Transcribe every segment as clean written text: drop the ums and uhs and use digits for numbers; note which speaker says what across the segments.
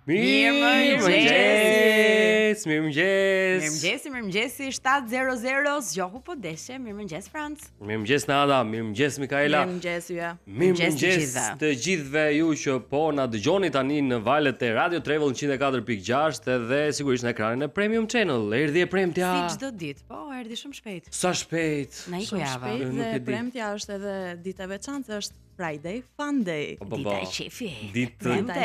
Speaker 1: Mirëmëngjes,
Speaker 2: Mirëmëngjes, 7:00 zgjohu po deshe. Mirëmëngjes Franc.
Speaker 1: Mirëmëngjes Nada, mirëmëngjes Mikaela.
Speaker 3: Mirëmëngjes Yja.
Speaker 1: Mirëmëngjes të gjithëve ju që po na dëgjoni tani në valët e Radio Travel 104.6 edhe sigurisht në ekranin e Premium Channel. Erdhi e premtja.
Speaker 2: Si çdo ditë, po erdhi shumë shpejt.
Speaker 1: Sa shpejt.
Speaker 2: Na iku java.
Speaker 3: Dhe premtja është edhe ditë e veçantë, është Friday Fun Day.
Speaker 2: Dita e qefi.
Speaker 1: Premte.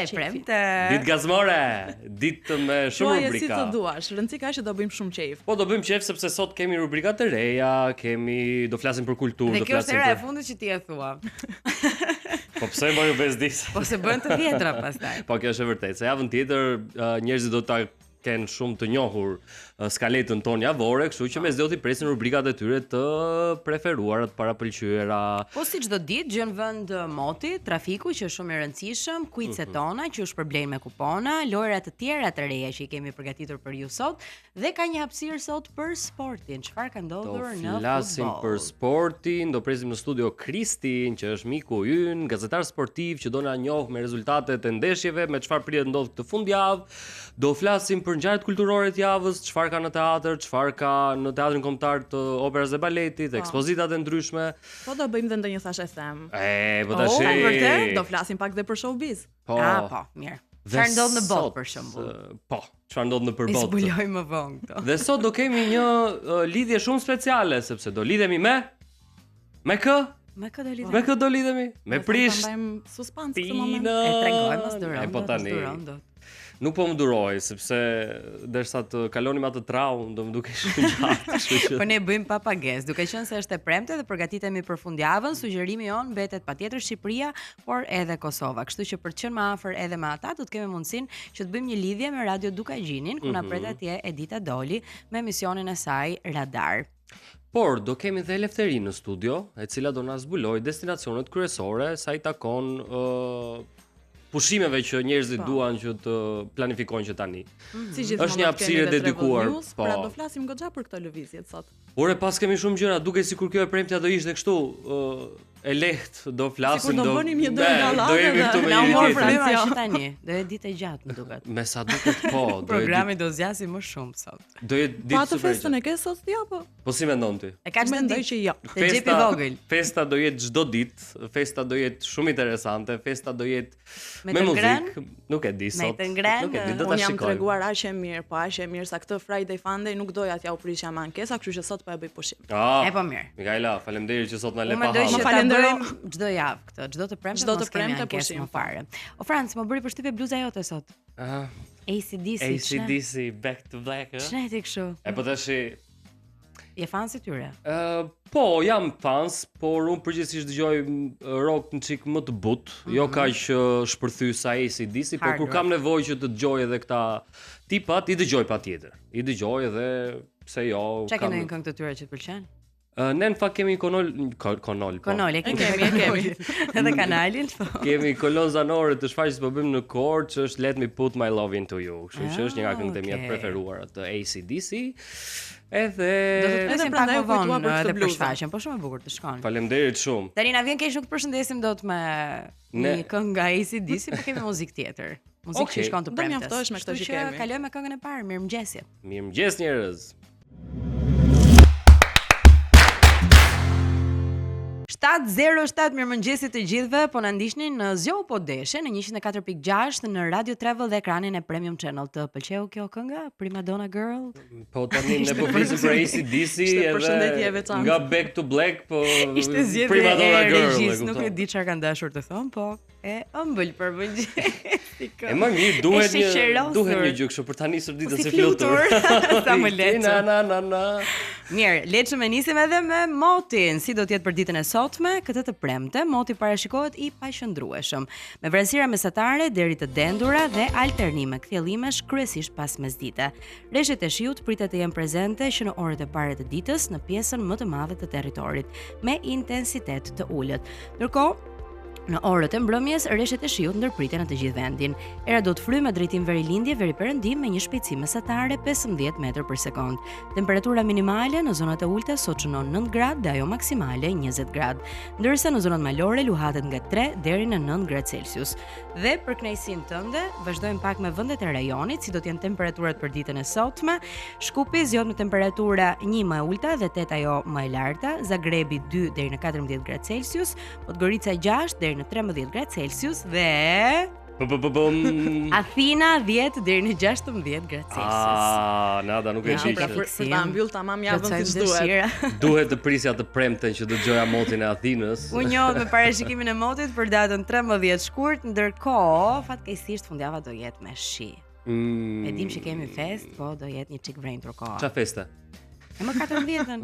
Speaker 2: Ditë
Speaker 1: Gazmore, ditë me shumë rubrika.
Speaker 3: Si të duash, rëndësi ka që do bëjmë shumë qejf.
Speaker 1: Po do bëjmë qejf sepse sot kemi rubrika të reja, do flasim për kulturë,
Speaker 2: do flasim. Dhe kjo është era e fundit që ti e thua.
Speaker 1: Po pse më ju bezdis?
Speaker 2: Po se bën të vjetra pastaj.
Speaker 1: Po kjo është e vërtetë. Se javën tjetër njerëzit do ta kenë shumë të njohur skaletën tonë javore, kështu që mes zoti presin rubrikat e tyre të preferuara, të parapëlqyera.
Speaker 2: Po si çdo ditë gjën vend moti, trafiku që është shumë i rëndësishëm, kuicet tona që u shpërblejnë me kupona, lojrat të tjera të reja që i kemi përgatitur për ju sot dhe ka një hapësirë sot për sportin. Çfarë ka ndodhur në futboll? Do
Speaker 1: flasim për sportin, do presim në studio Kristin, që është miku ynë, gazetar sportiv që do na njoh me rezultatet e ndeshjeve, me çfarë pritet ndodh këtë fundjavë. Do flasim për ngjarjet kulturore të javës, çfarë ka në teatr, çfarë ka në teatrin kombëtar të operës dhe baletit, ekspozitat e ndryshme.
Speaker 3: Po do bëjmë dhe ndonjë thashë them.
Speaker 1: Po tash.
Speaker 3: Vërtet, do flasim pak dhe për showbiz.
Speaker 2: Po, mirë. Çfarë ndodh në botë për shembull?
Speaker 1: Po, çfarë ndodh në përballë?
Speaker 2: Zbuloj më vonë këto.
Speaker 1: Dhe sot do kemi një lidhje shumë speciale sepse do lidhemi me kë?
Speaker 2: Me kë do lidhemi?
Speaker 1: Me kë do lidhemi? Me Prish.
Speaker 3: Ne mbajmë suspans këtë moment.
Speaker 2: E tregojmë as duron.
Speaker 1: Po tani. Nuk po më duroj, sepse derisa të kalonim atë traumë, do më duke shumë gjatë, kështu që.
Speaker 2: Po ne bëjmë pa pagesë, duke qenë se është e premte dhe përgatitemi për fundjavën, sugjerimi jon mbetet patjetër Shqipëria, por edhe Kosova. Kështu që për të qenë më afër edhe me ata, do të kemi mundësinë që të bëjmë një lidhje me Radio Dukagjinin, ku na pret atje Edita Doli me emisionin e saj Radar.
Speaker 1: Por do kemi dhe Elefterin në studio, e cila do na zbuloj destinacionet kryesore sa i takon pushimeve që njerëzit duan që të planifikojnë që tani. Është një hapësirë dedikuar.
Speaker 3: Po. Pra do flasim goxha për këtë lëvizje sot.
Speaker 1: Ore, pas kemi shumë gjëra, duke sikur kjo e premtja do ishte kështu, e lehtë, do flasim,
Speaker 3: do bënim një dorë gallate.
Speaker 1: Do jemi këtu me
Speaker 2: një
Speaker 1: tjetër.
Speaker 2: Francia tani, do jetë ditë e gjatë më duket.
Speaker 1: Me sa duket po,
Speaker 2: programi do zgjasë më shumë sot.
Speaker 1: Do jetë ditë
Speaker 3: super. Pa të festën e ke sot ti apo?
Speaker 1: Po si mendon ti?
Speaker 2: E ka mendoj që jo. Te xhepi vogël.
Speaker 1: Festa do jetë çdo ditë, festa do jetë shumë interesante, festa do jetë me muzikë, nuk e di sot.
Speaker 2: Nuk e di,
Speaker 1: do ta shikoj.
Speaker 3: Unë jam treguar aq e mirë, po aq e mirë sa këtë Friday Fun Day nuk doja t'ja u prishja me ankesa, kështu që sot po e bëj pushim.
Speaker 2: E po mirë.
Speaker 1: Mikaela, faleminderit që sot na le pa
Speaker 2: hall. Më falenderoj çdo javë këtë, çdo të premte
Speaker 3: pushim
Speaker 2: fare. O Franc, më bëri përshtypje bluza jote sot.
Speaker 1: AC/DC Back to Black.
Speaker 2: Ç'na ti kështu?
Speaker 1: E po tash
Speaker 2: je fan si tyre?
Speaker 1: Po, jam fans, por unë përgjithsisht dëgjoj rock në çik më të butë, jo kaq shpërthy sa AC/DC, por kur kam nevojë që të dëgjoj edhe këta tipat, i dëgjoj patjetër. I dëgjoj edhe pse jo.
Speaker 2: Çka ke ndonjë këngë të tyre që të pëlqen?
Speaker 1: Ne në fakt kemi konol.
Speaker 2: Konol, e kemi. Edhe kanalin, po.
Speaker 1: Kemi kolon zanore të shfaqjes po bëjmë në kor, që është Let Me Put My Love Into You, kështu që është një nga këngët e mia të preferuara të AC/DC. Edhe
Speaker 2: do të prandaj vonë edhe për shfaqjen, po shumë e bukur të shkon.
Speaker 1: Faleminderit shumë.
Speaker 2: Tani na vjen keq nuk të përshëndesim dot me një këngë nga AC/DC, por kemi muzikë tjetër. Muzikë që shkon të premtes.
Speaker 3: Do mjaftohesh me këtë që kemi.
Speaker 2: Kalojmë me këngën e parë. Mirëmëngjes.
Speaker 1: Mirëmëngjes njerëz.
Speaker 2: 7:07 mirëmëngjesit të gjithëve, po na ndiqni në Zgjohu po deshe në 104.6 në Radio Travel dhe ekranin e Premium Channel. Të pëlqeu kjo këngë? Prima Donna Girl?
Speaker 1: Po tani ne po flisim për AC/DC edhe nga Back to Black, po Prima Donna Girl.
Speaker 2: Nuk e di çfarë kanë dashur të thonë, po e ëmbël për mëngjes.
Speaker 1: E më mirë duhet një gjë kështu për ta nisur ditën si flutur.
Speaker 2: Sa më lehtë.
Speaker 1: Na.
Speaker 2: Mirë, le të nisim edhe me motin. Si do të jetë për ditën e sotme, këtë të premte, moti parashikohet i paqëndrueshëm, me vranësira mesatare deri të dendura dhe alternime kthjellimesh kryesisht pas mesdite. Rreshtet e shiut pritet të jenë prezente që në orët e para të ditës në pjesën më të madhe të territorit, me intensitet të ulët. Ndërkohë, Në orët e mbrëmjes, rreshet e shiut ndërpriten në të gjithë vendin. Era do të fryjë me drejtim verilindje veriperëndim me një shpejtësi mesatare 15 metër për sekond. Temperatura minimale në zonat e ulta sot shënon 9 gradë dhe ajo maksimale 20 gradë, ndërsa në zonat malore luhatet nga 3 deri në 9 gradë Celsius. Dhe për kënaqësinë tënde, vazhdojmë pak me vendet e rajonit, si do të jenë temperaturat për ditën e sotme. Shkupi zgjodh me temperatura 1 më e ulta dhe 8 ajo më e larta, Zagrebi 2 deri në 14 gradë Celsius, Podgorica 6 deri në 13 gradë Celsius dhe Athina 10 deri në 16 gradë Celsius.
Speaker 1: Nada nuk e
Speaker 3: Pra
Speaker 1: shih.
Speaker 3: për ta mbyll tamam javën siç duhet.
Speaker 1: Duhet të prisja të premten që dëgjoja motin e Athinës.
Speaker 2: U njoh me parashikimin e motit për datën 13 shkurt, ndërkohë fatkeqësisht fundjava do jetë me shi. E dim që kemi fest, po do jetë një çik vrentur koha.
Speaker 1: Qa feste?
Speaker 2: E më 14-ën.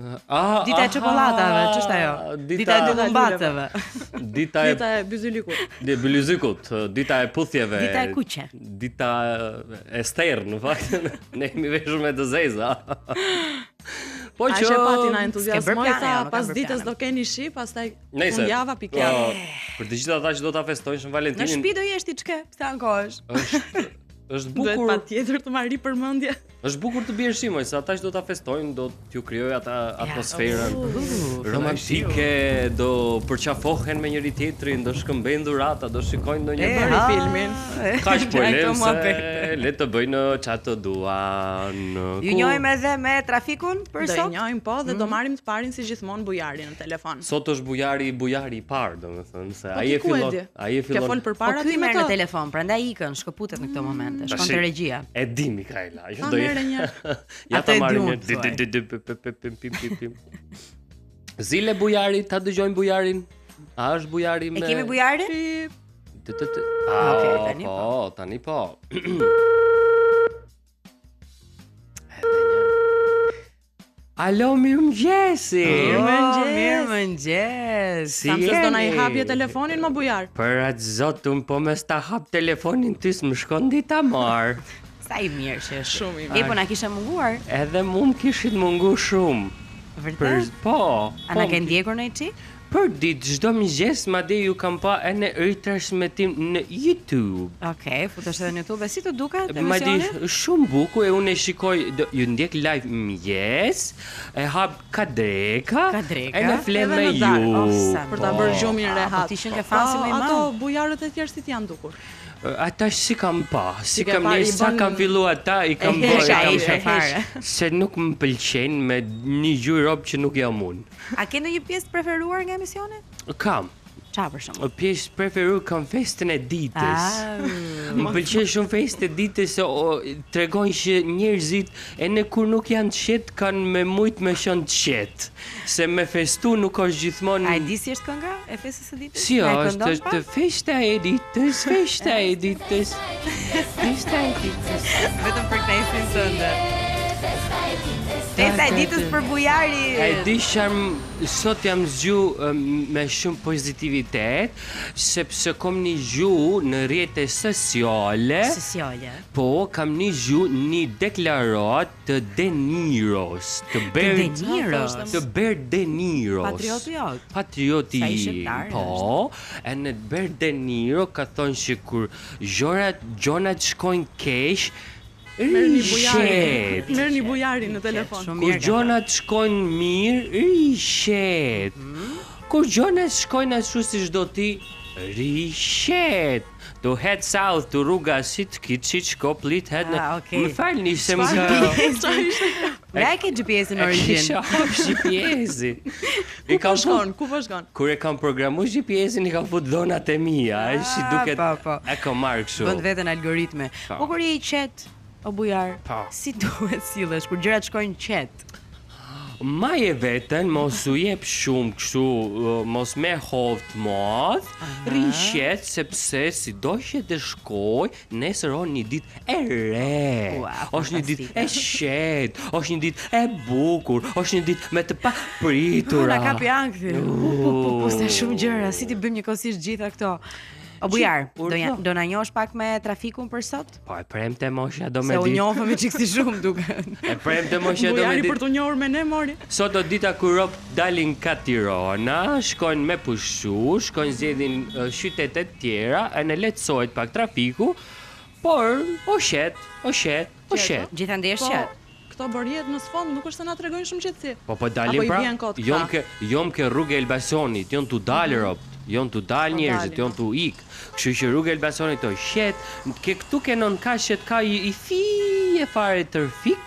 Speaker 2: Dita e çokoladave, ç'është ajo? Dita e lumbatëve.
Speaker 1: Dita
Speaker 3: e byzylikut.
Speaker 1: Byzylikut, dita e puthjeve.
Speaker 2: Dita e kuqe.
Speaker 1: Dita e sterë, në fakt. Ne kemi veshur me të zeza. Po që
Speaker 3: pati na entuziazmoi sa pas ditës do keni shi, pastaj fundjava pikë.
Speaker 1: Për të gjithë ata që do ta festojnë në Valentinin.
Speaker 2: Në shtëpi do jesh ti çka? Pse ankohesh?
Speaker 1: Është bukur.
Speaker 3: Duhet patjetër të marri përmendje.
Speaker 1: Është bukur të bjerë shimoj, se ata që do ta festojnë do t'ju krijojë ata atmosferën romantike, do përqafohen me njëri tjetrin, do shkëmbejnë dhurata, do shikojnë ndonjë
Speaker 3: filmin.
Speaker 1: Kaq po le të bëjnë çfarë të duan.
Speaker 2: Ju njohim edhe me trafikun për sot?
Speaker 3: Do njohim po dhe do marrim të parin si gjithmonë bujarin në telefon.
Speaker 1: Sot është bujari i parë, domethënë se ai e fillon.
Speaker 3: Ke fol përpara ti me
Speaker 2: në telefon, prandaj ikën, shkëputet në këtë moment. Shkon te regjia.
Speaker 1: E di Mikaela, që do
Speaker 2: Ja ta marrim.
Speaker 1: Zile bujari, ta dëgjojmë bujarin. A është bujari me?
Speaker 2: E kemi bujarin?
Speaker 1: Okej, tani po. Alo, mirëmëngjesi.
Speaker 2: Mirëmëngjes.
Speaker 3: Sam se do na I hapje telefonin më bujar.
Speaker 1: Për atë zotun, po mes ta hap telefonin ti s'më shkon dita marr.
Speaker 2: Sa I mirë që është.
Speaker 3: Shumë I mirë.
Speaker 2: Po na kisha munguar.
Speaker 1: Edhe mu më kishit mungu shumë.
Speaker 2: Vërtet?
Speaker 1: Po.
Speaker 2: A na ke ndjekur në çik?
Speaker 1: Për ditë çdo mëngjes madje ju kam pa në transmetim në YouTube.
Speaker 2: Okej, futesh edhe në YouTube. Si të duket
Speaker 1: emisioni? Madje shumë bukur e unë e shikoj, ju ndjek live mëngjes, e hap kadreka. E në flet me ju.
Speaker 3: Për ta bërë gjumin rehat.
Speaker 2: Po ti shën ke fansi më I madh.
Speaker 3: Ato bujarët e tjerë si janë dukur?
Speaker 1: Ata si kam pa, si kam njerë sa kam fillu ata, I kam bërë, se nuk më pëlqen me një gjuhë rob që nuk jam unë.
Speaker 2: A ke ndonjë pjesë preferuar nga emisioni?
Speaker 1: Kam.
Speaker 2: Qa për shumë?
Speaker 1: Pjesë preferuar kam festën e ditës. Më pëlqen shumë festë e ditës se tregojnë që njerëzit e ne kur nuk janë të qetë kanë me mujt me qenë të qetë. Se me festu nuk është gjithmonë.
Speaker 2: A e di si është kënga e festës së ditës?
Speaker 1: Si është festa e ditës, festa e ditës. Festa e ditës.
Speaker 2: Vetëm për kënaqësinë tënde. Festa e ditës për bujarin.
Speaker 1: E di sot jam zgju me shumë pozitivitet, sepse kam një gjuhë në rrjetet sociale. Po, kam një gjuhë një deklarat të De Niros, të Bert De Niros. Patrioti. Po, e në Bert De Niro ka thonë që kur gjonat shkojnë keq,
Speaker 3: Merë një bujarin në telefon.
Speaker 1: Kur gjonat shkojnë mirë, rishet. Kur gjonat shkojnë ashtu siç do ti, rishet. To head south to rruga Sitkit Koplit head në. Më falni se më
Speaker 2: Ja ke GPS-in origin.
Speaker 1: Kisha hap GPS-in.
Speaker 3: Ku po shkon?
Speaker 1: Kur e kam programuar GPS-in I kam fut dhonat e mia, si duket. E kam marrë kështu.
Speaker 2: Bën veten algoritme. Po kur I qet o bujar, si duhet sillesh kur gjërat shkojnë qet?
Speaker 1: Maje veten, mos u jep shumë kështu, mos me hovt madh, rishet sepse si do që të shkoj, nesër o një ditë e re, është një ditë e shet, është një ditë e bukur, është një ditë me të papritura.
Speaker 2: Na kapi ankthi. Po, se shumë gjëra, si ti bëjmë njëkohësisht gjitha këto. O bujar,
Speaker 1: Urdhë.
Speaker 2: do na njohësh pak me trafikun për sot?
Speaker 1: Po e premte mosha do me
Speaker 2: Se u
Speaker 1: ditë.
Speaker 2: njohëm me çiksi shumë duket.
Speaker 1: E premte mosha do me
Speaker 3: Bujari
Speaker 1: ditë.
Speaker 3: për të njohur me ne mori.
Speaker 1: Sot do dita kur rob dalin ka Tirana, shkojnë me pushu, shkojnë zgjedhin qytetet tjera, e në lehtësohet pak trafiku, por o shet.
Speaker 2: Gjithandej është
Speaker 3: Po,
Speaker 2: qet.
Speaker 3: këto bërjet në sfond nuk është se na tregojnë shumë qetësi.
Speaker 1: Po
Speaker 3: Apo
Speaker 1: dalin
Speaker 3: i
Speaker 1: pra,
Speaker 3: vjen kot
Speaker 1: jom ke rrugë e Elbasanit, jon tu dalë rob, jon tu dalë njerëzit,
Speaker 3: dalin,
Speaker 1: jon tu ik. Kështu që rrugë e Elbasanit to shet, ke këtu ke non kashet ka i fije fare trafik.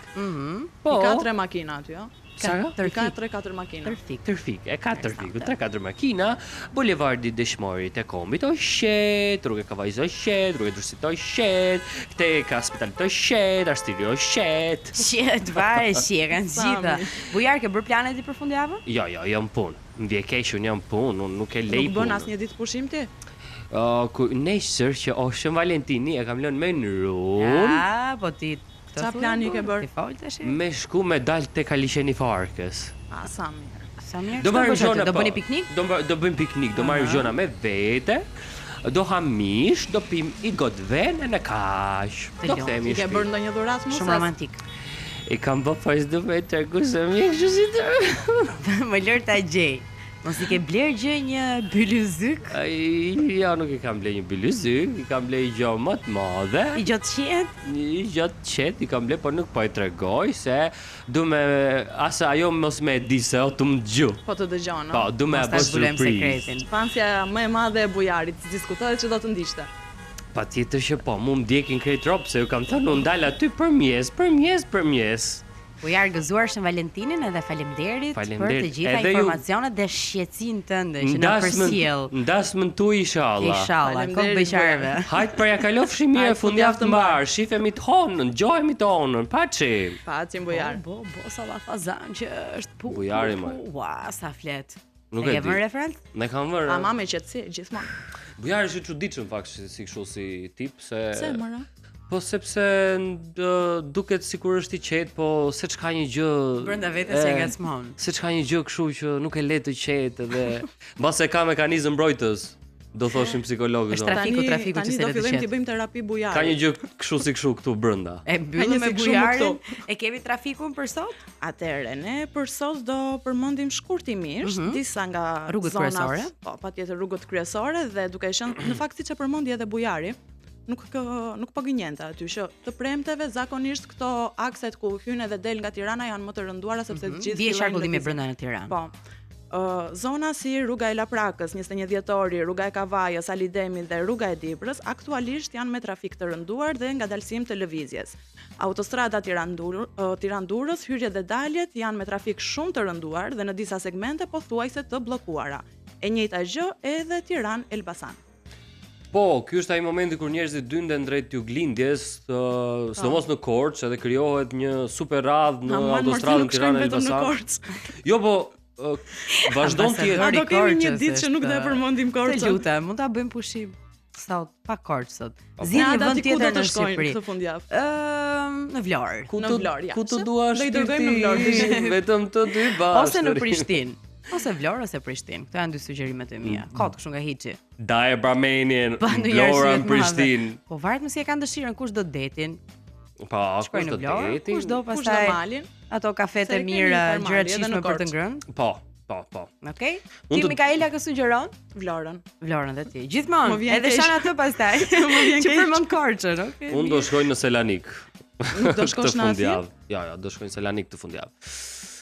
Speaker 1: Po.
Speaker 3: I ka 3 makina aty, jo?
Speaker 1: Sa ka?
Speaker 3: I ka 3-4 makina.
Speaker 1: Trafik, e ka trafiku, 3-4 makina, bulevardi Dëshmorit e Kombit o shet, rrugë e Kavajës o shet, rrugë e Durrësit o shet, këte ka spitalit o shet, Arstiri o shet.
Speaker 2: Qet varet kanë gjitha.
Speaker 3: Sami.
Speaker 2: Bujar, ke bërë planet i për fundjavën?
Speaker 1: Jo, jam punë. M'vje keq, unë jam punë, unë nuk e lej
Speaker 3: Nuk bën
Speaker 1: punë.
Speaker 3: asnjë ditë pushim ti?
Speaker 1: Nesër që është Valentini e kam lënë me nrun,
Speaker 2: Ah, po ti.
Speaker 3: Qa plani ke bërë?
Speaker 2: Ti fol tash?
Speaker 1: me shku me dal tek Alisheni Farkës.
Speaker 3: Sa mirë.
Speaker 2: Sa mirë.
Speaker 1: Do marrim gjona,
Speaker 2: do
Speaker 1: po.
Speaker 2: bëni piknik?
Speaker 1: Do bëjmë piknik, do marrim gjona me vete. Do ham mish, do pim i godven e në kash.
Speaker 2: Të
Speaker 1: Do
Speaker 2: lumtë.
Speaker 1: kthehemi
Speaker 3: I ke
Speaker 1: në
Speaker 3: bërë
Speaker 1: shtëpi.
Speaker 3: ndonjë dhuratë më
Speaker 2: Shumë romantik.
Speaker 1: I kam bë pas do me tregu se më kështu si të.
Speaker 2: Më lër ta gjej. Mos i ke bler gjë një bylyzyk?
Speaker 1: Ja, nuk i kam ble një bylyzyk, i kam ble një gjë më të madhe.
Speaker 2: I gjatë qet?
Speaker 1: Një gjatë qet i kam ble, por nuk po e tregoj se du me asa ajo mos me di se o të më gju.
Speaker 3: Po të dëgjon,
Speaker 1: Po,
Speaker 3: no?
Speaker 1: du me
Speaker 2: Mos
Speaker 1: e
Speaker 2: ta
Speaker 1: bë
Speaker 2: zbulojmë
Speaker 1: surprizë.
Speaker 2: sekretin.
Speaker 3: Fansja më e madhe e bujarit, diskutohet që do të ndiqte.
Speaker 1: Pa tjetër që po, mu më djekin krejt ropë, se ju kam thënë unë dalë aty për mjes.
Speaker 2: Bujar, gëzuar Shën Valentinin edhe faleminderit për të
Speaker 1: Faleminderit.
Speaker 2: gjitha
Speaker 1: Edhe ju-
Speaker 2: informacionet dhe shqetësinë tënde që na përsjell.
Speaker 1: Ndasmën tu inshallah.
Speaker 2: Inshallah, kokë
Speaker 3: Faleminderit,
Speaker 2: beqarëve.
Speaker 1: Hajt për ja kalofshi mirë
Speaker 3: Hajt,
Speaker 1: fundjavë të mbar,
Speaker 3: mbar.
Speaker 1: shifemi të honën, gjojemi të honën, paçi.
Speaker 3: Pacim bujar.
Speaker 2: Bo, sa la fazan që është pu.
Speaker 1: Bujari, moj.
Speaker 2: Ua, sa flet.
Speaker 1: Nuk
Speaker 2: E
Speaker 1: e
Speaker 2: ke vënë
Speaker 1: di.
Speaker 2: referent?
Speaker 1: Ne kam vërë.
Speaker 3: Ama me qetësi, gjithmonë.
Speaker 1: Bujari është i çuditshëm fakt si kështu si tip se
Speaker 3: Pse mëra?
Speaker 1: Po sepse duket sikur është i qetë, po se çka një gjë
Speaker 2: Brenda vetes e ngacmon.
Speaker 1: Se çka një gjë kështu që nuk e le të qetë edhe mbase ka mekanizëm mbrojtës, do thoshim psikologët.
Speaker 2: Është
Speaker 1: zonë.
Speaker 2: trafiku që
Speaker 3: Tani
Speaker 2: se
Speaker 3: do
Speaker 2: le të
Speaker 3: fillojmë
Speaker 2: qetë.
Speaker 3: të bëjmë terapi bujari.
Speaker 1: Ka një gjë kështu si kështu këtu brenda.
Speaker 2: E
Speaker 3: Ka
Speaker 2: mbyllim
Speaker 3: një
Speaker 2: me
Speaker 3: si kështu
Speaker 2: bujarin.
Speaker 3: këtu.
Speaker 2: E kemi trafikun për sot?
Speaker 3: Atëherë, ne për sot do përmendim shkurtimisht disa nga
Speaker 2: Rrugët
Speaker 3: zonat,
Speaker 2: kryesore.
Speaker 3: Po, patjetër rrugët kryesore dhe duke qenë në fakt siç e përmendi edhe bujari, nuk po gënjente aty që të premteve zakonisht këto akset ku hyn edhe del nga Tirana janë më të rënduara sepse të gjithë
Speaker 2: Vije qarkullimi
Speaker 3: lëvizje.
Speaker 2: brenda në Tiranë.
Speaker 3: Po. Zona si rruga e Laprakës, 21 dhjetori, rruga e Kavajës, Alidemit dhe rruga e Dibrës aktualisht janë me trafik të rënduar dhe ngadalësim të lëvizjes. Autostrada Tiranë-Durrës, hyrjet dhe daljet janë me trafik shumë të rënduar dhe në disa segmente pothuajse të bllokuara. E njëjta gjë edhe Tiranë-Elbasan.
Speaker 1: Po, ky është ai momenti kur njerëzit dynden drejt Juglindjes, sidomos në Korçë, edhe krijohet një super radhë në autostradën Tiranë-Elbasan. Jo, po vazhdon të jetë.
Speaker 3: A do kemi një
Speaker 2: Korçës
Speaker 3: ditë që nuk do e
Speaker 2: është-
Speaker 3: përmendim
Speaker 2: Të
Speaker 3: Korçën?
Speaker 2: lutem, mund ta bëjmë pushim sot, pa Korçë sot.
Speaker 3: Ne
Speaker 2: Zgjidhni
Speaker 3: ata
Speaker 2: vend
Speaker 3: ti ku do
Speaker 2: tjetër
Speaker 3: të
Speaker 2: në
Speaker 3: shkojnë
Speaker 2: Shqipëri.
Speaker 3: këtë fundjavë?
Speaker 2: Në Vlorë.
Speaker 1: Ku
Speaker 3: Në
Speaker 1: të
Speaker 3: Vlorë, ja.
Speaker 1: ku të
Speaker 3: Se,
Speaker 1: duash
Speaker 3: do i
Speaker 1: ti?
Speaker 3: dërgojmë në Vlorë, dyshin.
Speaker 1: Vetëm të dy bashkë.
Speaker 2: Ose në Prishtinë. Ose Vlorë ose Prishtinë. Këto janë dy sugjerimet e mia. Kot kështu nga hiçi.
Speaker 1: Daje Bramenin,
Speaker 2: Pa ndonjë
Speaker 1: Vlora
Speaker 2: arsye
Speaker 1: në
Speaker 2: të
Speaker 1: Prishtinë.
Speaker 2: madhe. Po varet mësi e kanë dëshirën kush do të detin.
Speaker 1: Pa,
Speaker 2: Shkojnë
Speaker 1: kush
Speaker 2: në
Speaker 1: do
Speaker 2: Vlorë,
Speaker 1: të jeti?
Speaker 2: kush do
Speaker 3: Kush do
Speaker 2: pastaj
Speaker 3: malin?
Speaker 2: ato kafete
Speaker 3: Se kemi
Speaker 2: mirë,
Speaker 3: farmali
Speaker 2: gjëra të
Speaker 3: edhe
Speaker 2: shishme
Speaker 3: në
Speaker 2: për të
Speaker 3: Korçë.
Speaker 2: ngrënë.
Speaker 1: Po.
Speaker 2: Okej?
Speaker 1: Unë
Speaker 2: Ti
Speaker 1: do-
Speaker 2: Mikaela kë sugjeron?
Speaker 3: Vlorën.
Speaker 2: Vlorën dhe ti. Gjithmonë,
Speaker 3: Më vjen
Speaker 2: edhe
Speaker 3: keq.
Speaker 2: shan atë pastaj.
Speaker 3: Më vjen
Speaker 2: Që
Speaker 3: keq.
Speaker 2: përmend Korçën, okay?
Speaker 1: Unë do shkoj në Selanik.
Speaker 3: Nuk do shkosh në Athënë?
Speaker 1: fundjavë. Ja, do shkoj në Selanik të fundjavë.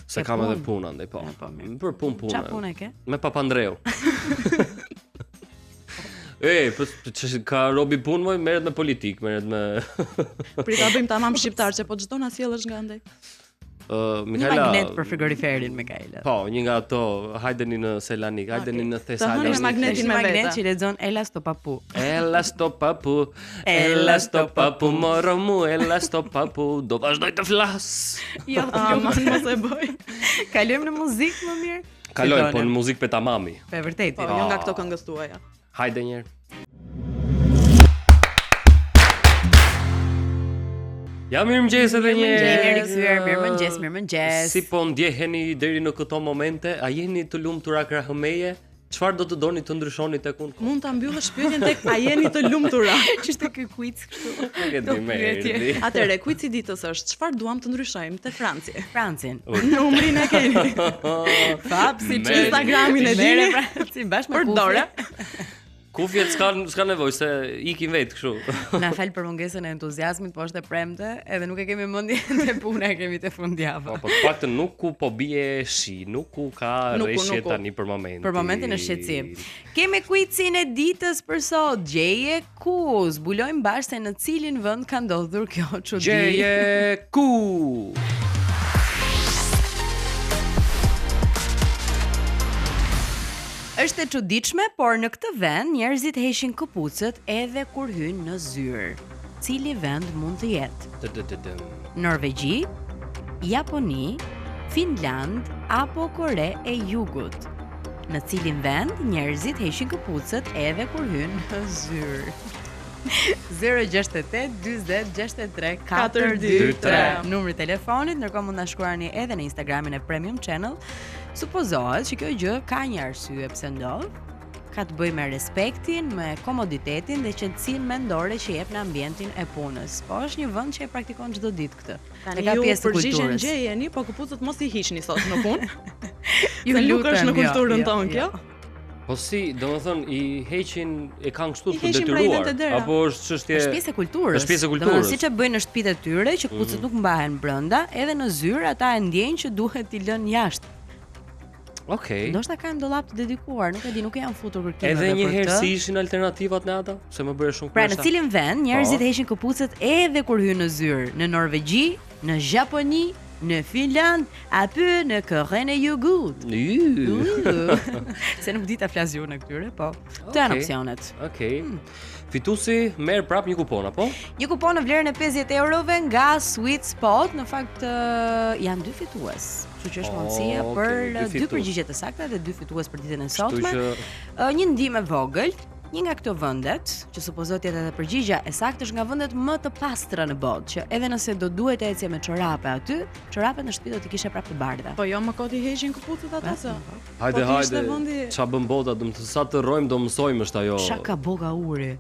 Speaker 1: Se
Speaker 2: E
Speaker 1: kam edhe
Speaker 2: punë?
Speaker 1: punë andaj, po.
Speaker 2: E, po, mirë.
Speaker 1: Për punë.
Speaker 2: Çfarë punë ke?
Speaker 1: Me Papandreu. Ka robi punë moj, merret me politik, merret me
Speaker 3: Prita bëjmë tamam shqiptar që po çdo na sjellësh nga ndaj.
Speaker 2: Një
Speaker 1: Mikaela.
Speaker 2: magnet për frigoriferin Mikaela.
Speaker 1: Po, një nga ato, hajdeni në Selanik, hajdeni në
Speaker 3: Të
Speaker 1: Thesalonik.
Speaker 3: hënë magnetin me
Speaker 2: magnet
Speaker 3: vete.
Speaker 2: që lexon Ela sto papu.
Speaker 1: Ella sto papu, moro mu, ella sto papu, do vazhdoj të flas.
Speaker 2: Jo,
Speaker 3: Mos e bëj.
Speaker 2: kalojmë në muzikë më mirë.
Speaker 1: Kaloj,
Speaker 2: Fitone.
Speaker 1: po në muzikë petamami.
Speaker 2: Po e vërtetë.
Speaker 3: Po, jo nga këto këngës tuaja.
Speaker 1: Hajde njerë. Ja, mirëmëngjes edhe një
Speaker 2: Jemi rikthyer, mirëmëngjes.
Speaker 1: Si po ndjeheni deri në këto momente? A jeni të lumtura krahëmeje? Çfarë do të doni të ndryshoni tek unë?
Speaker 3: Mund ta mbyllësh pyetjen tek a jeni të lumtura?
Speaker 2: Ç'është ky quiz kështu?
Speaker 1: Nuk e di më erdhi.
Speaker 3: Atëre, quizi i ditës është çfarë duam të ndryshojmë te Franci?
Speaker 2: Francin.
Speaker 3: Numrin e keni.
Speaker 2: Fapsi
Speaker 3: Instagramin e dini.
Speaker 2: Francin bashkë me
Speaker 3: Përdore.
Speaker 1: Kufjet s'ka nevojë se ikim vetë kështu.
Speaker 2: Na fal për mungesën e entuziazmit, po është e premte, edhe nuk e kemi mendjen te puna, e kemi te fundjava.
Speaker 1: Po të paktën nuk ku po bie shi, nuk ku ka rreshje tani për momentin.
Speaker 2: Për momentin është shqetësim. Kemi quizin e ditës për sot. Gjeje ku? Zbulojmë bashkë se në cilin vend ka ndodhur kjo çudi.
Speaker 1: Gjeje ku?
Speaker 2: Është e çuditshme, por në këtë vend njerëzit heshin këpucët edhe kur hyjnë në zyrë. Cili vend mund të jetë? Norvegji, Japoni, Finland apo Kore e Jugut? Në cilin vend njerëzit heshin këpucët edhe kur hyjnë në zyrë? 068 20 63 423 numri i telefonit, ndërkohë mund na shkruani edhe në Instagramin e Premium Channel. Supozohet që kjo gjë ka një arsye pse ndodh, ka të bëjë me respektin, me komoditetin dhe qetësinë mendore që jep në ambientin e punës. Po është një vend që e praktikon çdo ditë këtë.
Speaker 3: Tani
Speaker 2: ka
Speaker 3: ju
Speaker 2: pjesë të
Speaker 3: përgjigjen
Speaker 2: kulturës.
Speaker 3: gjejeni, po këpucët mos i hiqni sot në punë.
Speaker 2: Ju
Speaker 3: Se nuk
Speaker 2: lutem,
Speaker 3: është në
Speaker 2: jo,
Speaker 3: kulturën
Speaker 2: jo,
Speaker 3: tonë kjo.
Speaker 1: Po si, domethënë i heqin e kanë kështu
Speaker 3: I
Speaker 1: të
Speaker 3: heqin pra i
Speaker 1: detyruar
Speaker 3: vend të dera.
Speaker 1: apo është çështje?
Speaker 2: Është pjesë e kulturës.
Speaker 1: Është pjesë e
Speaker 2: Domethënë
Speaker 1: kulturës.
Speaker 2: siç e bëjnë në shtëpitë e tyre, që këpucët nuk mbahen brenda, edhe në zyrë ata e ndjejnë që duhet t'i lënë jashtë.
Speaker 1: Okej.
Speaker 2: Ndoshta kanë dollap të dedikuar, nuk e di, nuk e janë futur kërkimeve për
Speaker 1: Edhe
Speaker 2: këtë.
Speaker 1: një herë si ishin alternativat në ata? Se më bëre shumë
Speaker 2: Pra në
Speaker 1: kurioza.
Speaker 2: cilin vend njerëzit
Speaker 1: Po.
Speaker 2: heshin këpucët edhe kur hyjnë në zyrë? Në Norvegji, në Japoni, në Finland, apo në Korenë e Jugut? Se nuk di ta flas ju në këtyre, po. Këto janë
Speaker 1: Okej.
Speaker 2: opsionet.
Speaker 1: Okej. Fituesi merr prap një kupon apo?
Speaker 2: Një kupon në vlerën e 50 eurove nga Sweet Spot, në fakt janë dy fitues. Kështu që është mundësia
Speaker 1: Okej,
Speaker 2: për
Speaker 1: dy
Speaker 2: dy
Speaker 1: fitues.
Speaker 2: përgjigje të sakta dhe dy fitues për ditën e
Speaker 1: Kështu
Speaker 2: sotme.
Speaker 1: që
Speaker 2: Një ndihmë e vogël, një nga këto vendet, që supozohet jetë edhe përgjigja e saktë, është nga vendet më të pastra në botë, që edhe nëse do duhet të ecje me çorape aty, çorapet në shtëpi do t'i kishe prapë të bardha.
Speaker 3: Po jo më koti heqin këpucët ata se.
Speaker 1: hajde
Speaker 3: Po kishte
Speaker 1: hajde.
Speaker 3: vendi-
Speaker 1: Ça bën bota, do të sa të rrojmë do mësojmë është ajo.
Speaker 2: Çka ka boga uri?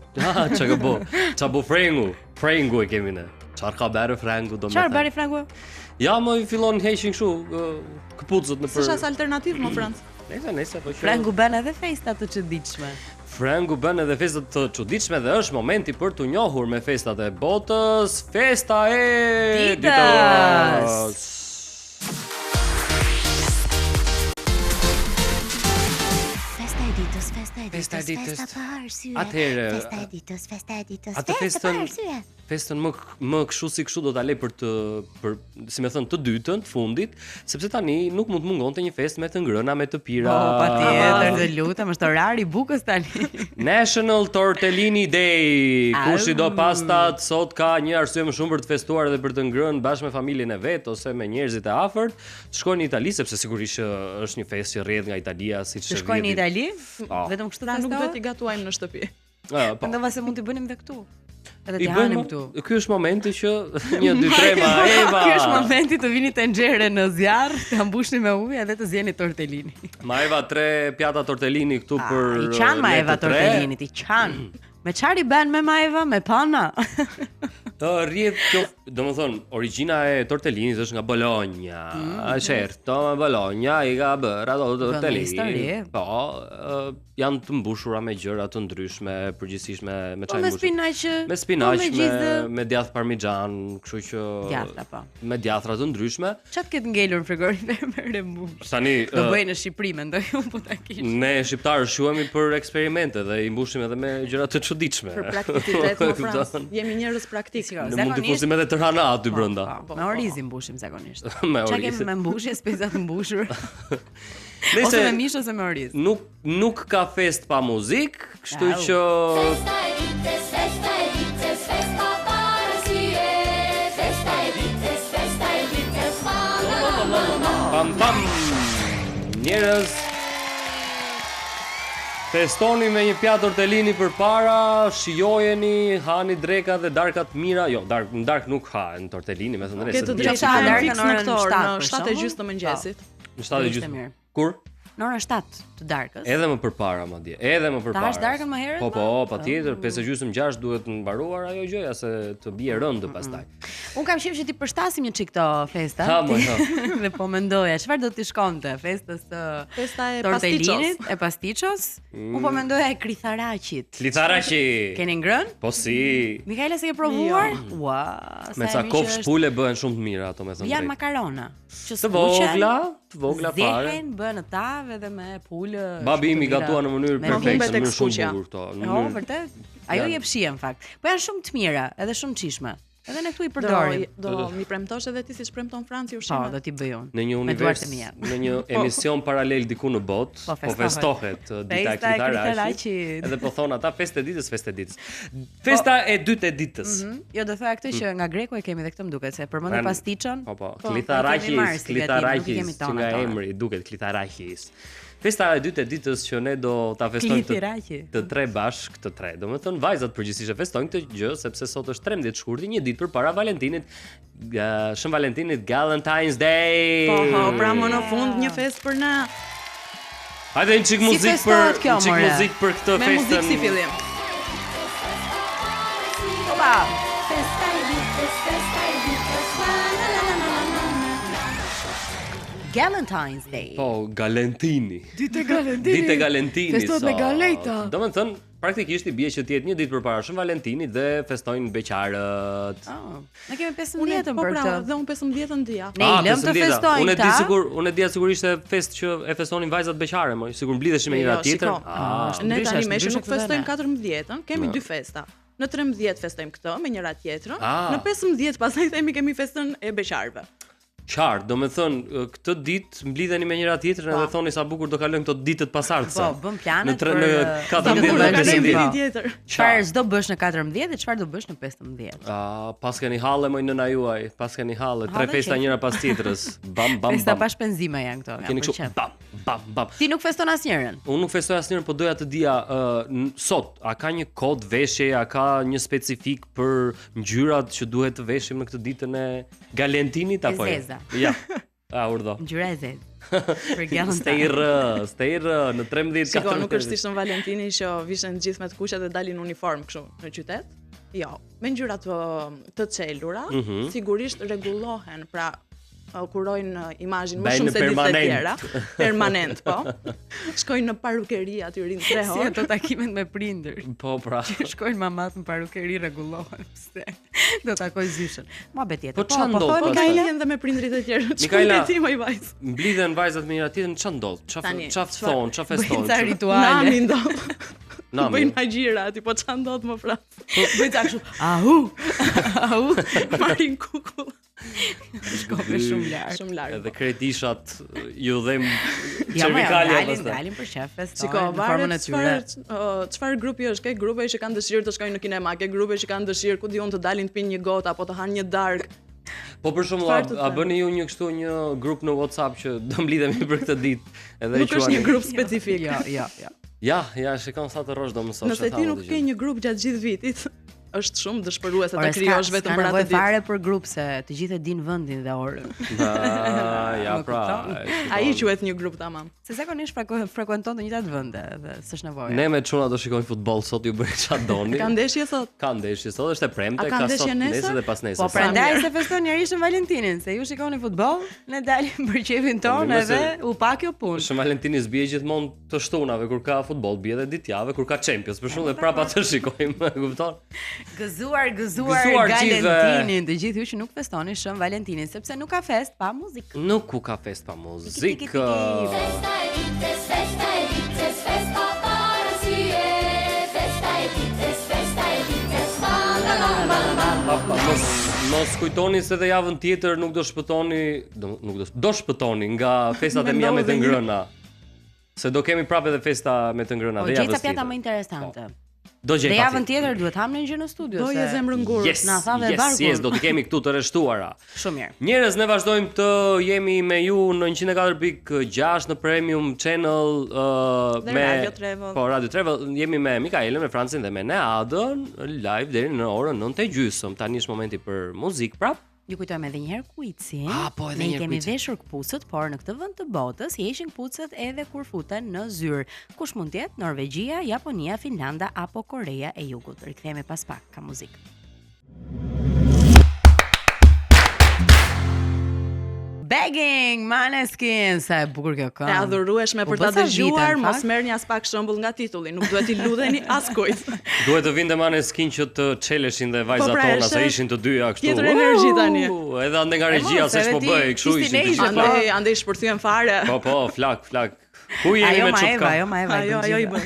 Speaker 1: Çka ka bo? Ça bo frengu? Frengu e kemi ne. Çfarë ka bërë frengu do më
Speaker 2: Çfarë
Speaker 1: thënë?
Speaker 2: bari Franku?
Speaker 1: Ja më i fillon heqin kështu këpucët në për.
Speaker 3: S'është as alternativë më Francë.
Speaker 1: Nëse po që.
Speaker 2: Franku bën edhe festa të çuditshme.
Speaker 1: Frangu bën edhe festat të çuditshme dhe është momenti për t'u njohur me festat e botës, festa e
Speaker 2: Ditës.
Speaker 4: Festa e ditës, festa e ditës,
Speaker 1: Festa e ditës.
Speaker 4: festa pa arsye.
Speaker 1: Atëherë,
Speaker 4: Festa e ditës, festa e ditës,
Speaker 1: atë
Speaker 4: festa pa
Speaker 1: festën-
Speaker 4: arsye.
Speaker 1: Festën më kështu si kështu do ta lej për si më thën të dytën, të fundit, sepse tani nuk mund të mungonte një festë me të ngrëna, me të pira.
Speaker 2: Po, patjetër, të lutem, është orari i bukës tani.
Speaker 1: National Tortellini Day. Kush i do
Speaker 2: Au.
Speaker 1: pastat sot ka një arsye më shumë për të festuar dhe për të ngrënë bashkë me familjen e vet ose me njerëzit e afërt, të shkojnë në Itali sepse sigurisht që është një festë që rrjedh nga Italia siç
Speaker 2: Të shkojnë në Itali?
Speaker 1: Po.
Speaker 2: Vetëm kështu
Speaker 3: Pra nuk duhet i
Speaker 2: festohet?
Speaker 3: gatuajmë në shtëpi.
Speaker 1: Po.
Speaker 2: Mendova se mund t'i bënim edhe këtu. Edhe
Speaker 1: I
Speaker 2: t'i
Speaker 1: bëjmë,
Speaker 2: hanim këtu.
Speaker 1: ky është momenti që 1 2 3 ma Eva.
Speaker 2: Ky është momenti të vini tenxhere në zjarr, ta mbushni me ujë edhe të zjeni tortellini.
Speaker 1: Ma Eva 3 pjata tortellini këtu për
Speaker 2: I qan ma
Speaker 1: ne
Speaker 2: Eva
Speaker 1: të tre.
Speaker 2: tortellinit, i qan. Me çfarë i bën me ma Eva? Me pana.
Speaker 1: Rrjedh kjo, domethënë, origjina e tortellinit është nga Bologna. Certo, Bologna i ka bërë ato tortellini.
Speaker 2: histori.
Speaker 1: Po, janë të mbushura me gjëra të ndryshme, përgjithsisht me
Speaker 2: Po
Speaker 1: çaj
Speaker 2: me
Speaker 1: mbushur.
Speaker 2: spinaq.
Speaker 1: Me spinaq,
Speaker 2: po me gjizë.
Speaker 1: me djath parmixhan, kështu që
Speaker 2: Djathta, po.
Speaker 1: me djathra të ndryshme.
Speaker 2: Çat ketë ngelur në frigorifer me rembush.
Speaker 1: Tani
Speaker 2: Do bëj në Shqipëri mendoj unë po ta kish.
Speaker 1: ne shqiptarë shuhemi për eksperimente dhe i mbushim edhe me gjëra të çuditshme.
Speaker 3: Për prakticitet më Francë.
Speaker 1: Kupton?
Speaker 3: Jemi njerëz praktik.
Speaker 1: Ne mund të
Speaker 2: Zakonisht-
Speaker 1: fusim edhe tërhana aty brenda.
Speaker 2: Po, me orizi mbushim zakonisht.
Speaker 1: Me
Speaker 2: Çka
Speaker 1: oriz.
Speaker 2: kemi me mbushje, speca të mbushur.
Speaker 1: Nëse
Speaker 2: Ose me mish ose me oriz.
Speaker 1: nuk ka fest pa muzikë, kështu
Speaker 2: Au.
Speaker 1: që
Speaker 4: Festa e ditës, festa pa arsye. Festa e ditës, mama.
Speaker 1: pam pam njerëz festoni me një pjatë tortellini përpara, shijojeni, hani dreka dhe darkat mira. Jo, dark nuk hahen tortellini, me thënë
Speaker 3: Ke të
Speaker 1: drejtë.
Speaker 3: drejtë
Speaker 2: Sa
Speaker 3: janë
Speaker 2: darka
Speaker 3: fiks
Speaker 2: në
Speaker 3: në
Speaker 2: orën
Speaker 3: këto orë,
Speaker 2: 7
Speaker 3: në
Speaker 2: për
Speaker 3: 7:30 të
Speaker 2: shembull?
Speaker 3: mëngjesit.
Speaker 1: Në 7:30
Speaker 2: Ishte mirë.
Speaker 1: Kur?
Speaker 2: në orën 7 të darkës.
Speaker 1: Edhe më përpara madje. Edhe më përpara.
Speaker 2: Ta hash darkën më herët?
Speaker 1: Po, patjetër, 5:30 duhet të mbaruar ajo gjëja se të bie rëndë pastaj.
Speaker 2: Un kam qejf që ti përshtasim një çik këto festa.
Speaker 1: Ha, mo, ha.
Speaker 2: Dhe po mendoja, çfarë do t'i shkonte festës së
Speaker 3: Festa e
Speaker 2: tortellinit, e pastiços? Un po mendoja e kritharaqit.
Speaker 1: Klitharaqi.
Speaker 2: Keni ngrën?
Speaker 1: Po si.
Speaker 2: Mikaela se ke provuar? Ua,
Speaker 1: Me ca kofsh pule bëhen shumë të mira ato me thënë.
Speaker 2: Janë
Speaker 1: drejt.
Speaker 2: makarona. Që
Speaker 1: Të vogla fare.
Speaker 2: Zehen bëhen në tavë edhe me pulë.
Speaker 1: Babi im i gatua në mënyrë
Speaker 2: Me
Speaker 1: perfekte,
Speaker 3: humbet
Speaker 1: në mënyrë shumë
Speaker 3: ekskuqja.
Speaker 1: bukur këto. në
Speaker 2: Jo,
Speaker 1: mënyrë-
Speaker 2: vërtet. Ajo
Speaker 1: Janë-
Speaker 2: jep shije në fakt. Po janë shumë të mira, edhe shumë çishme. Edhe ne këtu i përdorim.
Speaker 3: Do mi premtosh edhe ti siç premton Franci
Speaker 2: Po,
Speaker 3: ushqimet.
Speaker 2: do t'i bëj unë.
Speaker 1: Në një
Speaker 2: Me
Speaker 1: univers,
Speaker 2: duart e mia.
Speaker 1: në një emision paralel diku në botë,
Speaker 2: Po
Speaker 1: po
Speaker 2: festohet.
Speaker 1: festohet dita e
Speaker 2: Festa e
Speaker 1: Klitharaqit.
Speaker 2: Klitharaqit.
Speaker 1: Edhe po thon ata festë e ditës, festë e ditës. Festa e dytë e ditës.
Speaker 2: Jo, do thoya këtë që nga greku e kemi dhe këtë më duket se përmendë pastiçon.
Speaker 1: Po,
Speaker 2: kemi marrë
Speaker 1: Klitharaqis,
Speaker 2: si gatim, nuk i kemi
Speaker 1: Klitharaqis, që
Speaker 2: tonë
Speaker 1: nga
Speaker 2: ato.
Speaker 1: emri duket Klitharaqis. Festa e dytë e ditës që ne do ta festojmë
Speaker 2: Klitharaqi.
Speaker 1: të tre bashk, të tre. Domethënë vajzat përgjithsisht e festojnë këtë gjë sepse sot është 13 shkurti, një ditë përpara Valentinit, Shën Valentinit, Valentine's Day.
Speaker 3: Po, pra më në fund një festë për na.
Speaker 1: Hajde një çik muzikë
Speaker 2: festohet
Speaker 1: për
Speaker 2: kjo,
Speaker 1: një çik
Speaker 2: more?
Speaker 1: muzikë për këtë
Speaker 3: Me
Speaker 1: festën.
Speaker 3: muzikë si fillim.
Speaker 2: Opa.
Speaker 4: Festa e ditës, la la la la la la.
Speaker 2: Valentine's Day.
Speaker 1: Po, Galentini.
Speaker 2: Ditë Galentini.
Speaker 1: Ditë e Galentinit.
Speaker 2: Festohet me galeta.
Speaker 1: Domethënë, praktikisht i bie që të jetë një ditë përpara Shën Valentinit dhe festojnë beqarët.
Speaker 2: Oh, ne kemi
Speaker 3: Unë
Speaker 2: 15
Speaker 3: po
Speaker 2: për
Speaker 3: pra,
Speaker 2: këtë.
Speaker 3: dhe unë 15 dia.
Speaker 2: Ne i lëm të
Speaker 1: 15
Speaker 2: festojnë
Speaker 1: Unë e di
Speaker 2: këta.
Speaker 1: unë e di sigurisht se festë që e festonin vajzat beqare, më sigur mblidheshin me njëra
Speaker 3: Jo,
Speaker 1: tjetrën.
Speaker 3: shiko.
Speaker 1: Ah,
Speaker 3: Ne
Speaker 2: ndryshe
Speaker 3: tani
Speaker 2: është,
Speaker 3: më
Speaker 2: ndryshe
Speaker 3: nuk
Speaker 2: këtë
Speaker 3: festojmë
Speaker 2: dhe
Speaker 3: 14-ën, kemi dy festa. Në 13 festojmë këtë me njëra tjetrën.
Speaker 1: Ah.
Speaker 3: Në 15 pastaj themi kemi festën e beqarëve.
Speaker 1: qartë, domethënë këtë ditë mblidheni me njëra tjetrën edhe thoni sa bukur do kalojnë këto ditët pasardhëse.
Speaker 2: Po, bëm planet
Speaker 1: në
Speaker 2: për,
Speaker 1: 14
Speaker 2: do
Speaker 1: dhe
Speaker 2: bëjmë
Speaker 1: 15
Speaker 2: viti
Speaker 1: ditë.
Speaker 3: tjetër.
Speaker 2: Çfarë s'do bësh në 14 dhe çfarë do bësh në 15?
Speaker 1: Pas keni halle më nëna juaj, pas keni halle, tre
Speaker 2: Halle
Speaker 1: festa
Speaker 2: qef.
Speaker 1: njëra pas tjetrës. Bam bam
Speaker 2: Festa
Speaker 1: bam.
Speaker 2: pa shpenzime janë këto.
Speaker 1: Keni
Speaker 2: Janë për
Speaker 1: kështu
Speaker 2: qef.
Speaker 1: bam bam bam.
Speaker 2: Ti nuk feston asnjërin.
Speaker 1: Unë nuk festoj asnjërin, po doja të dija sot, a ka një kod veshje, a ka një specifik për ngjyrat që duhet të veshim në këtë ditën e Galentinit apo jo?
Speaker 2: zeza.
Speaker 1: Ja. Urdhë.
Speaker 2: Ngjyra e zezë. Për gjallën
Speaker 1: Stay në 13
Speaker 3: Shiko, nuk është si Shën Valentini që vishen gjithë me të kuqe dhe dalin uniform kështu në qytet. Jo, me ngjyra të çelura, sigurisht rregullohen, pra kurojnë imazhin më
Speaker 1: Bëjnë
Speaker 3: shumë se ditët e
Speaker 1: permanent.
Speaker 3: tjera. Permanent, po. Shkojnë në parukeri aty rinë 3
Speaker 2: Si
Speaker 3: orë.
Speaker 2: ato takimet me prindër.
Speaker 1: Po pra.
Speaker 2: Shkojnë mamat në parukeri rregullohen pse do takoj zyshën. Muhabet tjetër.
Speaker 1: Po ç'a ndodh
Speaker 2: thoni
Speaker 3: Po
Speaker 1: pastaj?
Speaker 3: Mikaela dhe me prindrit e tjerë.
Speaker 1: Mikaela,
Speaker 3: Çfarë ti më i vajz?
Speaker 1: Mblidhen vajzat me njëra tjetrën, ç'a ndodh?
Speaker 3: Tani,
Speaker 1: Ç'a thon, ç'a
Speaker 2: Bëjnë ca
Speaker 1: festojnë?
Speaker 2: rituale.
Speaker 3: Nami ndodh.
Speaker 1: Nami.
Speaker 3: Bëjnë magjira aty, po ç'a ndodh më pra?
Speaker 2: Bëjnë ca kështu. Au. Au.
Speaker 3: Marrin kukull.
Speaker 2: Shkope shumë larg.
Speaker 3: Shumë larg.
Speaker 1: Edhe kretishat ju dhem
Speaker 2: Ja, më
Speaker 1: cervikalja
Speaker 2: dalin,
Speaker 1: pastaj.
Speaker 2: dalin për shef festojnë
Speaker 3: Shiko,
Speaker 2: në formën e
Speaker 3: varet
Speaker 2: tyre.
Speaker 3: çfarë grupi është, ke grupe që kanë dëshirë të shkojnë në kinema, ke grupe që kanë dëshirë ku diun të dalin të pinë një gotë apo të hanë një darkë.
Speaker 1: Po për shembull,
Speaker 3: Çfarë të
Speaker 1: a
Speaker 3: them?
Speaker 1: bëni ju një kështu një grup në WhatsApp që do mblidhemi për këtë ditë edhe
Speaker 3: Nuk është një grup specifik.
Speaker 2: Jo, jo, jo.
Speaker 1: Ja, shikon sa të rrosh do mësosh.
Speaker 3: Nëse ti nuk ke një grup gjatë gjithë vitit, është shumë dëshpëruese ta
Speaker 2: Ore,
Speaker 3: krijosh vetëm për atë
Speaker 2: nevojë
Speaker 3: ditë.
Speaker 2: fare për grup se të gjithë e din vendin dhe orën.
Speaker 1: Ja,
Speaker 2: Më
Speaker 1: pra.
Speaker 2: kupton?
Speaker 3: Ai quhet një grup tamam.
Speaker 2: Se zakonisht frekuenton të njëjtat vende dhe s'është nevojë.
Speaker 1: Ne me çuna do shikojmë futboll sot ju bëni çfarë doni.
Speaker 3: Ka ndeshje sot?
Speaker 1: Ka ndeshje sot, është e premte,
Speaker 3: A ka
Speaker 1: ka
Speaker 3: ndeshje
Speaker 1: sot
Speaker 3: nesër?
Speaker 1: nesër dhe pas nesër.
Speaker 2: Po
Speaker 1: Sa
Speaker 2: prandaj
Speaker 3: mirë.
Speaker 2: se feston njëri Shën Valentinin, se ju shikoni futboll, ne dalim për qefin ton
Speaker 1: mirë, se-
Speaker 2: edhe u pa kjo punë.
Speaker 1: Shën Valentini zbie gjithmonë të shtunave kur ka futboll, bie edhe ditjavë kur ka Champions, për shkak dhe prapa të shikojmë, e kupton?
Speaker 2: Gëzuar
Speaker 1: Gëzuar gjithve.
Speaker 2: Galentinin, të gjithë ju që nuk festoni Shën Valentinin, sepse nuk ka fest pa muzikë.
Speaker 1: Nuk ku ka fest pa muzikë.
Speaker 4: Festa e ditës, festa parasyje. Festa e ditës, la la la la.
Speaker 1: Mos kujtoni se edhe javën tjetër nuk do shpëtoni, do shpëtoni nga festat e mia me të ngrëna. Se do kemi prapë edhe festa me të ngrëna
Speaker 2: Po
Speaker 1: dhe javës
Speaker 2: gjeta pjata
Speaker 1: tjetër.
Speaker 2: më interesante.
Speaker 1: Do gjej
Speaker 2: Dhe javën
Speaker 1: patjetër.
Speaker 2: tjetër duhet ham në gjë në studio.
Speaker 3: Do je zemrën gurë.
Speaker 1: Yes,
Speaker 2: Na tha dhe barkun.
Speaker 1: yes, do të kemi këtu të rreshtuara.
Speaker 2: Shumë mirë.
Speaker 1: Njerëz, ne vazhdojmë të jemi me ju në 104.6 në Premium Channel
Speaker 3: Dhe
Speaker 1: me
Speaker 3: Radio Travel.
Speaker 1: Po, Radio Travel. Jemi me Mikaelën, me Francin dhe me Neadën live deri në orën 9:30. Tani është momenti për muzikë prap.
Speaker 2: Ju kujtojmë edhe një herë kuicin.
Speaker 1: Po, edhe
Speaker 2: ne
Speaker 1: një herë
Speaker 2: kemi
Speaker 1: kuicin.
Speaker 2: veshur kputucët, por në këtë vend të botës heqin kputucët edhe kur futen në zyrë. Kush mund të jetë? Norvegjia, Japonia, Finlanda apo Korea e Jugut. Rikthehemi pas pak ka muzikë. Begging, Maneskin, sa e bukur kjo këngë.
Speaker 3: E adhurueshme për ta dëgjuar, mos merrni as pak shembull nga titulli, nuk duhet i ludheni askujt.
Speaker 1: Duhet të vinte Maneskin që të çeleshin dhe vajzat
Speaker 3: pra,
Speaker 1: tona, se
Speaker 3: është
Speaker 1: ishin të dyja kështu.
Speaker 3: tjetër energji tani.
Speaker 1: Edhe ande nga regjia se ç'po bëj, kështu ishin të gjithë.
Speaker 3: Andej shpërthyen fare.
Speaker 1: Po, flak. Ku jemi me çupka?
Speaker 3: Ajo i bën.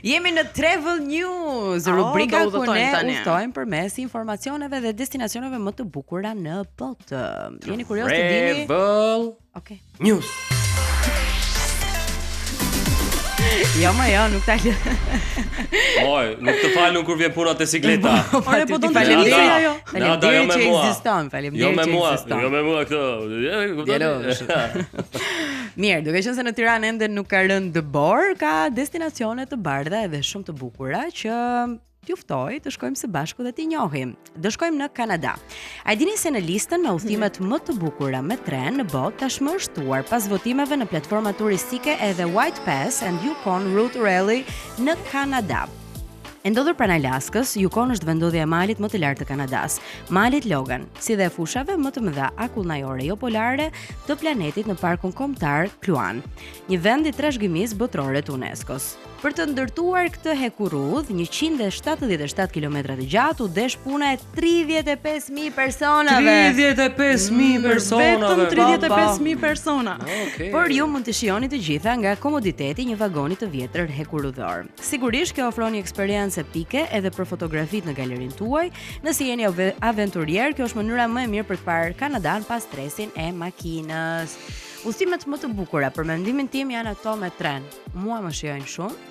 Speaker 2: Jemi në Travel News, rubrika ku ne udhtojmë përmes informacioneve dhe destinacioneve më të bukura në botë. Jeni kurioz të dini?
Speaker 1: Travel
Speaker 2: Okej.
Speaker 1: News.
Speaker 2: Jo, nuk ta lë.
Speaker 1: Moj, nuk të falun kur vjen puna te sikleta.
Speaker 3: Ore, po do të
Speaker 2: faleminderit.
Speaker 3: ajo.
Speaker 2: Faleminderit që ekziston, faleminderit që ekziston.
Speaker 1: Jo me mua këtë.
Speaker 2: Mirë, duke qenë se në Tiranë ende nuk ka rënë dëbor, ka destinacione të bardha edhe shumë të bukura që t'ju ftoj të shkojmë së bashku dhe t'i njohim. Do shkojmë në Kanada. A e dini se në listën me udhëtimet më të bukura me tren në botë tashmë është shtuar pas votimeve në platforma turistike edhe White Pass and Yukon Route Rally në Kanada. E ndodhur pranë Alaskës, Yukon është vendodhja e malit më të lartë të Kanadas, malit Logan, si dhe fushave më të mëdha akullnajore jo polare të planetit në parkun kombëtar Kluan, një vend i trashëgimisë botërore të UNESCO-s. Për të ndërtuar këtë hekurudh, 177 kilometra të gjatë, u desh puna e 35.000 personave.
Speaker 1: 35.000 personave.
Speaker 3: Vetëm 35.000 persona.
Speaker 1: Okay.
Speaker 2: Por ju mund të shihoni të gjitha nga komoditeti një vagoni të vjetër hekurudhor. Sigurisht kjo ofron një eksperiencë epike edhe për fotografit në galerinë tuaj. Nëse jeni aventurier, kjo është mënyra më e mirë për të parë Kanadan pas stresin e makinës. Udhëtimet më të bukura për mendimin tim janë ato me tren. Mua më shijojnë shumë.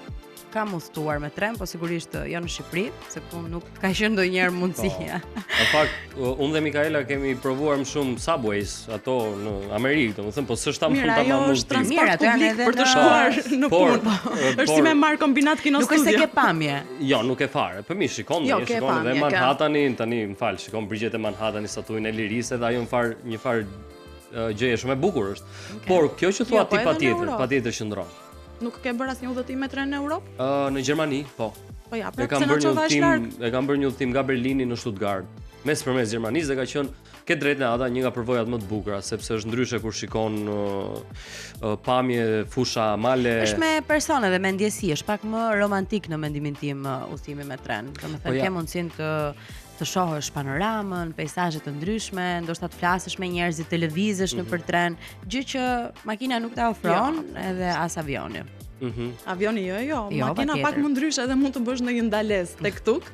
Speaker 2: Kam udhëtuar me tren, po sigurisht jo në Shqipëri, se ku nuk ka qenë ndonjëherë mundësia.
Speaker 1: Në fakt, unë dhe Mikaela kemi provuar më shumë subways ato në Amerikë, domethënë, po s'është tamam
Speaker 3: Mirë, ajo është transport publik për të
Speaker 2: në-
Speaker 3: shkuar në
Speaker 1: Por-
Speaker 3: punë. Është
Speaker 1: por-
Speaker 3: si me marr kombinat kino
Speaker 2: Nuk është se
Speaker 3: studio.
Speaker 2: ke pamje.
Speaker 1: Jo, nuk e fare. Po mi shikon,
Speaker 3: Jo,
Speaker 1: ne
Speaker 3: ke
Speaker 1: shikon edhe
Speaker 3: pamje,
Speaker 1: Manhattanin, tani më fal, shikon brigjet e Manhattanit, statuin e lirisë dhe ajo një far gjëje shumë e bukur është. Por kjo që thua
Speaker 3: Jo, po
Speaker 1: ti
Speaker 3: edhe në Europë.
Speaker 1: patjetër qëndron.
Speaker 3: Nuk ke bërë asnjë udhëtim me tren në Europë?
Speaker 1: Në Gjermani, po.
Speaker 3: Po ja,
Speaker 1: E
Speaker 3: pra
Speaker 1: kam
Speaker 3: pse na
Speaker 1: bërë një
Speaker 3: çova aq larg?
Speaker 1: udhëtim, e kam bërë një udhëtim nga Berlini në Stuttgart. Mes përmes Gjermanisë dhe ka qenë ke drejtë Ata një nga përvojat më të bukura, sepse është ndryshe kur shikon pamje, fusha, male.
Speaker 2: Është me persone dhe me ndjesi, është pak më romantik në mendimin tim udhëtimi me tren. Domethënë
Speaker 1: Po ja.
Speaker 2: ke mundësinë të shohësh panoramën, peizazhe të ndryshme, ndoshta të flasësh me njerëzit, të lëvizësh nëpër tren, gjë që makina nuk ta ofron, edhe as avioni.
Speaker 3: Avioni jo,
Speaker 2: Jo,
Speaker 3: makina
Speaker 2: patjetër.
Speaker 3: pak më ndryshe edhe mund të bësh ndonjë ndalesë tek tuk.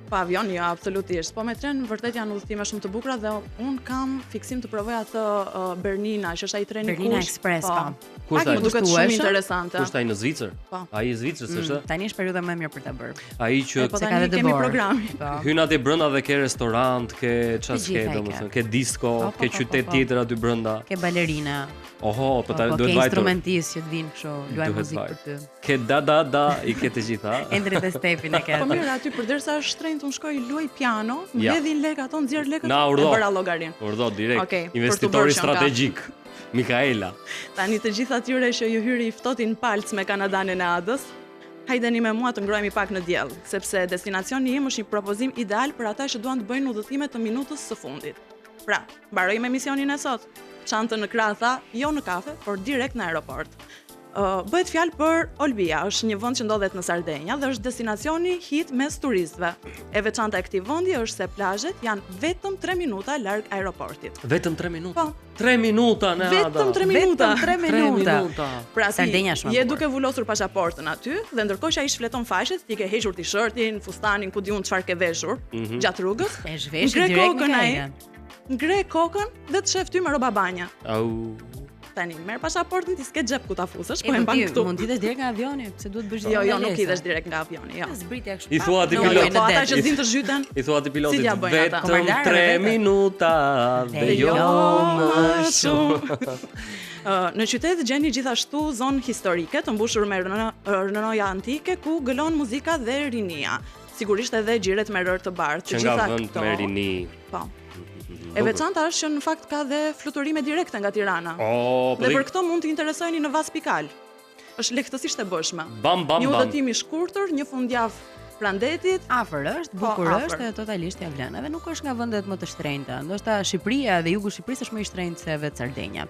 Speaker 3: Po avioni jo, absolutisht. Po me tren vërtet janë udhëtime shumë të bukura dhe un kam fiksim të provoj atë Bernina, që është ai treni
Speaker 2: Bernina
Speaker 3: kush.
Speaker 2: Express, po.
Speaker 1: Ku është
Speaker 3: Pak
Speaker 1: ai?
Speaker 3: më duket shumë
Speaker 2: Kushtueshëm?
Speaker 3: interesante.
Speaker 1: Ku është ai në Zvicër?
Speaker 3: Po.
Speaker 1: Ai i Zvicrës është?
Speaker 2: Tani është periudha më e mirë për ta bërë.
Speaker 1: Ai që
Speaker 3: Po
Speaker 2: Se ka
Speaker 3: tani
Speaker 2: dhe
Speaker 3: kemi
Speaker 2: dëbor.
Speaker 3: programin.
Speaker 2: Po.
Speaker 1: hyn atje brenda dhe ke restorant, ke çfarë
Speaker 2: gjitha
Speaker 1: ke
Speaker 2: i
Speaker 1: domethënë,
Speaker 2: ke.
Speaker 1: ke disco,
Speaker 2: Po, po,
Speaker 1: ke
Speaker 2: po,
Speaker 1: qytet
Speaker 2: po.
Speaker 1: tjetër aty brenda.
Speaker 2: Ke balerina,
Speaker 1: Oho, po ta
Speaker 2: po,
Speaker 1: duhet
Speaker 2: ke
Speaker 1: vajtur.
Speaker 2: instrumentistë që të vinë kështu, luajnë
Speaker 1: Duhet
Speaker 2: muzikë për
Speaker 1: vajtur.
Speaker 2: ty.
Speaker 1: Ke da i ke të gjitha.
Speaker 2: Endrit e stepin e ke.
Speaker 3: Po mirë, aty përderisa është shtrenjtë unë shkoj luaj piano,
Speaker 1: Ja.
Speaker 3: mbledhin lekë ato, nxjerr lekët
Speaker 1: Na,
Speaker 3: e
Speaker 1: urdhë.
Speaker 3: bëra llogarin.
Speaker 1: Urdhë direkt.
Speaker 3: Okej, për
Speaker 1: Investitori
Speaker 3: të bërë që nga.
Speaker 1: strategjik. Mikaela.
Speaker 3: Tani të gjithë atyre që ju hyri i ftohtin palc me Kanadanin e Adës, hajdeni me mua të ngrohemi pak në diell, sepse destinacioni im është një propozim ideal për ata që duan të bëjnë udhëtime të minutës së fundit. Pra, mbarojmë emisionin e sot. Çantën në krah, jo në kafe, por direkt në aeroport. Bëhet fjalë për Olbia, është një vend që ndodhet në Sardenja dhe është destinacioni hit mes turistëve. E veçanta e këtij vendi është se plazhet janë vetëm 3 minuta larg aeroportit.
Speaker 1: Vetëm 3 minuta.
Speaker 3: Po.
Speaker 1: 3 minuta në Ada.
Speaker 3: Vetëm 3 minuta.
Speaker 2: Vetëm 3
Speaker 1: 3
Speaker 2: minuta.
Speaker 1: minuta.
Speaker 3: Pra ti
Speaker 2: Sardenja është më
Speaker 3: je
Speaker 2: bukur.
Speaker 3: duke vulosur pasaportën aty dhe ndërkohë që ai shfleton faqet, ti ke hequr t-shirtin, fustanin, ku diun çfarë ke veshur gjatë rrugës.
Speaker 2: E zhvesh
Speaker 3: Ngre
Speaker 2: direkt
Speaker 3: kokën
Speaker 2: me
Speaker 3: ai,
Speaker 2: kajën.
Speaker 3: ngre kokën dhe të shef ty me rroba banja.
Speaker 1: Au.
Speaker 3: Tani merr pasaportën, ti s'ke xhep ku ta fusësh, po
Speaker 2: E
Speaker 3: e mban
Speaker 2: ti
Speaker 3: këtu.
Speaker 2: mund t'idhesh direkt nga avioni, pse duhet bësh
Speaker 3: Jo,
Speaker 2: ndalesa.
Speaker 3: nuk idhesh direkt nga avioni, jo.
Speaker 2: Zbritja kështu.
Speaker 1: I thua ti
Speaker 2: Në
Speaker 1: pilot.
Speaker 2: ujë,
Speaker 3: Po
Speaker 2: në
Speaker 3: ata
Speaker 2: det.
Speaker 3: që din të zhyten,
Speaker 1: I thua ti pilotit
Speaker 3: Si t'ja bëjnë ata?
Speaker 1: vetëm
Speaker 2: Komandarëve
Speaker 1: 3
Speaker 2: vetë.
Speaker 1: minuta dhe jo më shumë.
Speaker 3: Në qytet gjeni gjithashtu zonë historike të mbushur me rënoja antike ku gëlon muzika dhe rinia. Sigurisht edhe xhiret me rër të bardhë.
Speaker 1: Që nga vend me rini.
Speaker 3: Po. E veçanta është që në fakt ka dhe fluturime direkte nga Tirana.
Speaker 1: Po
Speaker 3: Dhe për këto mund të interesojeni në Vas Pikal. Është lehtësisht e bëshme.
Speaker 1: Bam bam
Speaker 3: Një
Speaker 1: bam.
Speaker 3: udhëtim i shkurtër, një fundjavë prandetit.
Speaker 2: Afër është, bukur është dhe totalisht ja vlen. Edhe nuk është nga vendet më të shtrenjta. Ndoshta Shqipëria dhe jugu i Shqipërisë është më i shtrenjtë se vetë Sardenja.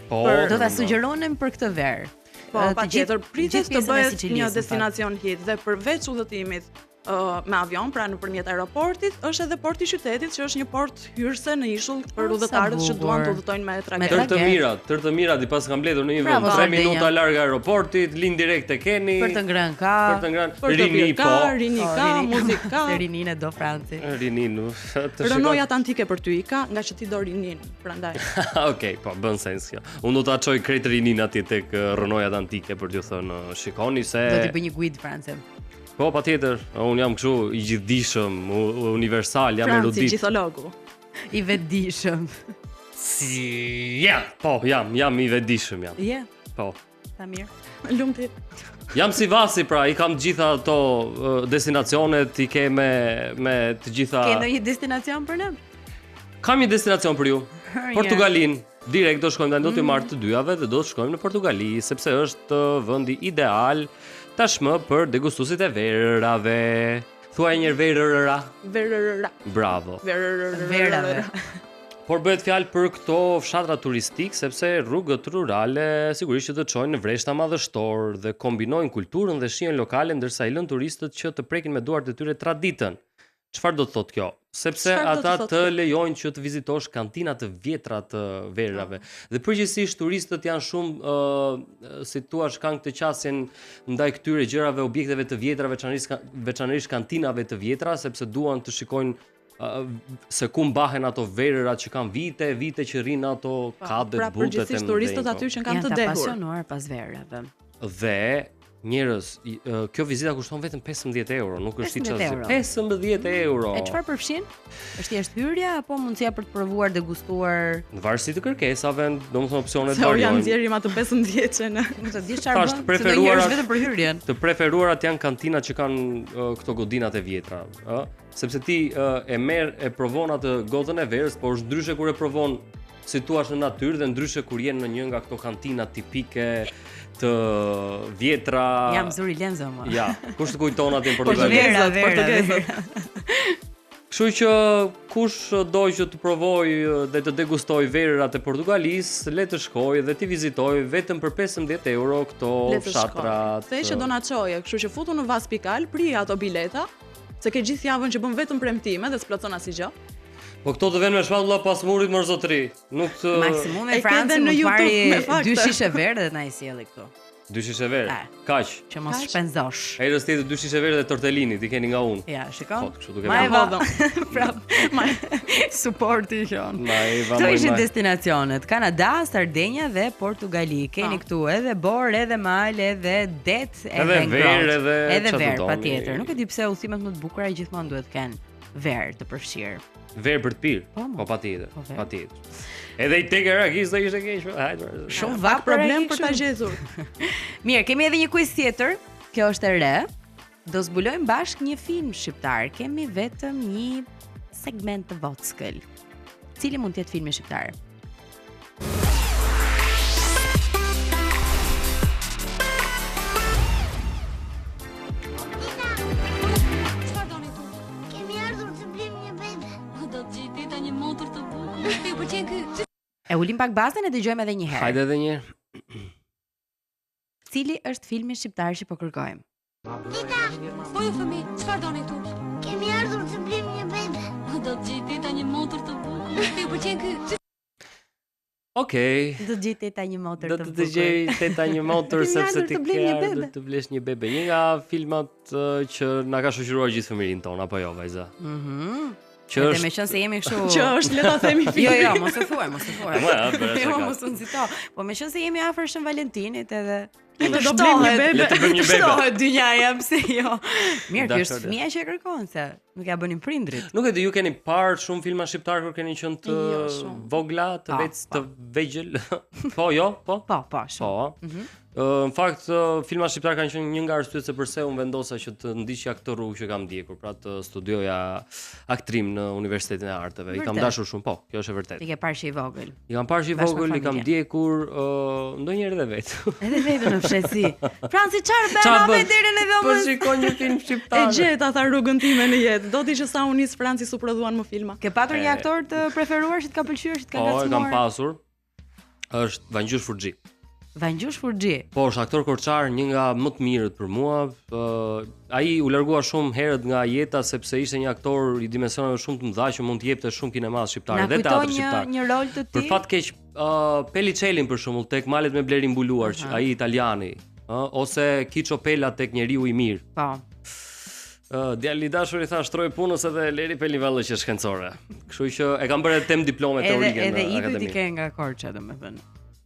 Speaker 1: Po.
Speaker 2: Do ta sugjeronim për këtë verë.
Speaker 3: Po, patjetër, pritet të bëhet një
Speaker 2: Sicilisë,
Speaker 3: destinacion hit dhe përveç udhëtimit me avion, pra nëpërmjet aeroportit, është edhe porti i qytetit, që është një port hyrëse në ishull për udhëtarët që duan të udhëtojnë me tragjet.
Speaker 1: Tërë të mirat i pas kam mbledhur në një vend 3 minuta larg aeroportit, linë direkt te keni.
Speaker 2: Për të ngrënë ka.
Speaker 3: Për rini ka, muzikë ka.
Speaker 2: Rinin e do Franci.
Speaker 1: Rinin.
Speaker 3: Renault Atlantique për ty ka, nga që ti do rinin, prandaj.
Speaker 1: Okej, po bën sens kjo. Unë do ta çoj krejt rinin atje tek Renault Atlantique për t'ju thënë, shikoni se
Speaker 2: do t'i bëj një guid Franci.
Speaker 1: Po, patjetër, unë jam kështu i gjithdijshëm, universal, jam erudit.
Speaker 3: Franci gjithologu.
Speaker 2: I vetdijshëm.
Speaker 1: Po, jam i vetdijshëm jam.
Speaker 2: Je.
Speaker 1: Po.
Speaker 2: Ta mirë.
Speaker 3: Lumti.
Speaker 1: Jam si Vasi, pra, i kam të gjitha ato destinacionet, i ke me të gjitha.
Speaker 2: Ke ndonjë destinacion për ne?
Speaker 1: Kam një destinacion për ju. Portugalin. Direkt do shkojmë do t'i marrë të dyjave dhe do të shkojmë në Portugali, sepse është vendi ideal tashmë për degustuesit e verave. Thuaj një verëra.
Speaker 3: Verëra.
Speaker 1: Bravo.
Speaker 2: Verave.
Speaker 1: Por bëhet fjalë për këto fshatra turistik sepse rrugët rurale sigurisht që të çojnë në vreshta madhështor dhe kombinojnë kulturën dhe shijen lokale ndërsa i lën turistët që të prekin me duart e tyre traditën. Çfarë do të thotë kjo? Sepse ata të lejojnë që të vizitosh kantina të vjetra të verave. Dhe përgjithsisht turistët janë shumë si thua kanë këtë qasjen ndaj këtyre gjërave, objekteve të vjetra, veçanërisht kantinave të vjetra, sepse duan të shikojnë se ku mbahen ato verëra që kanë vite që rrinë ato kadet,
Speaker 3: pra,
Speaker 1: butet e mëdhenj.
Speaker 3: Përgjithsisht turistët aty që kanë të dehur.
Speaker 2: Janë të pasionuar pas verave.
Speaker 1: Dhe njerëz, kjo vizita kushton vetëm 15 euro, nuk është siç është 15 euro.
Speaker 2: E çfarë përfshin? Është thjesht hyrja apo mundësia për të provuar, degustuar?
Speaker 1: Në varësi të kërkesave, domethënë opsionet
Speaker 3: variojnë. Janë nxjerrim ato 15-çën.
Speaker 2: Nuk të di çfarë bën. Preferuarat vetëm për hyrjen.
Speaker 1: Të preferuarat janë kantinat që kanë këto godinat e vjetra, ë? Sepse ti e merr e provon atë godën e verës, por është ndryshe kur e provon si thua në natyrë dhe ndryshe kur je në një nga këto kantina tipike të vjetra.
Speaker 2: Jam zuri Lenzo më.
Speaker 1: Ja, kush të kujton atë në Portugali?
Speaker 3: Portugesët.
Speaker 1: Kështu që kush do që të provojë dhe të degustoj verërat e Portugalisë, le të shkojë dhe të vizitojë vetëm për 15 euro këto fshatrat.
Speaker 3: Se që do na çoje, kështu që futu në Vas Pikal, prije ato bileta, se ke gjithë javën që bën vetëm premtime dhe s'plotson asgjë.
Speaker 1: Po këto të vënë me shpatulla pas murit më zotëri. Nuk të
Speaker 2: maksimum e Francë mund marrë 2 shishe verë dhe na i sjelli këtu.
Speaker 1: 2 shishe verë. Kaq.
Speaker 2: Që mos shpenzosh.
Speaker 1: Herës tjetër 2 shishe verë dhe tortellini, ti keni nga unë.
Speaker 2: Ja, shikon.
Speaker 1: Po, kështu duke
Speaker 2: Ma e vëdhëm. Prap, supporti kjon. Këto ishin destinacionet, Kanada, Sardenja dhe Portugali. Keni këtu edhe bor, edhe mal, edhe det,
Speaker 1: edhe verë,
Speaker 2: edhe verë, patjetër. Nuk e di pse udhëtimet më të bukura gjithmonë duhet të kenë verë të përfshirë.
Speaker 1: Verë për të pirë. Po patjetër, patjetër. Edhe i tek Irakis do ishte keq. Hajde.
Speaker 2: Shumë vak
Speaker 3: problem për ta gjetur.
Speaker 2: Mirë, kemi edhe një quiz tjetër. Kjo është e re. Do zbulojmë bashkë një film shqiptar. Kemi vetëm një segment të vockël. Cili mund të jetë filmi shqiptar? E ulim pak bazën e dëgjojmë edhe një herë.
Speaker 1: Hajde edhe një herë.
Speaker 2: Cili është filmi shqiptar që po kërkojmë?
Speaker 4: Tita,
Speaker 5: po ju fëmi, çfarë doni këtu?
Speaker 4: Kemi ardhur të blejmë një bebe.
Speaker 5: Do të gjej tita një motor të bukur. Ju pëlqen ky?
Speaker 1: Okej.
Speaker 2: Do të gjej teta një motor të bukur.
Speaker 1: Do të gjej teta një motor sepse ti ke ardhur të blesh një bebe. Një nga filmat që na ka shoqëruar gjithë fëmijërin ton, apo jo, vajza?
Speaker 2: Që është me qenë se jemi kështu.
Speaker 3: Që është le ta themi filmi.
Speaker 2: Jo, mos e thuaj, mos e thuaj. Jo, mos u nxito. Po me qenë se jemi afër Shën Valentinit edhe
Speaker 3: do blejmë një bebe.
Speaker 1: Le të bëjmë një bebe.
Speaker 2: Shtohet dynjaja, pse jo? Mirë, kjo është fëmia që e kërkon se nuk ja bënin prindrit.
Speaker 1: Nuk e di, ju keni parë shumë filma shqiptar kur keni qenë të vogla, të vegjël? Po, jo, po.
Speaker 2: Po, shumë.
Speaker 1: Në fakt, filmat shqiptar kanë qenë një nga arsyet se pse unë vendosa që të ndiqja këtë rrugë që kam ndjekur, pra të studioja aktrim në Universitetin e Arteve. I kam dashur shumë, po, kjo është e vërtetë.
Speaker 2: I ke parë që i vogël.
Speaker 1: I kam parë që i vogël, i kam ndjekur ndonjëherë edhe vetë.
Speaker 2: Edhe vetë në fshesi. Franci çfarë bën me derën e
Speaker 1: Po
Speaker 2: dhomës?
Speaker 1: shikoj një film
Speaker 3: E
Speaker 1: shqiptar.
Speaker 3: gjeta tha rrugën time në jetë. Do t'i që sa unis Franci su prodhuan më filma.
Speaker 2: Ke patur një aktor të preferuar që të ka pëlqyer, që të ka
Speaker 1: Po, e kam
Speaker 2: ngacmuar?
Speaker 1: pasur. Është Vangjush Furxhi.
Speaker 2: Vangjush Furxhi.
Speaker 1: Po, është aktor korçar, një nga më të mirët për mua. Ai u largua shumë herët nga jeta sepse ishte një aktor i dimensioneve shumë të mëdha që mund të jepte shumë kinemas shqiptar dhe teatr shqiptar.
Speaker 2: Një rol të
Speaker 1: Për
Speaker 2: tij.
Speaker 1: fat keq, Peli Çelin për shembull tek Malet me Bleri mbuluar, që ai italiani, ose Kiço Pela tek Njeriu i mirë.
Speaker 2: Po.
Speaker 1: Djali i dashur i tha shtroj punës edhe leri Pelivallë që është shkencore. Kështu që e kam bërë tem diplome teorike në
Speaker 2: Edhe idujt i
Speaker 1: akademi.
Speaker 2: ke nga Korça, domethënë.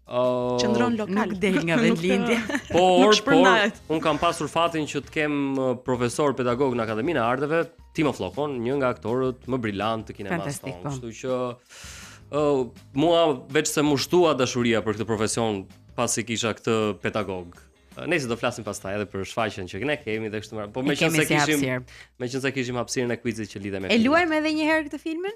Speaker 3: Qëndron lokal.
Speaker 2: Nuk del nga vendlindja.
Speaker 1: Por
Speaker 3: shpërndahet.
Speaker 1: un kam pasur fatin që të kem profesor pedagog në Akademinë e Arteve, Timo Flokon, një nga aktorët më brillant të kinemas
Speaker 2: Fantastik,
Speaker 1: tonë.
Speaker 2: po.
Speaker 1: Kështu që mua veç se më shtua dashuria për këtë profesion pasi kisha këtë pedagog. Nëse do flasim pastaj edhe për shfaqjen që ne kemi dhe kështu me radhë. Po meqense kishim hapësirën e quizit që lidhe me
Speaker 2: E luajmë edhe një herë këtë filmin?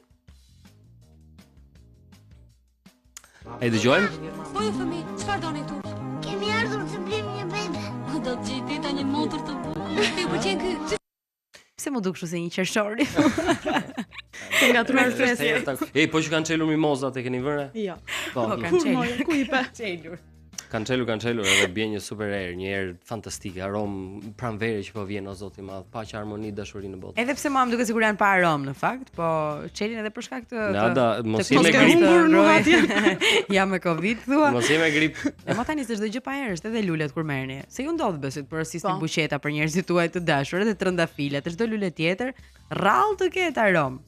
Speaker 1: E dëgjojmë?
Speaker 5: Po ju fëmi, çfarë doni këtu?
Speaker 4: Kemi ardhur të blejmë një bebe.
Speaker 5: Do të gjeti një motor të bukur. Ju pëlqen ky?
Speaker 2: Pse më duk kështu se një qershori?
Speaker 3: Ke ngatruar fresë.
Speaker 1: Ej, po që kanë çelur mimozat e keni vënë?
Speaker 3: Jo.
Speaker 1: Po,
Speaker 2: Po, kanë
Speaker 3: Kur
Speaker 2: qelur.
Speaker 3: moje, ku i pe?
Speaker 1: kanë çelur edhe bie një super erë, një erë fantastike, aromë pranvere që po vjen o Zoti i Madh, paq harmoni, dashuri në botë.
Speaker 2: Edhe pse mua më duket sikur janë pa aromë në fakt, po çelin edhe për shkak të
Speaker 1: Nada, mos
Speaker 2: të
Speaker 1: je me
Speaker 2: Covid-it,
Speaker 1: grip.
Speaker 3: humbur në
Speaker 2: roj.
Speaker 3: hatje.
Speaker 2: Ja me Covid thua.
Speaker 1: Mos je me grip.
Speaker 2: E ma tani se çdo gjë pa erë, edhe lulet kur merrni. Se ju ndodh besit për rasistin
Speaker 3: Po.
Speaker 2: buqeta për njerëzit tuaj të dashur, edhe trëndafila, të çdo lule tjetër, rrallë të ketë aromë.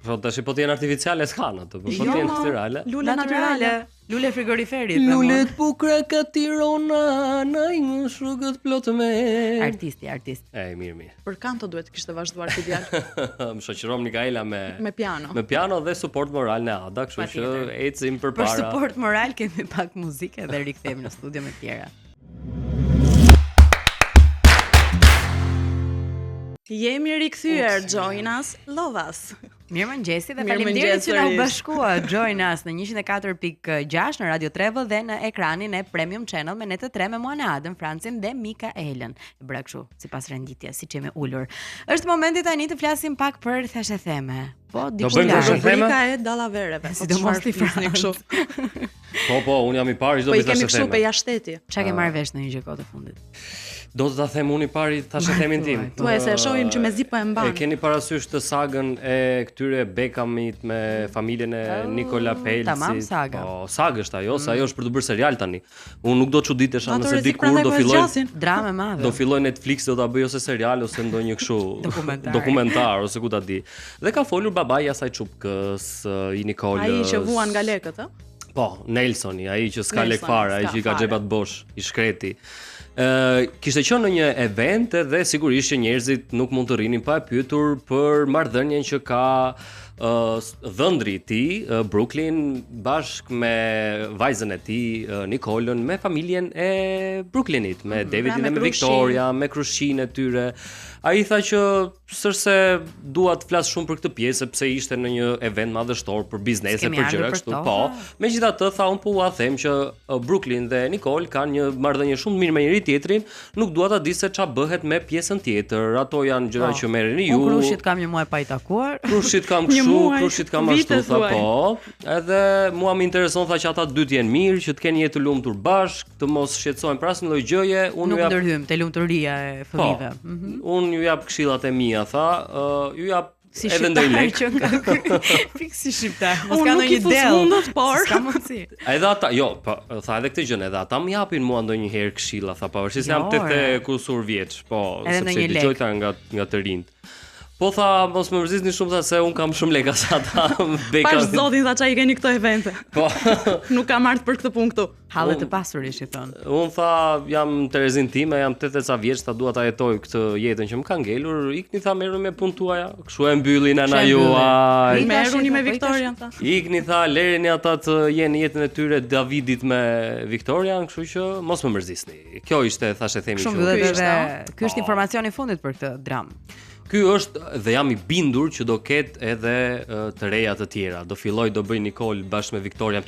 Speaker 1: Po tash po të jenë artificiale s'kan ato, po
Speaker 3: Jo,
Speaker 1: të jenë
Speaker 3: ma.
Speaker 1: natyrale.
Speaker 3: Lule naturale.
Speaker 2: Lule frigoriferit. me mua.
Speaker 1: bukra ka Tirana, në një rrugët plot me.
Speaker 2: Artisti.
Speaker 1: Mirë.
Speaker 3: Për kanto duhet kishte vazhduar ky djalë
Speaker 1: Më shoqëron Mikaela
Speaker 3: me piano.
Speaker 1: me piano dhe suport moral në Ada, kështu që
Speaker 2: Patjetër.
Speaker 1: ecim
Speaker 2: Për
Speaker 1: përpara.
Speaker 2: suport moral kemi pak muzikë dhe rikthehemi në studio me tjera.
Speaker 3: Jemi rikthyer, join us, love us.
Speaker 2: Mirëmëngjesi dhe
Speaker 3: Mirëmëngjes
Speaker 2: faleminderit që na u
Speaker 3: sërish.
Speaker 2: bashkua. Join us në 104.6 në Radio Travel dhe në ekranin e Premium Channel me ne të tre me mua në Adën, Francin dhe Mikaelën. E bëra kështu, sipas renditjes, siç jemi ulur. Është momenti tani të flasim pak për thashë theme. Po,
Speaker 1: Do
Speaker 2: diku
Speaker 1: bëjmë
Speaker 2: larg.
Speaker 1: thashë theme?
Speaker 3: Rubrika e dallavereve.
Speaker 2: Sidomos ti,
Speaker 3: flisni kështu.
Speaker 1: Po, unë jam i pari çdo
Speaker 3: Po i
Speaker 1: bëj
Speaker 3: kemi
Speaker 1: tash
Speaker 3: kështu pe
Speaker 1: theme.
Speaker 3: jashteti.
Speaker 2: Çka ke marrë vesh në një gjë kohë të fundit?
Speaker 1: Do të ta them unë i pari tash themin tim.
Speaker 3: Thuaj se e shohim që mezi po e
Speaker 1: E
Speaker 3: mban.
Speaker 1: keni parasysh të sagën e këtyre Beckhamit me familjen e Nikola Pelcit?
Speaker 2: tamam, saga.
Speaker 1: Po, sagë është ajo, se ajo është për të bërë serial tani. Unë nuk do të çuditesha
Speaker 3: Ato
Speaker 1: nëse
Speaker 3: rrezik
Speaker 1: dikur
Speaker 3: prandaj
Speaker 1: do
Speaker 3: po e
Speaker 1: filloj
Speaker 3: zgjasin.
Speaker 2: Dramë e madhe.
Speaker 1: do filloj Netflix do ta bëj ose serial ose ndonjë kështu dokumentar ose ku ta di. Dhe ka folur babai i asaj çupkës, i Nikolës.
Speaker 3: Ai që vuan nga lekët, ë?
Speaker 1: Po, Nelsoni, ai që s'ka lek
Speaker 3: Nelsoni,
Speaker 1: fare, ai
Speaker 3: s'ka
Speaker 1: që i ka
Speaker 3: fare.
Speaker 1: xhepat bosh, i shkreti. Kishte qenë në një event dhe sigurisht që njerëzit nuk mund të rrinin pa e pyetur për marrëdhënien që ka dhëndri i tij, Brooklyn, bashk me vajzën e tij, Nikolën, me familjen e Brooklynit, me Davidin
Speaker 3: me
Speaker 1: e me
Speaker 3: Krushi.
Speaker 1: Victoria, me Krushin e tyre. Ai tha që sërse dua të flas shumë për këtë pjesë sepse ishte në një event madhështor për biznese,
Speaker 2: S'kemi
Speaker 1: për
Speaker 2: ardhur
Speaker 1: gjëra
Speaker 2: për
Speaker 1: kështu.
Speaker 2: to.
Speaker 1: Po, megjithatë tha un po ua them që Brooklyn dhe Nicole kanë një marrëdhënie shumë të mirë me njëri tjetrin, nuk dua ta di se ç'a bëhet me pjesën tjetër. Ato janë gjëra që merreni ju.
Speaker 2: Unë Krushit kam një muaj pa i takuar.
Speaker 1: Krushit kam
Speaker 3: Një
Speaker 1: kështu,
Speaker 3: muaj,
Speaker 1: Krushit kam
Speaker 3: vite
Speaker 1: ashtu, tha
Speaker 3: thuaj.
Speaker 1: po. Edhe mua më intereson tha që ata të dy të jenë mirë, që të kenë jetë të lumtur bashkë, të mos shqetësohen për asnjë lloj gjëje. Unë
Speaker 2: Nuk
Speaker 1: ju jap
Speaker 2: ndërhyjm te lumturia e
Speaker 1: po.
Speaker 2: fëmijëve.
Speaker 1: Unë ju jap këshillat e mia, tha, ju jap
Speaker 2: Si
Speaker 1: edhe ndonjë
Speaker 2: shqiptar
Speaker 1: lek.
Speaker 2: që ka fik si shqiptar. Mos
Speaker 3: Unë
Speaker 2: ka
Speaker 3: nuk i
Speaker 2: ndonjë
Speaker 3: fus
Speaker 2: del.
Speaker 3: mundët, por
Speaker 2: S'ka mundsi.
Speaker 1: Edhe ata, jo, po tha edhe këtë gjë, edhe ata më japin mua ndonjëherë këshilla, tha pavarësisht se jam
Speaker 2: Jo,
Speaker 1: 80 kusur vjeç, po,
Speaker 2: Edhe
Speaker 1: sepse
Speaker 2: ndonjë lek.
Speaker 1: dëgjoj ta nga të rinjt. Po tha mos më mërzisni shumë tha se un kam shumë lekë sa ata beka.
Speaker 3: Pash zotin tha çai keni këto evente.
Speaker 1: Po.
Speaker 3: Nuk kam ardhur për këtë punë këtu.
Speaker 2: Halle të pasur ishi thon.
Speaker 1: Un tha jam Terezin time, jam 80 ca vjeç, ta dua ta jetoj këtë jetën që më ka ngelur. Ikni tha merrni me punë tuaja. Kështu e mbyllin ana juaj.
Speaker 3: Merruni me Viktorian tha.
Speaker 1: Ikni tha lereni ata të jenë jetën e tyre Davidit me Viktorian, kështu që mos më mërzisni. Kjo ishte thashë themi
Speaker 2: Shumë
Speaker 1: që.
Speaker 2: mbyllet edhe ky është informacioni i fundit për këtë dram.
Speaker 1: Ky është dhe jam i bindur që do ketë edhe të reja të tjera. Do filloj do bëj Nikol bashkë me Viktorian.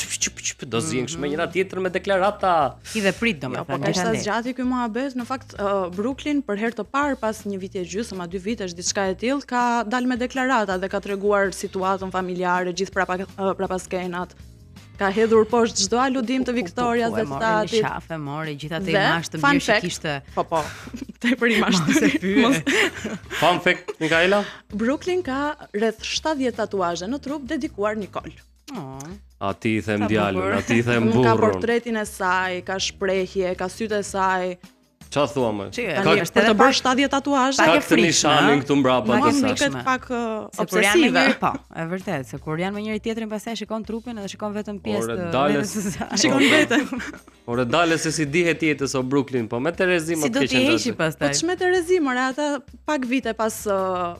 Speaker 1: Do zihen kështu me njëra tjetër me deklarata.
Speaker 2: I dhe prit
Speaker 3: Po
Speaker 2: domethënë.
Speaker 3: ka sa zgjati ky muhabet, në fakt Brooklyn për herë të parë pas një viti e gjysmë, 2 vitesh diçka e tillë, ka dalë me deklarata dhe ka treguar situatën familjare, gjithë prapaskenat. Ka hedhur poshtë çdo aludim të Viktorias dhe
Speaker 2: statit.
Speaker 3: statit.
Speaker 2: Shafe, mori gjithë atë imazh të mirë që kishte.
Speaker 3: Po. Tepër imazh.
Speaker 1: Fun fact, Mikaela?
Speaker 3: Brooklyn ka rreth 70 tatuazhe në trup dedikuar Nikol.
Speaker 1: A ti i them djalën, a ti i them
Speaker 3: Ka
Speaker 1: burrun.
Speaker 3: portretin e saj, ka shprehje, ka sytë e saj.
Speaker 1: Ç'a thua më?
Speaker 3: Tani është për të bërë 70 tatuazhe.
Speaker 1: Ka
Speaker 2: e
Speaker 1: këtë
Speaker 2: frikshme,
Speaker 1: nishanin këtu mbrapa
Speaker 2: Pak e
Speaker 1: të
Speaker 2: frikshme.
Speaker 3: Miket pak
Speaker 2: Se kur janë me
Speaker 3: obsesive.
Speaker 2: njëri po, e vërtet, se kur janë me njëri tjetrin pastaj shikon trupin edhe shikon vetëm pjesë
Speaker 1: Ore,
Speaker 2: të
Speaker 1: dalës.
Speaker 2: vetës së saj.
Speaker 3: Shikon veten.
Speaker 1: Ore dale se si dihet jetës o Brooklyn, po me Terezi më
Speaker 2: Si do
Speaker 1: të
Speaker 2: t'i
Speaker 1: keqen.
Speaker 2: heqi
Speaker 3: Po
Speaker 2: pastaj?
Speaker 3: çmet e rezi, more ata pak vite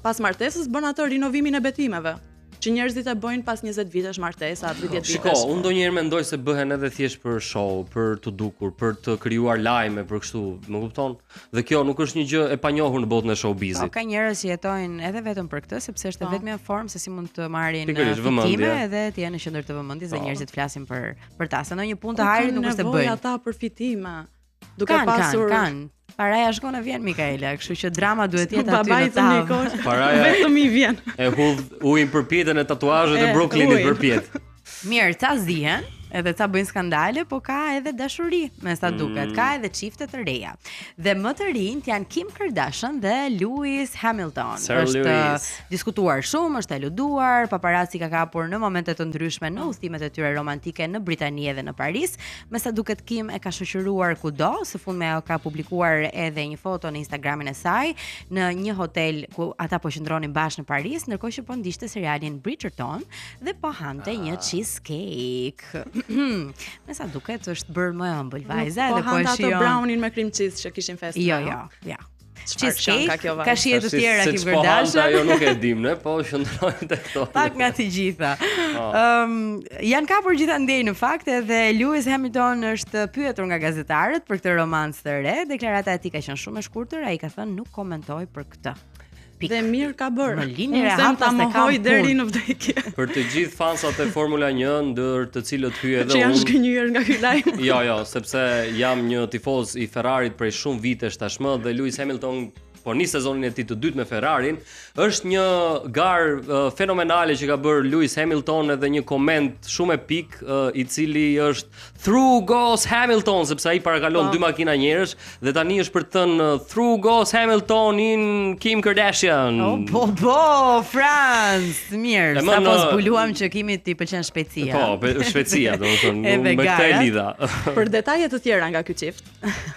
Speaker 3: pas martesës bën atë rinovimin e betimeve. Që njerëzit e bëjnë pas 20 vitesh martesa, 30
Speaker 1: Shiko,
Speaker 3: vitesh.
Speaker 1: unë ndonjëherë mendoj se bëhen edhe thjesht për show, për të dukur, për të krijuar lajme, për kështu, më kupton? Dhe kjo nuk është një gjë e panjohur në botën e
Speaker 2: Po,
Speaker 1: showbizit.
Speaker 2: ka njerëz që jetojnë edhe vetëm për këtë, sepse është vetëm një formë se si mund të marrin
Speaker 1: Pikërisht,
Speaker 2: fitime
Speaker 1: vëmendje.
Speaker 2: edhe të jenë në qendër të vëmendjes dhe njerëzit flasin për ta. Se ndonjë punë të
Speaker 3: Ku
Speaker 2: hajrit
Speaker 3: kanë
Speaker 2: nuk është të
Speaker 3: nevojë
Speaker 2: bëjnë.
Speaker 3: ata për fitime. Duke
Speaker 2: Kan,
Speaker 3: pasur
Speaker 2: kan. Paraja shkon e vjen Mikaela, kështu që drama duhet jetë aty
Speaker 3: babai
Speaker 2: në
Speaker 3: të
Speaker 2: tavë.
Speaker 3: Nikol.
Speaker 1: Paraja
Speaker 3: Vetëm i vjen.
Speaker 1: e hudh ujin për pjetën e tatuazhet e Brooklynit
Speaker 3: ujin.
Speaker 1: për pjetë.
Speaker 2: Mirë, ca zihen, edhe ca bëjnë skandale, po ka edhe dashuri, me sa duket. Ka edhe çifte të reja. Dhe më të rinjt janë Kim Kardashian dhe Lewis Hamilton.
Speaker 1: Sir
Speaker 2: Është
Speaker 1: Lewis.
Speaker 2: diskutuar shumë, është eluduar, paparazzi ka kapur në momente të ndryshme në udhëtimet e tyre romantike në Britani dhe në Paris. Me sa duket Kim e ka shoqëruar kudo, së fundmi ajo ka publikuar edhe një foto në Instagramin e saj në një hotel ku ata po qëndronin bashkë në Paris, ndërkohë që po ndiqte serialin Bridgerton dhe po hante një cheesecake. Me sa duket është bërë më ëmbël vajza
Speaker 3: Po
Speaker 2: edhe po e
Speaker 3: hanta atë
Speaker 2: shijon.
Speaker 3: brownin me cream cheese që kishin festë.
Speaker 2: Jo,
Speaker 3: no?
Speaker 2: jo, jo.
Speaker 3: Çfarë qen ka kjo
Speaker 2: Cheesecake,
Speaker 3: vajzë?
Speaker 2: ka shije të tjera Kim
Speaker 1: Ajo
Speaker 2: Kardashian.
Speaker 1: nuk e dim ne, po qëndrojnë te këto.
Speaker 2: Pak nga të gjitha. Janë kapur gjithandej në fakt edhe Lewis Hamilton është pyetur nga gazetarët për këtë romancë të re. Deklarata e tij ka qenë shumë e shkurtër, ai ka thënë nuk komentoj për këtë. Pikë.
Speaker 3: Dhe mirë ka bërë.
Speaker 2: Më lini
Speaker 3: Unë
Speaker 2: re
Speaker 3: them
Speaker 2: hapa
Speaker 3: ta
Speaker 2: se kam
Speaker 3: mohoj deri
Speaker 2: punë.
Speaker 3: në vdekje.
Speaker 1: Për të gjithë fansat e Formula 1, ndër të cilët hyj edhe
Speaker 3: Që janë
Speaker 1: unë.
Speaker 3: zgënjur nga ky lajm.
Speaker 1: Jo, sepse jam një tifoz i Ferrarit prej shumë vitesh tashmë dhe Lewis Hamilton po një sezonin e tij të dytë me Ferrarin, është një garë fenomenale që ka bërë Lewis Hamilton edhe një koment shumë epik i cili është Through goes Hamilton, sepse ai parakalon dy makina njerëz dhe tani është për të thënë Through goes Hamilton in Kim Kardashian.
Speaker 2: Po, Franz, mirë,
Speaker 1: E
Speaker 2: sa
Speaker 1: më
Speaker 2: po
Speaker 1: në-
Speaker 2: zbuluam që Kimi ti pëlqen shpejtësia.
Speaker 1: Po, shpejtësia, domethënë,
Speaker 2: Edhe
Speaker 1: me këtë e
Speaker 2: garat.
Speaker 1: lidha.
Speaker 3: Për detaje të tjera nga ky çift.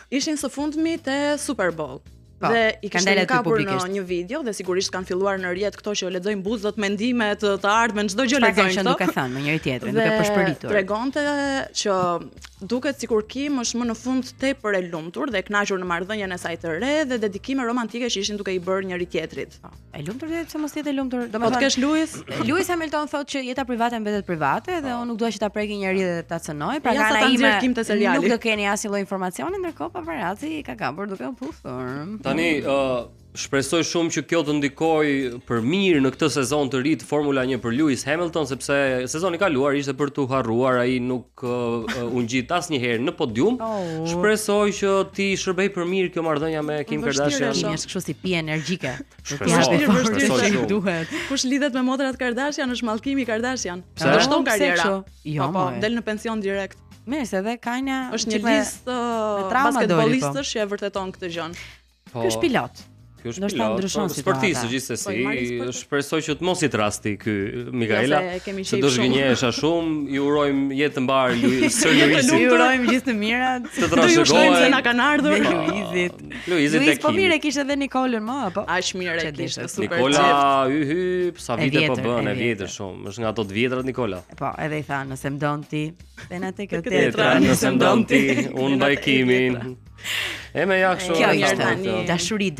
Speaker 3: Ishin së fundmi te Super Bowl.
Speaker 2: Po,
Speaker 3: Dhe i
Speaker 2: kanë
Speaker 3: kishte
Speaker 2: dalë aty
Speaker 3: kapur në
Speaker 2: publikisht.
Speaker 3: një video dhe sigurisht kanë filluar në rrjet këto që lexojnë buzët, mendimet, të ardhmen, çdo gjë
Speaker 2: Çfarë kanë
Speaker 3: lexojnë
Speaker 2: qenë
Speaker 3: këto.
Speaker 2: duke thënë me njëri tjetrin, duke përshpëritur.
Speaker 3: Tregonte që duket sikur Kim është më në fund tepër e lumtur dhe e kënaqur në marrëdhënien e saj të re dhe dedikime romantike që ishin duke i bërë njëri tjetrit.
Speaker 2: E lumtur dhe pse mos jetë e lumtur?
Speaker 3: Po të kesh Lewis,
Speaker 2: Lewis Hamilton thotë që jeta private mbetet private dhe unë nuk dua që ta preki njëri dhe ta cënoj. Pra
Speaker 3: Ja, sa
Speaker 2: ka
Speaker 3: ta
Speaker 2: ana
Speaker 3: nxjerr Kim
Speaker 2: ime
Speaker 3: te seriali.
Speaker 2: nuk do keni asnjë lloj informacioni, ndërkohë paparazzi ka kapur duke u puthur.
Speaker 1: Tani shpresoj shumë që kjo të ndikoj për mirë në këtë sezon të ri të Formula 1 për Lewis Hamilton, sepse sezoni i kaluar ishte për tu harruar, ai nuk u ngjit asnjëherë në podium.
Speaker 2: Oh.
Speaker 1: Shpresoj që ti shërbej për mirë kjo marrëdhënia me Kim
Speaker 3: Vështirë
Speaker 1: Kardashian.
Speaker 3: është.
Speaker 2: Kimi është kështu si pi energjike.
Speaker 1: Shpresoj,
Speaker 3: shpresoj
Speaker 1: shumë.
Speaker 2: duhet.
Speaker 3: kush lidhet me motrat Kardashian është mallkimi Kardashian.
Speaker 1: Pse?
Speaker 3: Dështon
Speaker 2: Pse
Speaker 3: karriera.
Speaker 2: kështu? Jo,
Speaker 3: Po,
Speaker 2: more.
Speaker 3: del në pension direkt.
Speaker 2: Mirë, se edhe ka një
Speaker 3: Është një
Speaker 2: çik me-
Speaker 3: listë
Speaker 2: trauma doli, po.
Speaker 3: basketbollistësh që e vërteton këtë gjë.
Speaker 1: Po,
Speaker 2: Ky është pilot.
Speaker 1: Ky është
Speaker 2: Ndoshta
Speaker 1: pilot,
Speaker 2: ndryshon
Speaker 1: po, sportist
Speaker 2: situata.
Speaker 1: gjithsesi. Shpresoj që të mos i rasti ky Mikaela.
Speaker 3: Jo, se kemi
Speaker 1: Se
Speaker 3: qejf
Speaker 1: do
Speaker 3: shumë.
Speaker 1: zhgënjesha shumë, ju urojmë jetë të mbar Sir Luisit.
Speaker 2: Ju urojmë gjithë të mirat.
Speaker 1: Të
Speaker 3: Do ju shkojmë se na
Speaker 1: trashëgojë.
Speaker 3: kanë ardhur.
Speaker 2: Dhe Luizit.
Speaker 1: Luizit
Speaker 2: Luiz
Speaker 1: e
Speaker 2: po
Speaker 1: Kimi.
Speaker 2: mirë kishte edhe Nikolën më apo?
Speaker 3: Aq mirë
Speaker 2: Që
Speaker 3: e kishte,
Speaker 2: dishte.
Speaker 3: super
Speaker 1: Nikola,
Speaker 3: qift.
Speaker 1: hyp, sa vite po
Speaker 2: vjetër,
Speaker 1: bën,
Speaker 2: e
Speaker 1: e vjetër
Speaker 2: vjetër.
Speaker 1: shumë. Është nga ato të vjetrat Nikola.
Speaker 2: Po, edhe i tha, nëse mdon ti, pena te kjo
Speaker 3: Tetra,
Speaker 2: tetra,
Speaker 1: Nëse mdon ti, unë mbaj
Speaker 3: Tetra.
Speaker 1: Kimin. E me ja kështu.
Speaker 2: Kjo
Speaker 3: mirë
Speaker 2: ishte
Speaker 3: tani.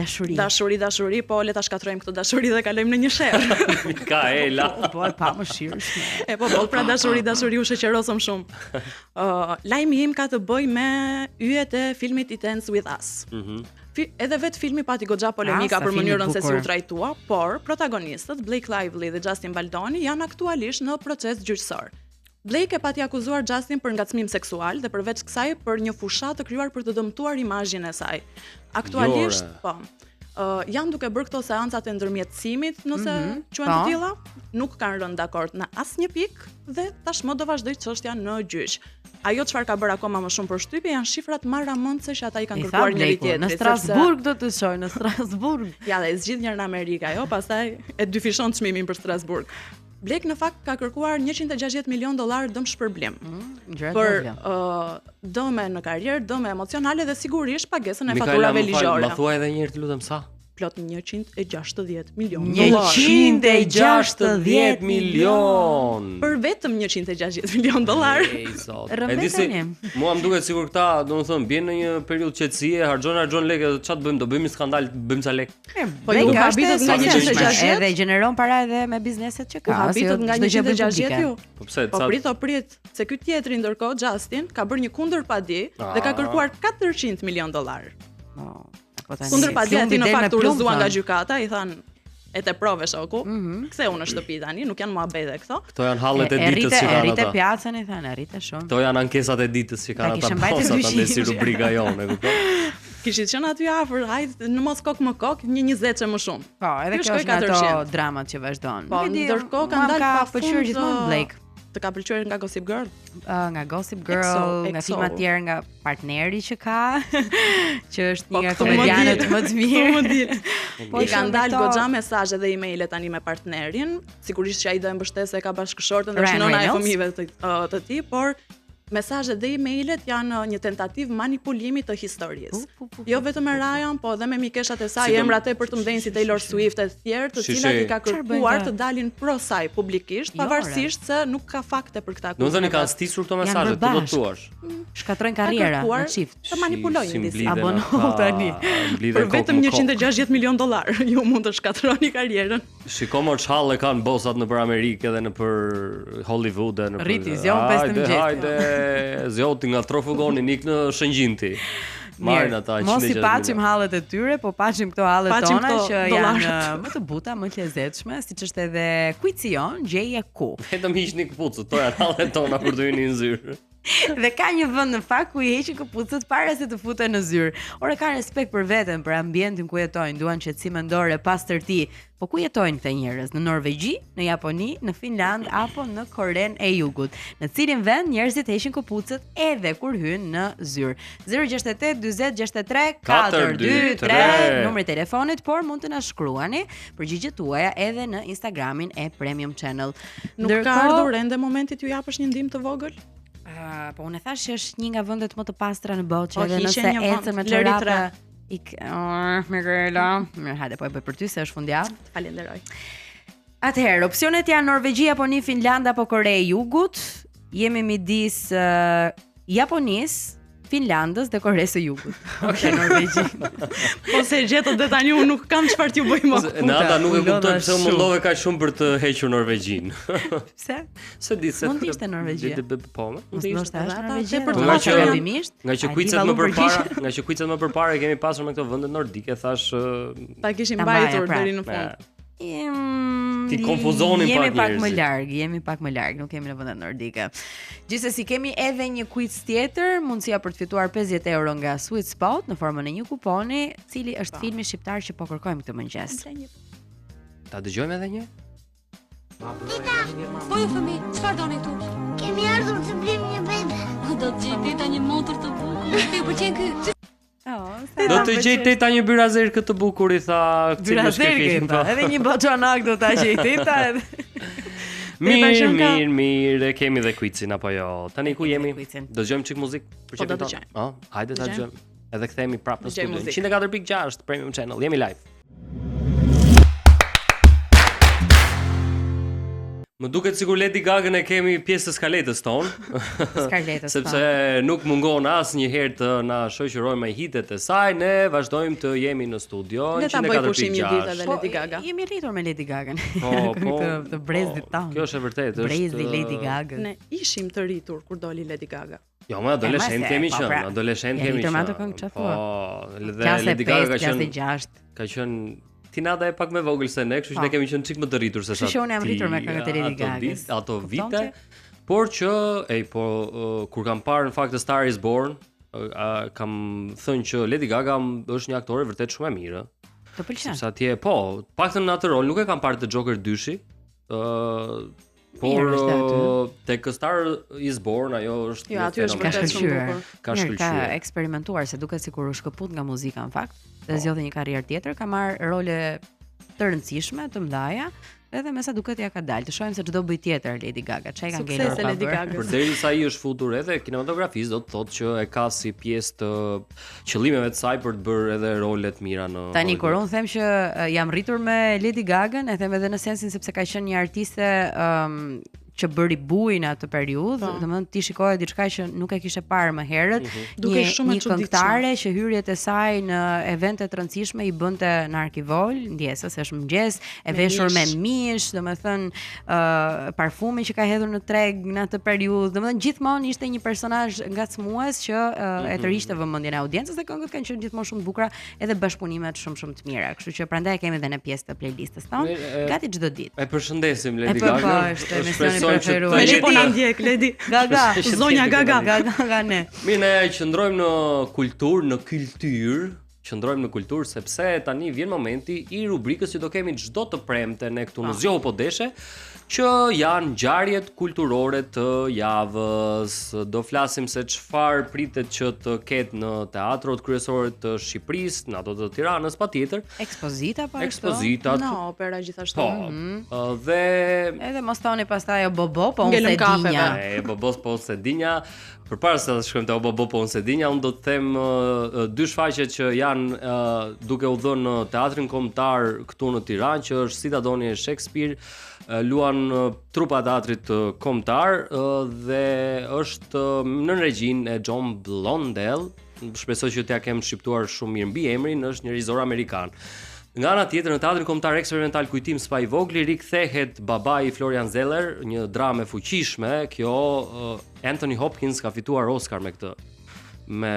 Speaker 2: dashuri.
Speaker 3: Po le ta shkatrojmë këtë dashuri dhe kalojmë në një sherr.
Speaker 1: Mikaela.
Speaker 2: Po, pa më shirshme.
Speaker 3: E po, pra dashuri u shoqërosëm shumë. Lajmi im ka të bëj me yjet e filmit It Ends With Us. Edhe vetë filmi pati goxha polemika
Speaker 2: sa
Speaker 3: për
Speaker 2: film i
Speaker 3: mënyrën se si
Speaker 2: bukur.
Speaker 3: u trajtua, por protagonistët Blake Lively dhe Justin Baldoni janë aktualisht në proces gjyqësor. Blake e pati akuzuar Justin për ngacmim seksual dhe përveç kësaj për një fushat të krijuar për të dëmtuar imazhin e saj. Aktualisht, po. Janë duke bërë këto seancat e ndërmjetësimit, nëse quhen të
Speaker 2: po.
Speaker 3: tilla, nuk kanë rënë dakord në asnjë pikë dhe tashmë do vazhdoj çështja në gjyq. Ajo çfarë ka bërë akoma më shumë përshtypje janë shifrat marramëndse që ata i kanë
Speaker 2: I tha
Speaker 3: kërkuar njëri
Speaker 2: Bleku, në
Speaker 3: tjetrit.
Speaker 2: Strasburg do të shoj, në Strasburg.
Speaker 3: Ja, dhe zgjidh njërë në Amerikë, jo, pastaj e dyfishon çmimin për Strasburg. Blake në fakt ka kërkuar 160 milion dollar dëm shpërblim për dëme në karrierë, dëme emocionale dhe sigurisht pagesën e faturave ligjore.
Speaker 1: Ma thuaj edhe një herë të lutem sa?
Speaker 3: Plot 160 milion dollar.
Speaker 2: 160
Speaker 1: milion.
Speaker 3: Për vetëm 160 milion dollar.
Speaker 1: Ej, zot.
Speaker 2: Rëmbet
Speaker 1: E di si,
Speaker 2: tani.
Speaker 1: mua më duket sikur këta, domethënë, bjen në një periudhë qetësie, harxhon lekë, çfarë bëjmë? Do bëjmë një skandal, bëjmë ca lekë.
Speaker 3: Po ju habitët nga 160?
Speaker 2: Edhe gjeneron para edhe me bizneset që ka.
Speaker 3: U habitët nga 160 ju?
Speaker 1: Po pse?
Speaker 3: Po prit, se ky tjetri ndërkohë Justin ka bërë një kundërpadi dhe ka kërkuar 400 milion dollar. Kundërpadi ati në fakt u rrëzuan nga gjykata, i than e te prove shoku, ktheu në shtëpi tani, nuk janë muhabete këto.
Speaker 1: Këto janë hallet e ditës që kanë
Speaker 2: Rrite
Speaker 1: ata.
Speaker 2: pjacën i thanë, rrite shumë.
Speaker 1: Këto janë ankesat e ditës që kanë ata
Speaker 2: kishte mbajtur
Speaker 1: posat, andaj
Speaker 2: 200.
Speaker 1: si rubrika jonë, e kupton?
Speaker 3: Kishit qenë aty afër, hajde në mos kokë më kokë, një 20 më shumë.
Speaker 2: Po, edhe
Speaker 3: Ky
Speaker 2: kjo
Speaker 3: shkoi
Speaker 2: është nga ato
Speaker 3: 400.
Speaker 2: dramat që vazhdon.
Speaker 3: Po,
Speaker 2: Nuk e di,
Speaker 3: ndërkohë
Speaker 2: mua
Speaker 3: kanë dalë
Speaker 2: ka
Speaker 3: pafund,
Speaker 2: pëlqyer gjithmonë Blake.
Speaker 3: Të ka pëlqyer nga Gossip Girl?
Speaker 2: Nga Gossip Girl, nga
Speaker 3: EXO.
Speaker 2: filma të tjerë, nga partneri që ka, që është
Speaker 3: Po,
Speaker 2: një nga
Speaker 3: këtu më
Speaker 2: komedianët
Speaker 3: dil.
Speaker 2: më të mirë.
Speaker 3: Po i kanë dalë
Speaker 2: këto-
Speaker 3: goxha mesazhe dhe emaile tani me partnerin, sigurisht që ai do e mbështesë se ka bashkëshortën dhe
Speaker 2: Ryan
Speaker 3: shënon ai
Speaker 2: Reynolds?
Speaker 3: fëmijëve të tij, por mesazhet dhe emailet janë një tentativë manipulimi të historisë. Jo vetëm me Ryan, po edhe me mikeshat e saj,
Speaker 1: Si do-
Speaker 3: emrat e për të mdenjë si Taylor Swift e të tjerë, të
Speaker 1: Shi,
Speaker 3: cilat
Speaker 1: shi.
Speaker 3: i ka
Speaker 2: Çfarë
Speaker 3: kërkuar
Speaker 2: bëjnë
Speaker 3: të dalin pro saj publikisht,
Speaker 2: Jo,
Speaker 3: pavarësisht se nuk ka fakte për këtë
Speaker 1: Domethënë i
Speaker 3: akuzë.
Speaker 1: kanë stisur këto
Speaker 2: Janë
Speaker 1: mesazhe,
Speaker 2: bërë
Speaker 1: ti do të
Speaker 2: bashkë.
Speaker 1: thuash.
Speaker 2: Shkatrojnë
Speaker 3: Ka
Speaker 2: karriera
Speaker 3: kërkuar
Speaker 2: në çift.
Speaker 3: të manipulojnë
Speaker 1: Si
Speaker 3: disi.
Speaker 1: mblidhen
Speaker 2: Abono
Speaker 1: ata,
Speaker 2: tani.
Speaker 1: mblidhen
Speaker 3: Për
Speaker 1: kokë
Speaker 3: vetëm
Speaker 1: me kokë.
Speaker 3: 160 milion dollar, ju mund të shkatroni karrierën.
Speaker 1: Shiko më çhalle kanë bosat në për Amerikë edhe në për Hollywood edhe në për
Speaker 2: Rriti, zjon 15.
Speaker 1: Hajde, zjoti nga trofugoni nik në Shëngjinti. Marrin ata 160
Speaker 2: Mos i paçim
Speaker 1: milion.
Speaker 2: hallet e tyre, po paçim këto hallet
Speaker 3: Paçim
Speaker 2: tona
Speaker 3: këto
Speaker 2: që
Speaker 3: dollarët.
Speaker 2: janë më të buta, më të lezetshme, siç është edhe kuicion, gjeje ku.
Speaker 1: Vetëm hiqni këpucët, to janë hallet tona për të hyni në zyrë.
Speaker 2: Dhe ka një vend në fakt ku i heqin këpucët para se të futen në zyrë. Ora kanë respekt për veten, për ambientin ku jetojnë, duan qetësi mendore, pastërti. Po ku jetojnë këta njerëz? Në Norvegji, në Japoni, në Finland apo në Koren e Jugut? Në cilin vend njerëzit heqin këpucët edhe kur hynë në zyrë? 068 40 63 423 numri i telefonit, por mund të na shkruani përgjigjet tuaja edhe në Instagramin e Premium Channel.
Speaker 3: Nuk ka ardhur ende momenti t'ju japësh një ndihmë të vogël?
Speaker 2: Po unë thash që është një nga vendet më të pastra në botë, që
Speaker 3: Po,
Speaker 2: edhe
Speaker 3: hiqe
Speaker 2: nëse
Speaker 3: një vend,
Speaker 2: ecën me
Speaker 3: Lëri
Speaker 2: çorapa
Speaker 3: tre.
Speaker 2: Miguela, mirë, hajde po e bëj për ty se është fundjavë.
Speaker 3: Falenderoj.
Speaker 2: Atëherë, opsionet janë Norvegji, Japoni, Finland apo Kore e Jugut. Jemi midis Japonisë, Finlandës dhe Koresë së Jugut. Okej, Norvegji.
Speaker 3: Po se gjetët dhe tani unë nuk kam çfarë t'ju bëj më.
Speaker 1: Në ata nuk e
Speaker 2: u lodha
Speaker 1: kuptoj pse
Speaker 2: shumë.
Speaker 1: mundove kaq shumë për të hequr Norvegjinë.
Speaker 2: Pse?
Speaker 1: Se di se
Speaker 2: Mund të ishte Norvegjia.
Speaker 1: Po,
Speaker 2: Mos ndoshta është
Speaker 3: Ata
Speaker 2: Norvegjia.
Speaker 3: tepër
Speaker 2: do
Speaker 3: të
Speaker 2: të
Speaker 3: maqe
Speaker 2: thotë
Speaker 3: janë.
Speaker 2: gabimisht.
Speaker 1: Nga që
Speaker 2: A
Speaker 1: kuicet
Speaker 2: diva
Speaker 1: më
Speaker 2: u
Speaker 1: përpara,
Speaker 2: përgjigj?
Speaker 1: nga që kuicet më përpara e kemi pasur me këto vende nordike, thash
Speaker 3: Ta kishim
Speaker 2: Ta mbaja,
Speaker 3: mbajtur
Speaker 2: pra.
Speaker 3: deri në fund.
Speaker 1: Ti konfuzonin
Speaker 2: jemi
Speaker 1: pak
Speaker 2: pak më
Speaker 1: njerëzit.
Speaker 2: larg, nuk kemi në vendet nordike. Gjithsesi kemi edhe një quiz tjetër, mundësia për të fituar 50 euro nga Sweet Spot në formën e një kuponi, cili është filmi shqiptar që po kërkojmë këtë mëngjes.
Speaker 1: Ta dëgjojmë edhe një?
Speaker 5: Po ju fëmi, çfarë doni këtu?
Speaker 4: Kemi ardhur të blejmë një vend.
Speaker 5: Do të gjej dita një motor të bukur. Ju pëlqen ky?
Speaker 1: Do të gjej teta një byrazer këtë bukur i tha.
Speaker 2: Byrazer këta. Edhe një boçanak do ta gjej teta edhe.
Speaker 1: Mirë, kemi dhe quizin apo jo. Tani ku jemi? Dëgjojmë çik muzikë për
Speaker 3: Po do
Speaker 1: çfarë?
Speaker 3: dëgjojmë.
Speaker 1: Hajde ta dëgjojmë. Edhe kthehemi prapë në
Speaker 3: Dëgjojmë
Speaker 1: studio.
Speaker 3: muzikë.
Speaker 1: 104.6 Premium Channel. Jemi live. Më duket sikur Lady Gaga-n e kemi pjesë të skaletës tonë.
Speaker 2: Skaletës.
Speaker 1: Sepse nuk mungon asnjëherë të na shoqërojë me hitet e saj, ne vazhdojmë të jemi në studio.
Speaker 3: Le ta bëj pushim një ditë edhe Lady Gaga.
Speaker 2: Jemi rritur me Lady Gaga-n.
Speaker 1: Po,
Speaker 2: Të brezdit tanë.
Speaker 1: Kjo është e vërtetë, është.
Speaker 2: Brezdi Lady Gaga.
Speaker 3: Ne ishim të rritur kur doli Lady Gaga.
Speaker 1: Jo, më adoleshent kemi qenë, adoleshent kemi
Speaker 2: rritur me ato
Speaker 1: qenë.
Speaker 2: këngë çfarë thua?
Speaker 1: Po, dhe
Speaker 2: Klasë
Speaker 1: Lady Gaga
Speaker 2: 5, klasë 6.
Speaker 1: ka qenë Tinada e pak më vogël se ne, kështu që ne kemi qenë çik më të rritur se sa.
Speaker 2: Kështu që unë jam rritur me këngët e Lady Gaga.
Speaker 1: Ato vite. Por që, kur kam parë në fakt Star is Born, kam thënë që Lady Gaga është një aktore vërtet shumë e mirë.
Speaker 2: Të pëlqen.
Speaker 1: Sepse atje, po, paktën në atë rol nuk e kam parë të Joker 2-shi. Por tek Star is Born ajo është
Speaker 3: Jo, aty është vërtet shumë bukur.
Speaker 1: Ka shkëlqyer.
Speaker 2: Ka eksperimentuar se duket sikur u shkëput nga muzika në fakt. Dhe zgjodhi një karrierë tjetër, ka marrë role të rëndësishme, të mëdha, edhe me sa duket ja ka dalë. Të shohim se çdo bëj tjetër Lady Gaga, çai ka ngelur
Speaker 3: Suksese Lady Gaga.
Speaker 1: Përderisa ai është futur edhe kinematografisë, do të thotë që e ka si pjesë të qëllimeve të saj për të bërë edhe role të mira në
Speaker 2: Tani kur unë them që jam rritur me Lady Gaga-n, e them edhe në sensin sepse ka qenë një artiste që bëri buj në atë periudhë, domethënë ti shikoje diçka që nuk e kishe parë më herët,
Speaker 3: Duke shumë e
Speaker 2: një këngëtare që hyrjet e saj në evente të rëndësishme i bënte në Arkivol, ndjesës është mëngjes, e veshur me mish, domethënë parfumi që ka hedhur në treg në atë periudhë, domethënë gjithmonë ishte një personazh ngacmues që e tërhiqte vëmendjen e audiencës dhe këngët kanë qenë gjithmonë shumë të bukura, edhe bashkëpunimet shumë të mira, kështu që prandaj kemi edhe në pjesë të playlistës tonë, gati çdo ditë.
Speaker 1: E përshëndesim Lady Gaga.
Speaker 2: Lady
Speaker 3: po na ndjek Lady
Speaker 2: Gaga,
Speaker 3: zonja Gaga.
Speaker 2: Gaga ne.
Speaker 1: Mirë, ne qëndrojmë në kulturë, qëndrojmë në kulturë sepse tani vjen momenti i rubrikës që do kemi çdo të premte ne këtu në Zgjohu po deshe, që janë ngjarjet kulturore të javës. Do flasim se çfarë pritet që të ketë në teatrot kryesore të Shqipërisë, në ato të Tiranës patjetër.
Speaker 2: Ekspozita pa
Speaker 1: Ekspozitat.
Speaker 3: Në opera gjithashtu.
Speaker 1: Po. Dhe
Speaker 2: edhe mos thoni pastaj o bobo, po unë
Speaker 3: Ngelëm
Speaker 2: se
Speaker 3: kafeve.
Speaker 2: dinja.
Speaker 1: Bobos po se dinja. Përpara se të shkojmë te Bobo po se dinja, unë do të them dy shfaqjet që janë duke u dhënë në Teatrin Kombëtar këtu në Tiranë, që është Citadoni e Shakespeare, luan trupa e teatrit kombëtar dhe është në regjinë e John Blondell. Shpresoj që t'ja kem shqiptuar shumë mirë mbi emrin, është një regjisor amerikan. Nga ana tjetër, në Teatrin Kombëtar Eksperimental Kujtim Spa i Vogli rikthehet Babai i Florian Zeller, një dramë e fuqishme. Kjo Anthony Hopkins ka fituar Oscar me këtë. Me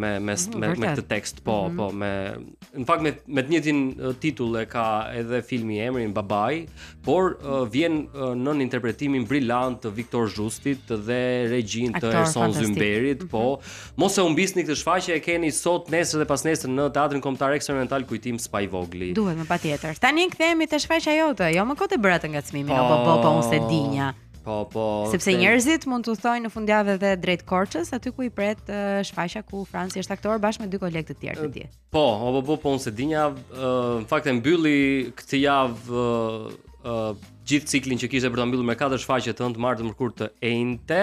Speaker 1: këtë tekst, po, në fakt me të njëjtin titull e ka edhe filmi emrin Babai, por vjen nën interpretimin brillant të Viktor Zhustit dhe regjin të Erson Zymberit, po. Mos e humbisni këtë shfaqje, e keni sot, nesër dhe pasnesër në Teatrin Kombëtar Eksperimental Kujtim Spa i Vogli.
Speaker 2: Duhet me patjetër. Tani kthehemi te shfaqja jote, jo më kote bëra të ngacmimin, po unë se dinja.
Speaker 1: Po.
Speaker 2: Sepse njerëzit mund të thojnë në fundjavë edhe drejt Korçës, aty ku i pret shfaqja ku Franci është aktor bashkë me dy kolegë të tjerë të tij.
Speaker 1: Po unë se dinja, në fakt e mbylli këtë javë gjithë ciklin që kishte për ta mbyllur me 4 shfaqje të 9 martë mërkur të enjte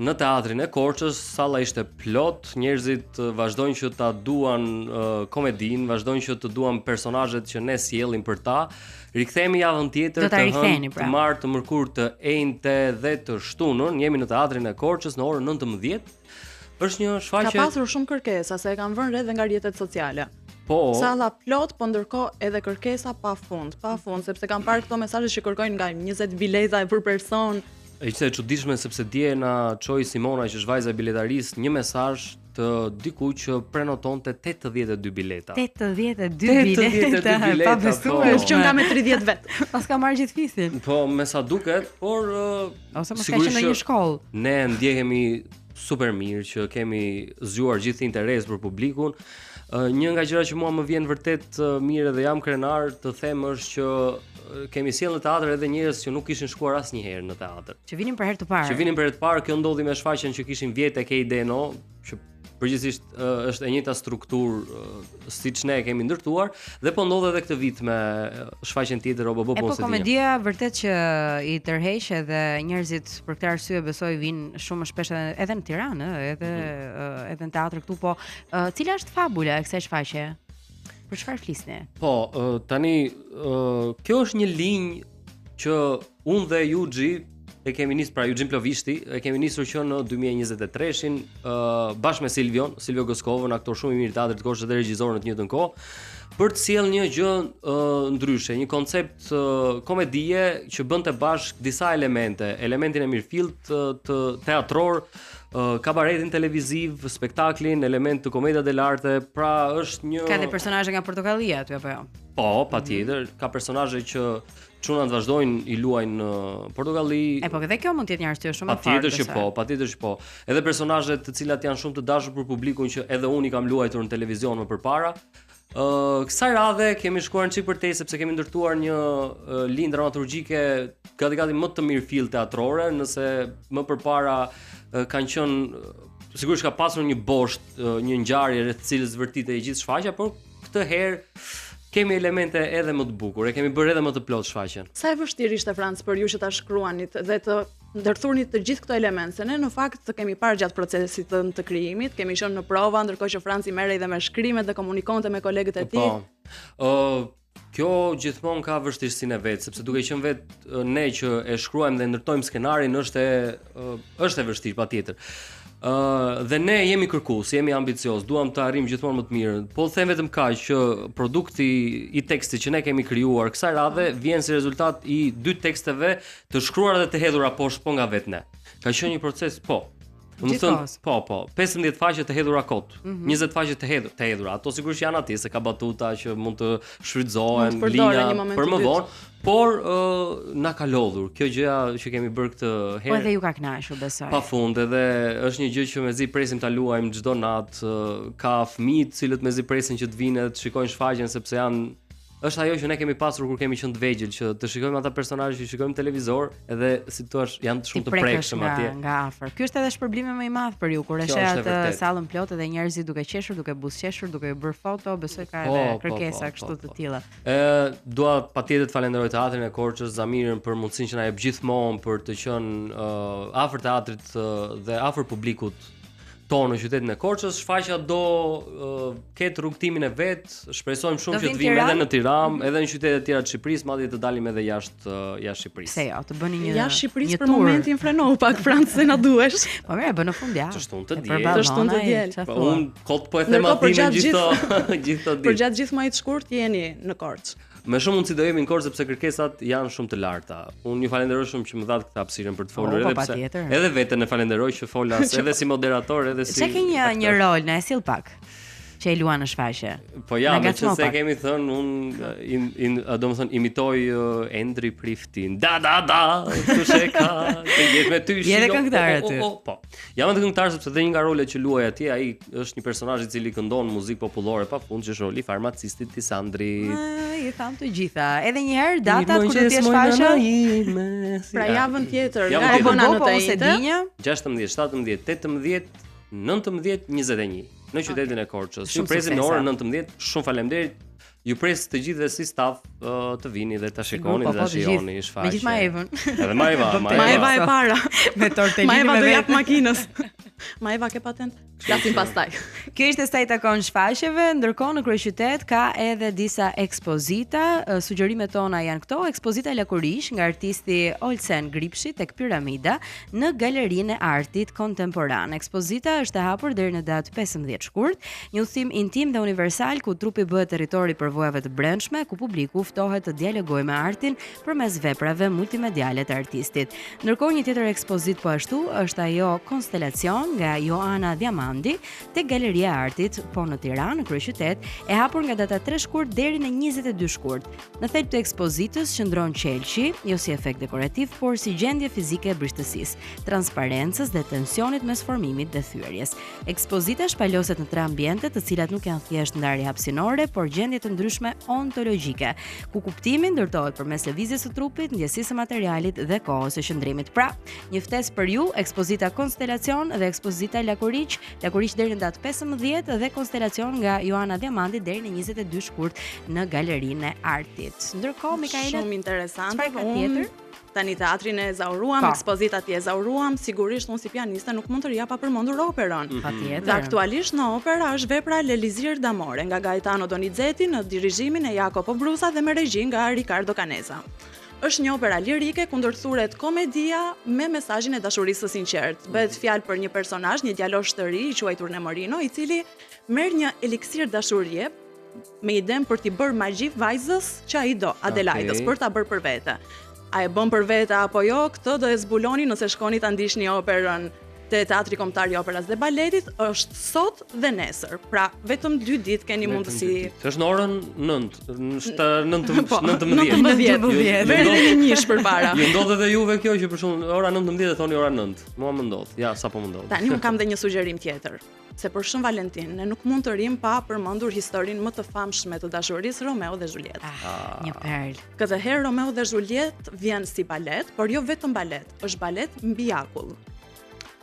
Speaker 1: në teatrin e Korçës. Salla ishte plot, njerëzit vazhdojnë që ta duan komedinë, vazhdojnë që të duan personazhet që ne sjellim për ta. Rikthehemi javën tjetër të martë të mërkur të enjte dhe të shtunën. Jemi në teatrin e Korçës në orën 19. Është një shfaqje
Speaker 3: ka pasur shumë kërkesa, se e kanë vënë re dhe nga rrjetet sociale.
Speaker 1: Po.
Speaker 3: Salla plot, po ndërkohë edhe kërkesa pafund, sepse kanë parë këto mesazhe që kërkojnë nga 20 bileta për person.
Speaker 1: Ishte e çuditshme sepse dje na çoi Simona, që është vajza e biletarisë, një mesazh të dikuj që prenotonte 82 bileta.
Speaker 2: 82 bileta. Pa besuar
Speaker 3: që nga me 30 vet.
Speaker 2: Pas ka marrë gjithë fisin.
Speaker 1: Po, me sa duket, por
Speaker 2: ose mos ka qenë në një shkollë.
Speaker 1: Ne ndjehemi super mirë që kemi zgjuar gjithë interes për publikun. Një nga gjërat që mua më vjen vërtet mirë dhe jam krenar të them është që kemi sjellë në teatr edhe njerëz që nuk kishin shkuar asnjëherë në teatr.
Speaker 2: Që vinin për herë të parë.
Speaker 1: Kjo ndodhi me shfaqjen që kishim vjet tek Eideno, që përgjithsisht është e njëjta strukturë siç ne e kemi ndërtuar dhe po ndodh edhe këtë vit me shfaqjen tjetër Robobo
Speaker 2: Po
Speaker 1: Ponsetia.
Speaker 2: komedia vërtet që i tërheq edhe njerëzit për këtë arsye besoj vinë shumë shpesh edhe në Tiranë, edhe në teatr këtu, po cila është fabula e kësaj shfaqje? Për çfarë flisni?
Speaker 1: Po, tani kjo është një linjë që unë dhe Yuxhi e kemi nisur, pra Yuxhin Plovishti, e kemi nisur që në 2023-shin bashkë me Silvio Goskovën, aktor shumë i mirë teatrit të Korçës dhe regjisor në të njëjtën kohë, për të sjellë një gjë ndryshe, një koncept komedie që bënte bashkë disa elementin e mirëfillt të teatror, kabaretin televiziv, spektaklin, element të komedia dell'arte, pra është një...
Speaker 2: Ka dhe personazhe nga Portokallia aty apo jo?
Speaker 1: Po, patjetër, ka personazhe që çunat vazhdojnë i luajnë në Portokalli.
Speaker 2: Po edhe kjo mund të jetë një arsye shumë e fortë.
Speaker 1: Patjetër që po. Edhe personazhe të cilat janë shumë të dashur për publikun që edhe unë i kam luajtur në televizion më përpara. Kësaj radhe kemi shkuar në çik përtej sepse kemi ndërtuar një linjë dramaturgjike gati më të mirëfillt teatrore, nëse më përpara kanë qenë sigurisht ka pasur një boshtë, një ngjarje rreth cilës vërtetë e gjithë shfaqja, por këtë herë kemi elemente edhe më të bukur, e kemi bërë edhe më të plot shfaqjen.
Speaker 3: Sa e vështirë ishte Franc për ju që ta shkruanit dhe të ndërthurni të gjithë këto elemente, se ne në fakt të kemi parë gjatë procesit të krijimit, kemi qenë në prova, ndërkohë që Franci merrej dhe me shkrimet dhe komunikonte me kolegët e tij.
Speaker 1: Kjo gjithmonë ka vështirësinë e vet, sepse duke qenë vetë ne që e shkruajmë dhe ndërtojmë skenarin është e vështirë patjetër. Dhe ne jemi kërkues, jemi ambicioz, duam të arrijmë gjithmonë më të mirën. Po them vetëm kaq që produkti i tekstit që ne kemi krijuar kësaj radhe vjen si rezultat i 2 teksteve të shkruara dhe të hedhura poshtë po nga vetë ne. Ka qenë një proces, po. Do të thënë, po, 15 faqe të hedhura kot, 20 faqe të hedhura. Ato sigurisht janë aty se ka batuta që mund të shfrytëzohen linja për më vonë, por na ka lodhur kjo gjëja që kemi bërë këtë herë.
Speaker 2: Po edhe ju ka kënaqur, besoj.
Speaker 1: Pafund, edhe është një gjë që mezi presim ta luajmë çdo natë, ka fëmijë të cilët mezi presin që të vinë të shikojnë shfaqjen sepse është ajo që ne kemi pasur kur kemi qenë të vegjël, që të shikojmë ata personazhe që shikojmë televizor, edhe si thua janë shumë të prekshëm atje.
Speaker 2: Nga afër. Ky është edhe shpërblimi më i madh për ju kur e sheh atë sallën plot edhe njerëzit duke qeshur, duke buzëqeshur, duke bërë foto, besoj ka edhe kërkesa kështu të tilla.
Speaker 1: Dua patjetër të falenderoj teatrin e Korçës, Zamirin për mundësinë që na jep gjithmonë për të qenë afër teatrit dhe afër publikut tonë në qytetin e Korçës. Shfaqja do ketë rrugtimin e vet, shpresojmë shumë që të vijmë edhe në Tiranë, edhe në qytete të tjera të Shqipërisë, madje të dalim edhe jashtë Shqipërisë.
Speaker 2: Se jo, të bëni një
Speaker 3: jashtë Shqipërisë për momentin frenohu pak Franc se na duhesh.
Speaker 2: Po mirë, bën në fundjavë.
Speaker 1: Të shtunë të
Speaker 3: diel.
Speaker 1: Po unë kot po e them atin gjithë të ditë.
Speaker 3: Për gjatë gjithë muajit të shkurt jeni në Korçë.
Speaker 1: Me shumë mundësi do jemi në Korçë sepse kërkesat janë shumë të larta. Unë ju falenderoj shumë që më dhat këtë hapësirën për të folur edhe veten e falenderoj që folas edhe si moderator edhe si.
Speaker 2: Çka ke një rol, na e sill pak. Që e luan në shfaqje.
Speaker 1: Po ja, meqense kemi thënë unë domethënë imitoj Endri Priftin. Da, tusheka, të jetë me ty.
Speaker 2: Je këngëtar aty.
Speaker 1: Po. Jam edhe këngëtar sepse dhe një nga rolet që luaj atje, ai është një personazh i cili këndon muzikë popullore pafund, që është roli farmacistit Tisandrit.
Speaker 2: I tham të gjitha. Edhe një herë datat ku do të jesh shfaqja?
Speaker 3: Pra javën tjetër,
Speaker 1: nga
Speaker 3: e bëna në Tejtë.
Speaker 1: 16, 17, 18, 19, 21. Në qytetin e Korçës. Ju presim në orën 19. Shumë faleminderit. Ju pres të gjithë dhe si staf të vini dhe ta shikoni dhe ta shijoni shfaqjen.
Speaker 2: Me gjithë Maevën.
Speaker 1: Edhe Maeva
Speaker 3: e para.
Speaker 2: Me tortelinë.
Speaker 3: Maeva do jap makinës. Maeva ke patent? Flasim pastaj.
Speaker 2: Kjo ishte sa i takon shfaqjeve, ndërkohë në kryeqytet ka edhe disa ekspozita. Sugjerimet tona janë këto: ekspozita Lakurish nga artisti Olsen Gripshi tek Piramida në Galerinë e Artit Kontemporan. Ekspozita është e hapur deri në datë 15 shkurt, një udhim intim dhe universal ku trupi bëhet territori për vojave të brendshme, ku publiku ftohet të dialogojë me artin përmes veprave multimediale të artistit. Ndërkohë një tjetër ekspozit po ashtu është ajo Konstelacion nga Joana Diamandi tek Galeria e Artit po në Tiranë, në kryeqytet, e hapur nga data 3 shkurt deri në 22 shkurt. Në thelb të ekspozitës qëndron qelçi, jo si efekt dekorativ, por si gjendje fizike e brishtësisë, transparencës dhe tensionit mes formimit dhe thyerjes. Ekspozita shpaloset në 3 ambiente, të cilat nuk janë thjesht ndarje hapësinore, por gjendje të ndryshme ontologjike, ku kuptimi ndërtohet përmes lëvizjes së trupit, ndjesisë së materialit dhe kohës së qëndrimit. Pra, një ftesë për ju, ekspozita Konstelacion dhe ekspozita Lakuriç Lakurish deri në datë 15 dhe Konstelacion nga Joana Diamanti deri në 22 shkurt në Galerinë e Artit. Ndërkohë Mikaela,
Speaker 3: shumë interesante.
Speaker 2: çfarë ka tjetër?
Speaker 3: Tani teatrin e zauruam,
Speaker 2: Po.
Speaker 3: ekspozita atje e zauruam, sigurisht unë si pianiste nuk mund të rija pa përmendur operën.
Speaker 2: Patjetër.
Speaker 3: Dhe aktualisht në opera është vepra L'Elizir d'Amore nga Gaetano Donizetti në dirigjimin e Jacopo Brusa dhe me regji nga Riccardo Canesa. Është një opera lirike ku ndërthuret komedia me mesazhin e dashurisë së sinqertë. Bëhet fjalë për një personazh, një djalosh të ri i quajtur Nemorino, i cili merr një eliksir dashurie me idenë për t'i bërë magji vajzës që ai do, Adelaidës, për ta bërë për vete. A e bën për vete apo jo, këtë do e zbuloni nëse shkoni ta ndiqni operën te Teatri Kombëtar i Operës dhe Baletit, është sot dhe nesër. Pra, vetëm 2 ditë keni mundësi.
Speaker 1: Është në orën 9, në
Speaker 3: Po,
Speaker 1: 19.
Speaker 3: 19. Veri një njësh përpara.
Speaker 1: Ju ndodh edhe juve kjo që për shembull ora 19 dhe thoni ora 9. Mua më ndodh. Ja, sapo më ndodh.
Speaker 3: Tani unë kam dhe një sugjerim tjetër. Se për Shën Valentin ne nuk mund të rim pa përmendur historinë më të famshme të dashurisë Romeo dhe Juliet.
Speaker 2: Një perl.
Speaker 3: Këtë herë Romeo dhe Juliet vjen si balet, por jo vetëm balet, është balet mbi akull.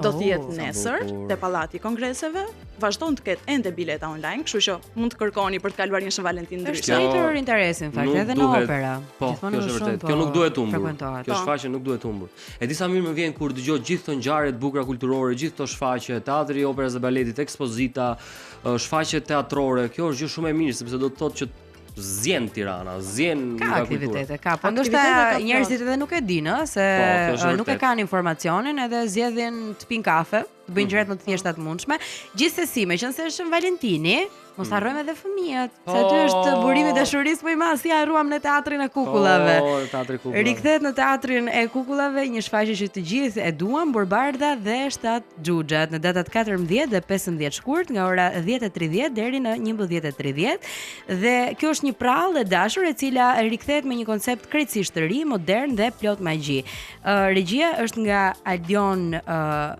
Speaker 3: Do të jetë nesër te Pallati i Kongreseve, vazhdon të ketë ende bileta online, kështu që mund të kërkoni për të kaluar një Shën Valentin
Speaker 2: Është
Speaker 3: ndryshe.
Speaker 2: rritur interesi në fakt edhe në opera.
Speaker 1: Po,
Speaker 2: Gjithmonë
Speaker 1: kjo është
Speaker 2: shumë,
Speaker 1: vërtet.
Speaker 2: po,
Speaker 1: Kjo nuk duhet humbur.
Speaker 2: frekuentohet.
Speaker 1: Kjo shfaqje nuk duhet humbur. E disa mirë më vjen kur dëgjoj gjithë këto ngjarje të bukura kulturore, gjithë këto shfaqje, teatri i operës dhe baletit, ekspozita, shfaqje teatrore. Kjo është gjë shumë e mirë sepse do të thotë që zjen Tirana, zjen
Speaker 2: Ka
Speaker 1: nga kultura.
Speaker 2: aktivitete, ka. Po
Speaker 3: Aktivitete
Speaker 2: ndoshta
Speaker 3: ka
Speaker 2: njerëzit edhe nuk e dinë, se
Speaker 1: kjo është
Speaker 2: nuk e
Speaker 1: vërtet.
Speaker 2: kanë informacionin edhe zgjedhin të pinë kafe, të bëjnë gjërat më të thjeshta të mundshme. Gjithsesi, meqense është Shën Valentini, mos harrojmë edhe fëmijët, se aty është burimi i dashurisë më i madh, si harruam në teatrin e kukullave.
Speaker 1: Po, teatri i kukullave.
Speaker 2: Rikthehet në teatrin e kukullave, një shfaqje që të gjithë e duam, Borbarda dhe 7 xhuxhat në datat 14 dhe 15 shkurt nga ora 10:30 deri në 11:30 dhe kjo është një prallë e dashur e cila rikthehet me një koncept krejtësisht të ri, modern dhe plot magji. Regjia është nga Aldion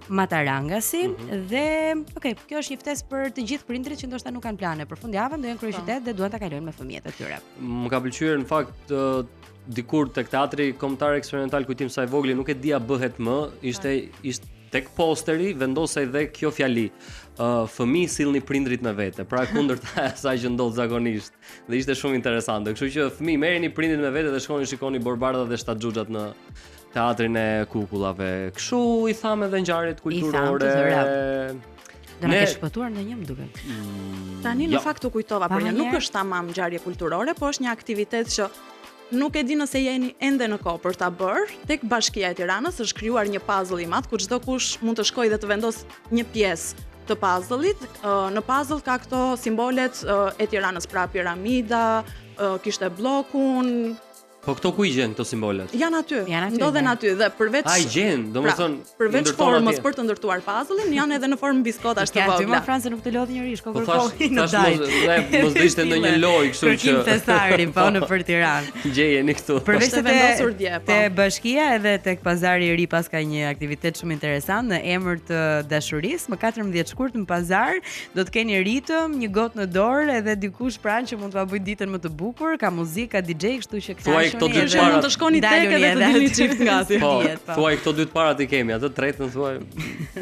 Speaker 2: Matarangasi dhe kjo është një ftesë për të gjithë prindrit që ndoshta nuk kanë plane për fundjavën, do jenë në kryeqytet dhe duan ta kalojnë me fëmijët e tyre.
Speaker 1: Më ka pëlqyer në fakt dikur tek teatri kombëtar eksperimental kujtim sa i vogël nuk e dia bëhet më, ishte tek posteri vendosej dhe kjo fjali. Fëmijë sillni prindrit me vete. Pra kundërta e asaj që ndodh zakonisht. Dhe ishte shumë interesante. Kështu që fëmijë merrni prindrit me vete dhe shkoni shikoni Borbarda dhe 7 xhuxhat në teatrin e kukullave. Kështu i tham edhe ngjarjet kulturore.
Speaker 2: Do na kesh shpëtuar ndonjë më duket.
Speaker 3: Tani në fakt u kujtova për një, nuk
Speaker 2: herë.
Speaker 3: është tamam ngjarje kulturore, po është një aktivitet që nuk e di nëse jeni ende në kohë për ta bërë. Tek Bashkia e Tiranës është krijuar një puzzle i madh ku çdo kush mund të shkojë dhe të vendos një pjesë të puzzle-it. Në puzzle ka këto simbolet e Tiranës, pra piramida, kishte bllokun.
Speaker 1: Po këto ku i gjen këto simbolet?
Speaker 3: Janë aty,
Speaker 2: Janë aty,
Speaker 3: ndodhen
Speaker 2: ne.
Speaker 3: aty dhe përveç
Speaker 1: A i gjen, domethënë
Speaker 3: përveç
Speaker 1: ndërton
Speaker 3: formës
Speaker 1: atje.
Speaker 3: për të ndërtuar puzzle-in, janë edhe në formë biskotash të
Speaker 2: Ka aty
Speaker 3: vogla.
Speaker 2: më Francë nuk të lodh njëri, shko
Speaker 1: Po thash
Speaker 2: kërkoj në
Speaker 1: mos
Speaker 2: dajt.
Speaker 1: mos do ishte ndonjë loj kështu që
Speaker 2: Kërkim Thesari, po në për Tiranë.
Speaker 1: gjejeni këtu.
Speaker 2: Përveç
Speaker 3: Ishte
Speaker 2: se
Speaker 3: vendosur dje, po.
Speaker 2: te Bashkia edhe tek Pazari i Ri pas ka një aktivitet shumë interesant në emër të dashurisë. Më 14 shkurt në pazar do të keni ritëm, një gotë në dorë edhe dikush pranë që mund t'ua bëjë ditën më të bukur, ka muzikë, ka DJ, kështu që
Speaker 1: Thuaj këto dy
Speaker 3: Që mund të shkoni tek edhe të dilni çift nga aty.
Speaker 1: Po,
Speaker 2: po.
Speaker 1: thuaj këto dy të parat i kemi, atë tretën thuaj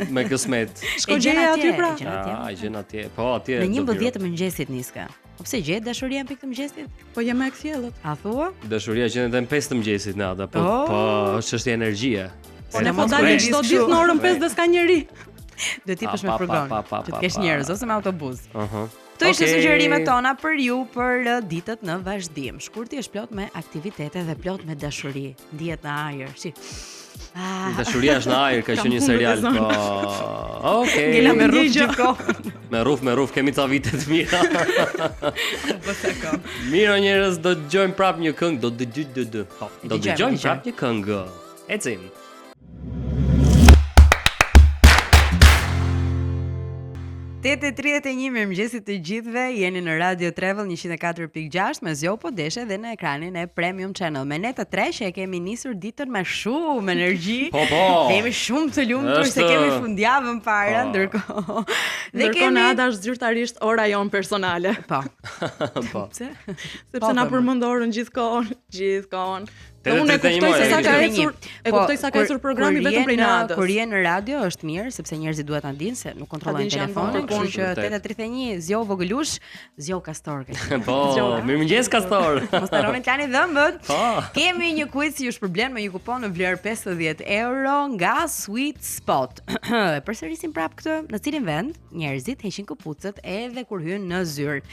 Speaker 1: me kësmet.
Speaker 3: Shko gjeje aty pra.
Speaker 1: Ah, gjen atje. Po, atje.
Speaker 2: Në
Speaker 1: do
Speaker 2: 11
Speaker 1: biro.
Speaker 2: të mëngjesit niska. Po pse gjet dashuria në pikë të mëngjesit?
Speaker 3: Po je me kthjellët.
Speaker 2: A thua?
Speaker 1: Dashuria gjen edhe në 5 të mëngjesit në atë, po,
Speaker 2: Oh.
Speaker 1: po, është çështje energjie.
Speaker 3: Po ne po dalim çdo ditë në orën 5 dhe s'ka njeri.
Speaker 2: Do t'ipesh me
Speaker 1: Pa, pa,
Speaker 2: furgon,
Speaker 1: pa, pa,
Speaker 2: që të
Speaker 1: pa,
Speaker 2: kesh
Speaker 1: pa.
Speaker 2: njerëz ose me autobus.
Speaker 1: Aha.
Speaker 2: Këto ishte
Speaker 1: Okej.
Speaker 2: sugjerimet tona për ju për ditët në vazhdim. Shkurti është plot me aktivitete dhe plot me dashuri. Ndihet në ajër. Si.
Speaker 1: Dashuria është në ajër, ka qenë një serial, po. Okej.
Speaker 2: Ngela me rruf
Speaker 3: Ndjegjo.
Speaker 2: gjithkohë.
Speaker 1: Me rruf kemi ca vite të mira.
Speaker 2: Po sa ka.
Speaker 1: Mirë njerëz, do të dëgjojmë prap një këngë, do të
Speaker 2: Dëgjojmë,
Speaker 1: dëgjojmë prap një këngë. Ecim.
Speaker 2: Tete 31 mirëmëngjesit të gjithëve, jeni në Radio Travel 104.6 me Zjo po deshe dhe në ekranin e Premium Channel. Me ne të tre që e kemi nisur ditën me shumë energji.
Speaker 1: Po, po.
Speaker 2: Jemi shumë të lumtur se
Speaker 1: Është-
Speaker 2: kemi fundjavën para,
Speaker 1: Po.
Speaker 2: ndërkohë.
Speaker 3: Ndërkohë në Ada është zyrtarisht ora jon personale.
Speaker 2: Po.
Speaker 1: Po.
Speaker 2: Pse?
Speaker 3: Sepse na përmend orën gjithkohon. Unë e kuptoj se sa ka ecur, programi vetëm prej natës.
Speaker 2: Kur je në radio është mirë sepse njerëzit duhet ta dinë se nuk kontrollojnë telefonin, kështu që 8:31 zgjo vogëlush, zgjo Kastor.
Speaker 1: Po, mirëmëngjes Kastor.
Speaker 2: Mos harroni të lani dhëmbët. Kemi një quiz që ju shpërblen me një kupon në vlerë 50 euro nga Sweet Spot. E përsërisim prap këtë, në cilin vend njerëzit heqin këpucët edhe kur hyn në zyrë.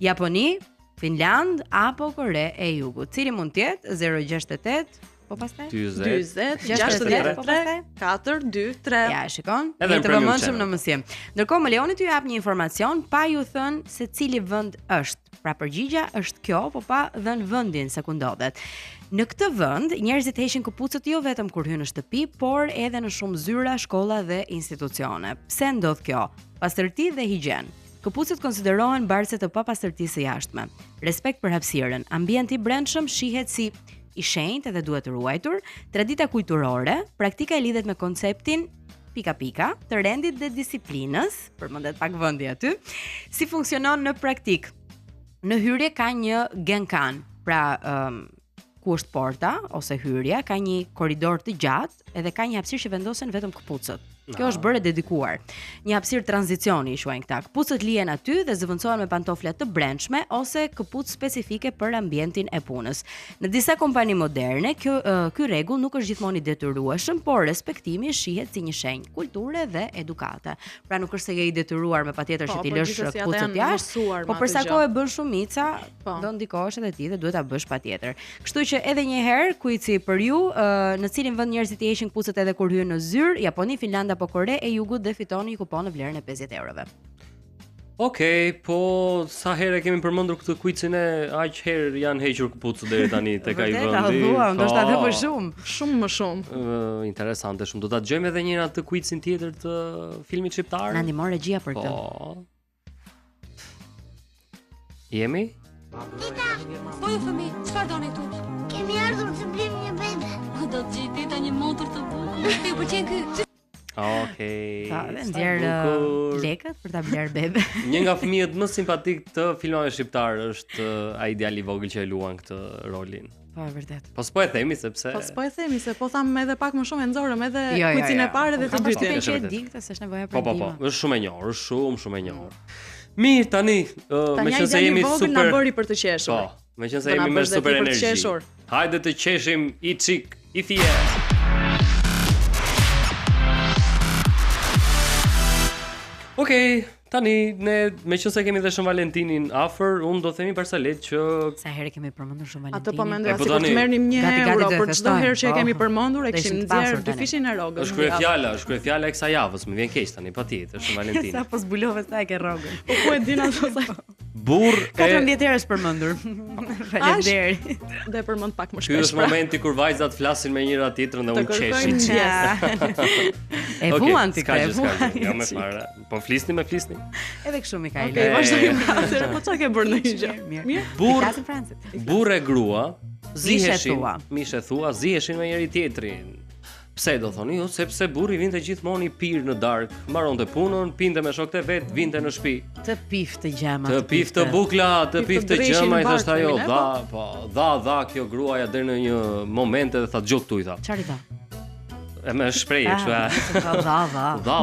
Speaker 2: Japoni, Finland apo Kore e Jugut. Cili mund të jetë? 068 po pastaj
Speaker 3: 40 63 4 2 3.
Speaker 2: Ja, shikon. Ne të vëmendshëm në mësim. Ndërkohë më lejoni t'ju jap një informacion pa ju thënë se cili vend është. Pra përgjigja është kjo, po pa dhënë vendin se ku ndodhet. Në këtë vend, njerëzit heqin këpucët jo vetëm kur hyn në shtëpi, por edhe në shumë zyra, shkolla dhe institucione. Pse ndodh kjo? Pastërti dhe higjen. Këpucët konsiderohen barse të papastërtisë së jashtme. Respekt për hapësirën, ambienti i brendshëm shihet si i shenjtë dhe duhet të ruajtur, tradita kujturore, praktika e lidhet me konceptin të rendit dhe disiplinës, përmendet pak vendi aty, si funksionon në praktik. Në hyrje ka një genkan, pra ku është porta ose hyrja, ka një korridor të gjatë edhe ka një hapësirë që vendosen vetëm këpucët. Kjo është bërë dedikuar. Një hapësirë tranzicioni i quajnë këta. Këpucët lihen aty dhe zëvendësohen me pantofla të brendshme ose këpucë specifike për ambientin e punës. Në disa kompani moderne, ky rregull nuk është gjithmonë i detyrueshëm, por respektimi shihet si një shenjë kulture dhe edukate. Pra nuk është se je i detyruar me patjetër që ti lësh këpucët jashtë, po për sa kohë e bën shumica, do ndikohesh edhe ti dhe duhet ta bësh patjetër. Kështu që edhe një herë kuici për ju, në cilin vend njerëzit i heqin këpucët edhe kur hyn në zyrë, Japoni, Finland apo Kore e Jugut dhe fiton një kupon në vlerën e 50 eurove.
Speaker 1: Okej, po sa herë kemi përmendur këtë kuicin e aq herë janë hequr këpucët deri tani tek ai vendi.
Speaker 2: Vërtet, ndoshta edhe më shumë.
Speaker 3: Shumë më shumë.
Speaker 1: Interesante shumë. Do ta dëgjojmë edhe një atë kuicin tjetër të filmit shqiptar.
Speaker 2: Na ndihmon regjia për këtë.
Speaker 1: Po. Jemi?
Speaker 5: Tita, po ju fëmijë, çfarë doni tu?
Speaker 4: Kemi ardhur të blejmë një bebe.
Speaker 5: Do të gjej tita një motor të bukur. Ti pëlqen ky?
Speaker 1: Okej.
Speaker 2: Ta nxjerr lekët për ta bler bebe.
Speaker 1: Një nga fëmijët më simpatik të filmave shqiptar është ai djali i vogël që e luan këtë rolin.
Speaker 2: Po vërtet.
Speaker 1: Po s'po e themi sepse
Speaker 3: Po e themi se po tham edhe pak më shumë e nxorëm edhe kuicin e parë dhe të dytin.
Speaker 2: Që e di këtë se është nevoja për
Speaker 1: ndihmë. Po, është shumë e njohur, është shumë e njohur. Mirë, tani, meqense jemi super
Speaker 3: na bëri për të qeshur.
Speaker 1: Po, meqense jemi me super energji. Hajde të qeshim i çik, i thjesht. Okej, tani ne meqense kemi dhe Shën Valentinin afër, unë do themi Barsalet që
Speaker 2: sa herë kemi përmendur Shën Valentinin.
Speaker 3: Ato po mendoja se të merrnim 1 euro për çdo herë që e kemi përmendur, e kishim nxjerr 2 fishin e rrogës.
Speaker 1: Është kryefjala e kësaj javës, më vjen keq tani patjetër Shën Valentini.
Speaker 2: Sa po zbulove sa e ke rrogën.
Speaker 3: Po ku e din ato sa.
Speaker 1: Burr e
Speaker 2: 14 herë është përmendur. Faleminderit.
Speaker 3: Dhe përmend pak më shpesh.
Speaker 1: Ky është momenti kur vajzat flasin me njëra tjetrën dhe unë qeshi.
Speaker 2: E vuan ti këtë.
Speaker 1: Jo më fare. Po flisni.
Speaker 2: Edhe kështu Mikael.
Speaker 3: Okej, vazhdojmë. Po çka ke bërë në një gjë?
Speaker 2: Mirë.
Speaker 1: Burr e grua ziheshin,
Speaker 2: Mishe
Speaker 1: thua, ziheshin me njëri tjetrin. Pse do thoni ju? Sepse burri vinte gjithmonë i pirë në darkë, mbaronte punën, pinte me shokët e vet, vinte në shtëpi.
Speaker 2: Të piftë gjama.
Speaker 1: Të piftë bukla, të piftë gjama, i thashtë ajo, dha kjo gruaja deri në një moment edhe tha dgjoj këtu i tha.
Speaker 2: Çfarë i tha?
Speaker 1: E me shprehje kështu.
Speaker 2: Dha.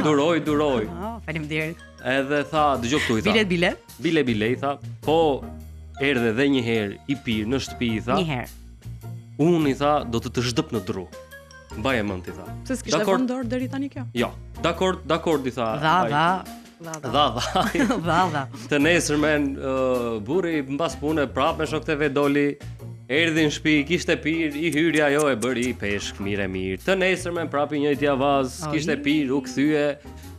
Speaker 1: Duroj.
Speaker 2: Faleminderit.
Speaker 1: Edhe tha dgjoj këtu i tha. Bilet i tha. Po erdhe edhe një herë i pirë në shtëpi i tha.
Speaker 2: Një herë.
Speaker 1: Unë i tha do të zhdëp në dru. Mbaje mend i tha.
Speaker 3: Se s'kishte vendor deri tani kjo.
Speaker 1: Jo. Dakord i tha.
Speaker 2: Dha. Të
Speaker 1: nesërmen burri mbas pune prapë me shokët e vet doli. Erdhi në shtëpi, kishte pirë, i hyri ajo e bëri peshk mirë. Të nesërmen prapë njëjti avaz, kishte pirë, u kthye,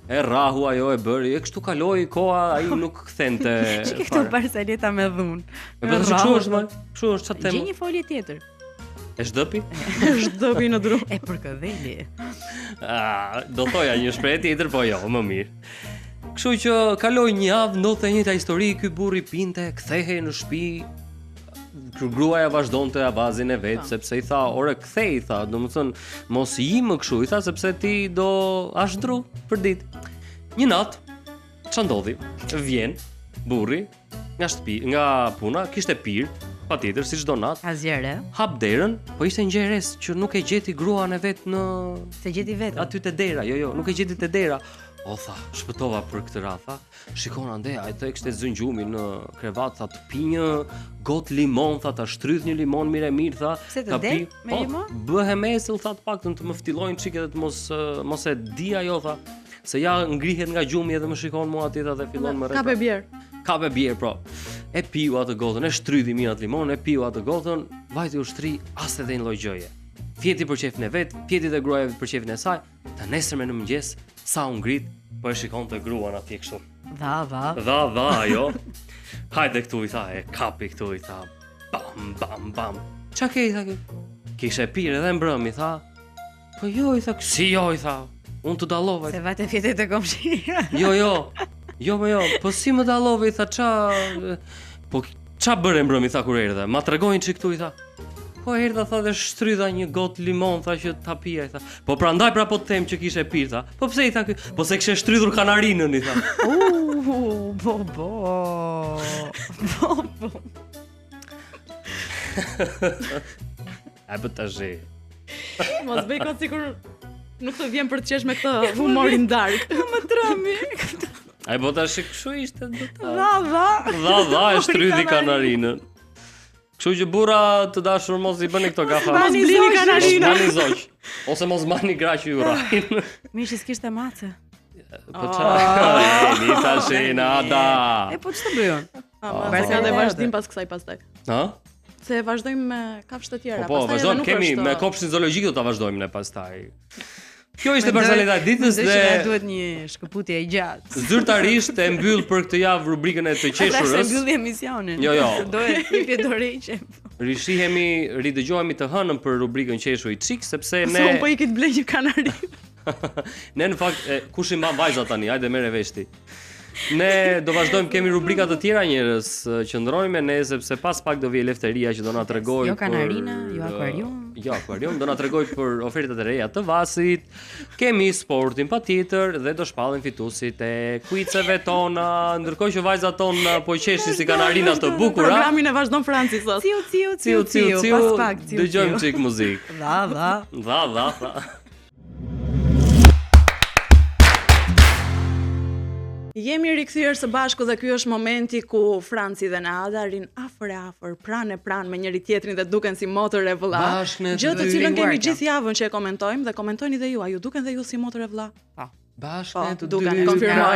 Speaker 1: e rrahu ajo e bëri. E kështu kaloi koha, ai nuk kthente.
Speaker 2: Çi këto Barsaleta me dhun.
Speaker 1: Kështu është çfarë them.
Speaker 2: Gjej një folje tjetër.
Speaker 1: E shdëpi?
Speaker 3: Shdëpi në dru.
Speaker 2: E për këdheli.
Speaker 1: Do thoja një shprehje tjetër, po jo, më mirë. Kështu që kaloi një javë, ndodhte e njëjta histori, ky burri pinte, kthehej në shtëpi. Gruaja vazhdonte avazin e vet sepse i tha, "Ore kthej", i tha, "Domethënë mos i më kështu", i tha, "sepse ti do ashdru për ditë." Një natë, ç'a ndodhi? Vjen burri nga shtëpi, nga puna, kishte pirë, patjetër si çdo natë.
Speaker 2: Asgjëre.
Speaker 1: Hap derën, po ishte ngjëres që nuk e gjeti gruan e vet në
Speaker 2: Se gjeti vetëm.
Speaker 1: aty te dera. Jo, nuk e gjeti te dera. O tha, shpëtova për këtë radh, tha. Shikon ande, ai të kishte zëngjumi në krevat, tha, të pi një gotë limon, tha, ta shtrydh një limon mirë, tha.
Speaker 2: Pse të
Speaker 1: ta
Speaker 2: del me limon?
Speaker 1: Bëhe mesëll, tha, të paktën të më ftillojnë çike dhe të mos e di ajo, tha. Se ja ngrihet nga gjumi edhe më shikon mua atje tha dhe fillon më rreth.
Speaker 3: Kape bjer.
Speaker 1: Kape bjer, pro. E piu atë gotën, e shtrydhi mirë atë limon, e piu atë gotën, vajti ushtri as edhe një lloj gjëje. Fjeti për qefin e vet, fjeti dhe gruaja për qefin e saj, të nesërme në mëngjes, sa u ngrit, po e shikonte gruan atje kështu. Dha ajo. Hajde këtu, i tha, e kapi këtu, i tha. Bam. Qa ke, i tha, kishe pirë edhe mbrëm, i tha. Po jo, i tha, si jo, i tha. Unë të dallova.
Speaker 2: Se vajte fjetet e komshia.
Speaker 1: Jo, po si më dallova, i tha, qa bëre mbrëm, i tha, kur erdhe. Ma tregojnë që këtu, i tha. Po erdha, tha, dhe shtrydha një gotë limon, tha, që ta pija, i tha. Po prandaj pra po të them që kishe pirë, tha. Po pse, i tha, po se kishe shtrydhur kanarinën, i tha.
Speaker 2: Bo.
Speaker 1: A bë tash.
Speaker 3: Mos bëj kot sikur nuk të vjen për të qesh me këtë humorin dark.
Speaker 2: Më trami.
Speaker 1: Ai po tash kështu ishte do ta.
Speaker 2: Dha.
Speaker 1: E shtrydhi kanarinën. Kështu që burra të dashur mos i bëni këto gafa.
Speaker 3: Mos blini kanarinë.
Speaker 1: Mos bani zoq. Ose mos bani graq i urrajin.
Speaker 2: Mishi s'kishte mace.
Speaker 1: Po çfarë? Ni tash nada.
Speaker 2: E po ç'të bëjon?
Speaker 3: Se ka dhe vazhdim pas kësaj pastaj.
Speaker 1: Ha?
Speaker 3: Se vazhdojmë me kafshë të tjera.
Speaker 1: Po, vazhdojmë, kemi me kopshtin zoologjik do ta vazhdojmë ne pastaj. Kjo ishte personalita e ditës dhe
Speaker 2: duhet një shkëputje e gjatë.
Speaker 1: Zyrtarisht e mbyll për këtë javë rubrikën e të qeshurës.
Speaker 2: Pra se mbylli emisionin.
Speaker 1: Jo.
Speaker 2: Dohet pipje dorëqe.
Speaker 1: Rishihemi, ridëgjohemi të hënën për rubrikën Qeshu i Çik sepse ne
Speaker 3: Se unë po ikit blej një kanari.
Speaker 1: Ne në fakt kush i mban vajza tani, hajde merre veshti. Ne do vazhdojmë, kemi rubrika të tjera njerëz, qëndrojmë me ne sepse pas pak do vijë Lefteria që do na tregojë
Speaker 2: Jo kanarina, jo akvarium.
Speaker 1: Jo akvarium, do na tregojë për ofertat e reja të Vasit. Kemi sportin patjetër dhe do shpallin fituesit e quizeve tona, ndërkohë që vajzat tona po qeshin si kanarina të bukura.
Speaker 3: Programin e vazhdon Franci sot.
Speaker 2: Ciu, pas pak ciu.
Speaker 1: Dëgjojmë çik muzikë.
Speaker 2: Dha.
Speaker 3: Jemi rikthyer së bashku dhe ky është momenti ku Franci dhe Nada rin afër, pranë me njëri tjetrin dhe duken si motër e vëlla. Gjë të cilën kemi gjithë javën që e komentojmë dhe komentojni dhe ju, a ju duken dhe ju si motër e vëlla?
Speaker 1: Bashkë të
Speaker 3: duken, konfirmoj.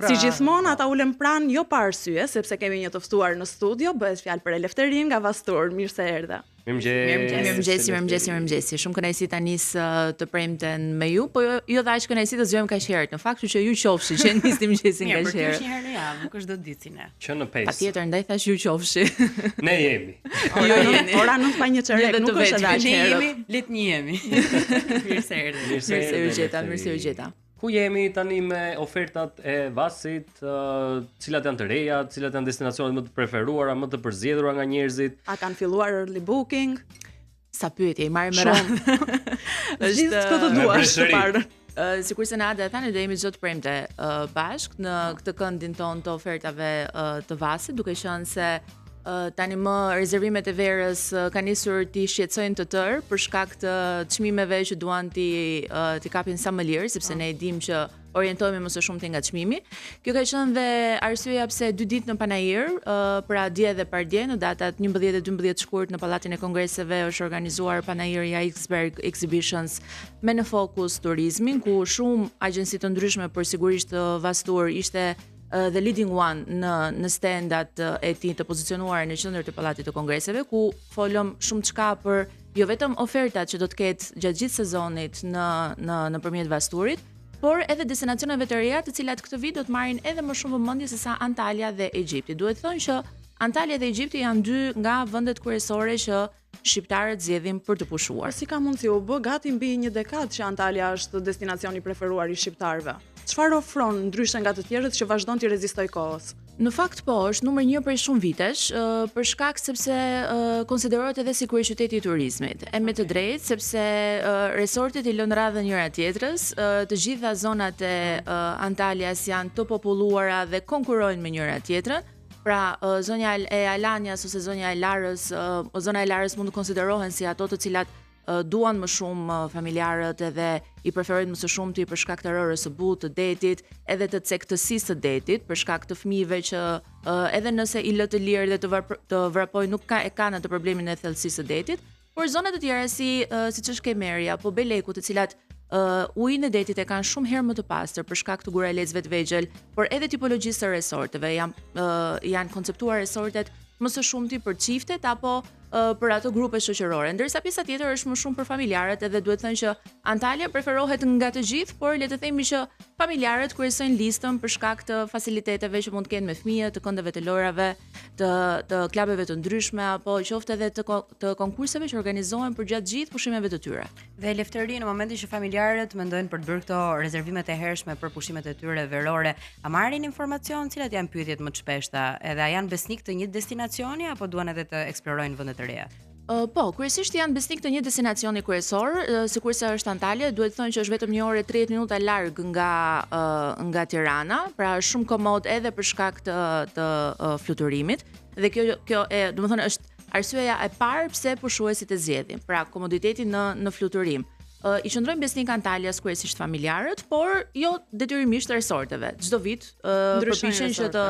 Speaker 1: Si
Speaker 3: Si gjithmonë ata ulen pranë jo pa arsye, sepse kemi një të ftuar në studio, bëhet fjalë për Elefterin nga Vastur. Mirë se erdha.
Speaker 6: Mirëmëngjesi. Shumë kënaqësi ta nis të premten me ju, po jo dhe aq kënaqësi të zgjojmë kaq herët. Në fakt që ju qofshi që nisni mëngjesin kaq herë.
Speaker 2: Mirë, një herë në javë, nuk është do të ditë ne.
Speaker 1: Që në 5.
Speaker 6: Patjetër, ndaj thash ju qofshi.
Speaker 1: Ne jemi.
Speaker 3: Ora 9:01 nuk është edhe aq
Speaker 2: Ne
Speaker 3: herët.
Speaker 2: jemi, le të jemi. Mirë se erdhi.
Speaker 6: Mirë se u gjeta.
Speaker 1: Ku jemi tani me ofertat e Vasit, cilat janë të reja, cilat janë destinacionet më të preferuara, më të përzgjedhura nga njerëzit.
Speaker 3: A kanë filluar early booking?
Speaker 6: Sa pyetje i marrim me radhë.
Speaker 3: Gjithë çka të duash të parë.
Speaker 6: Sikurse Nada e thënë, do jemi çdo të premte bashk në këtë këndin ton të ofertave të Vasit, duke qenë se tani më rezervimet e verës kanë nisur t'i shqetësojnë të tërë për shkak të çmimeve që duan t'i kapin sa më lirë, sepse ne e dimë që orientohemi më së shumti nga çmimi. Kjo ka qenë dhe arsyeja pse 2 ditë në Panajir, pra dje dhe pardje në datat 11 dhe 12 shkurt në Pallatin e Kongreseve është organizuar Panajirja Xberg Exhibitions me në fokus turizmin, ku shumë agjenci të ndryshme për sigurisht Vastur ishte the leading one në standat e tij të pozicionuar në qendër të Pallatit të Kongreseve, ku folëm shumë çka për jo vetëm ofertat që do të ketë gjatë gjithë sezonit nëpërmjet Vasturit, por edhe destinacioneve të reja, të cilat këtë vit do të marrin edhe më shumë vëmendje se sa Antalya dhe Egjipti. Duhet thënë që Antalya dhe Egjipti janë 2 nga vendet kryesore që shqiptarët zgjedhin për të pushuar.
Speaker 3: Si ka mundësi u bë gati mbi një dekadë që Antalya është destinacioni preferuar i shqiptarëve? Çfarë ofron ndryshe nga të tjerët që vazhdon të rezistojë kohës?
Speaker 6: Në fakt po, është numër 1 për shumë vitesh, për shkak sepse konsiderohet edhe si kryeqyteti i turizmit. E me të drejtë sepse resortet i lënë radhën njëra tjetrës, të gjitha zonat e Antalyas janë të populluara dhe konkurrojnë me njëra tjetrën. Pra, zonja e Alanias ose zonja e Larës, zona e Larës mund të konsiderohen si ato të cilat duan më shumë familjarët edhe i preferojnë më së shumti për shkak të rërës së butë, të detit, edhe të cektësisë të detit, për shkak të fëmijëve që edhe nëse i lë të lirë dhe të vrapojnë nuk kanë atë problemin e thellësisë së detit, por zonat të tjera siç është Kemeria apo Beleku, të cilat ujin e detit e kanë shumë herë më të pastër për shkak të gurelecëve të vegjël, por edhe tipologjisë të resorteve janë konceptuar resortet më së shumti për çiftet apo për ato grupe shoqërore, ndërsa pjesa tjetër është më shumë për familjarët, edhe duhet thënë që Antalya preferohet nga të gjithë, por le të themi që familjarët kryesojnë listën për shkak të faciliteteve që mund të kenë me fëmijë, të këndeve të lojrave, të klubeve të ndryshme apo qoftë edhe të konkurseve që organizohen për gjatë gjithë pushimeve të tyre.
Speaker 2: Dhe Lefteri, në momentin që familjarët mendojnë për të bërë këto rezervimet e hershme për pushimet e tyre verore, a marrin informacion, cilat janë pyetjet më të shpeshta, edhe a janë besnik të një destinacioni apo duan edhe të eksplorojnë vende të reja?
Speaker 6: Po, kryesisht janë besnik të një destinacioni kryesor, sikurse është Antalya, duhet thënë që është vetëm 1 orë 30 minuta larg nga Tirana, pra është shumë komod edhe për shkak të fluturimit. Dhe kjo domethënë është arsyeja e parë pse pushuesit e zgjedhin, pra komoditeti në fluturim. I qëndrojnë besnik Antalyas kryesisht familjarët, por jo detyrimisht resorteve. Çdo vit përpiqen që të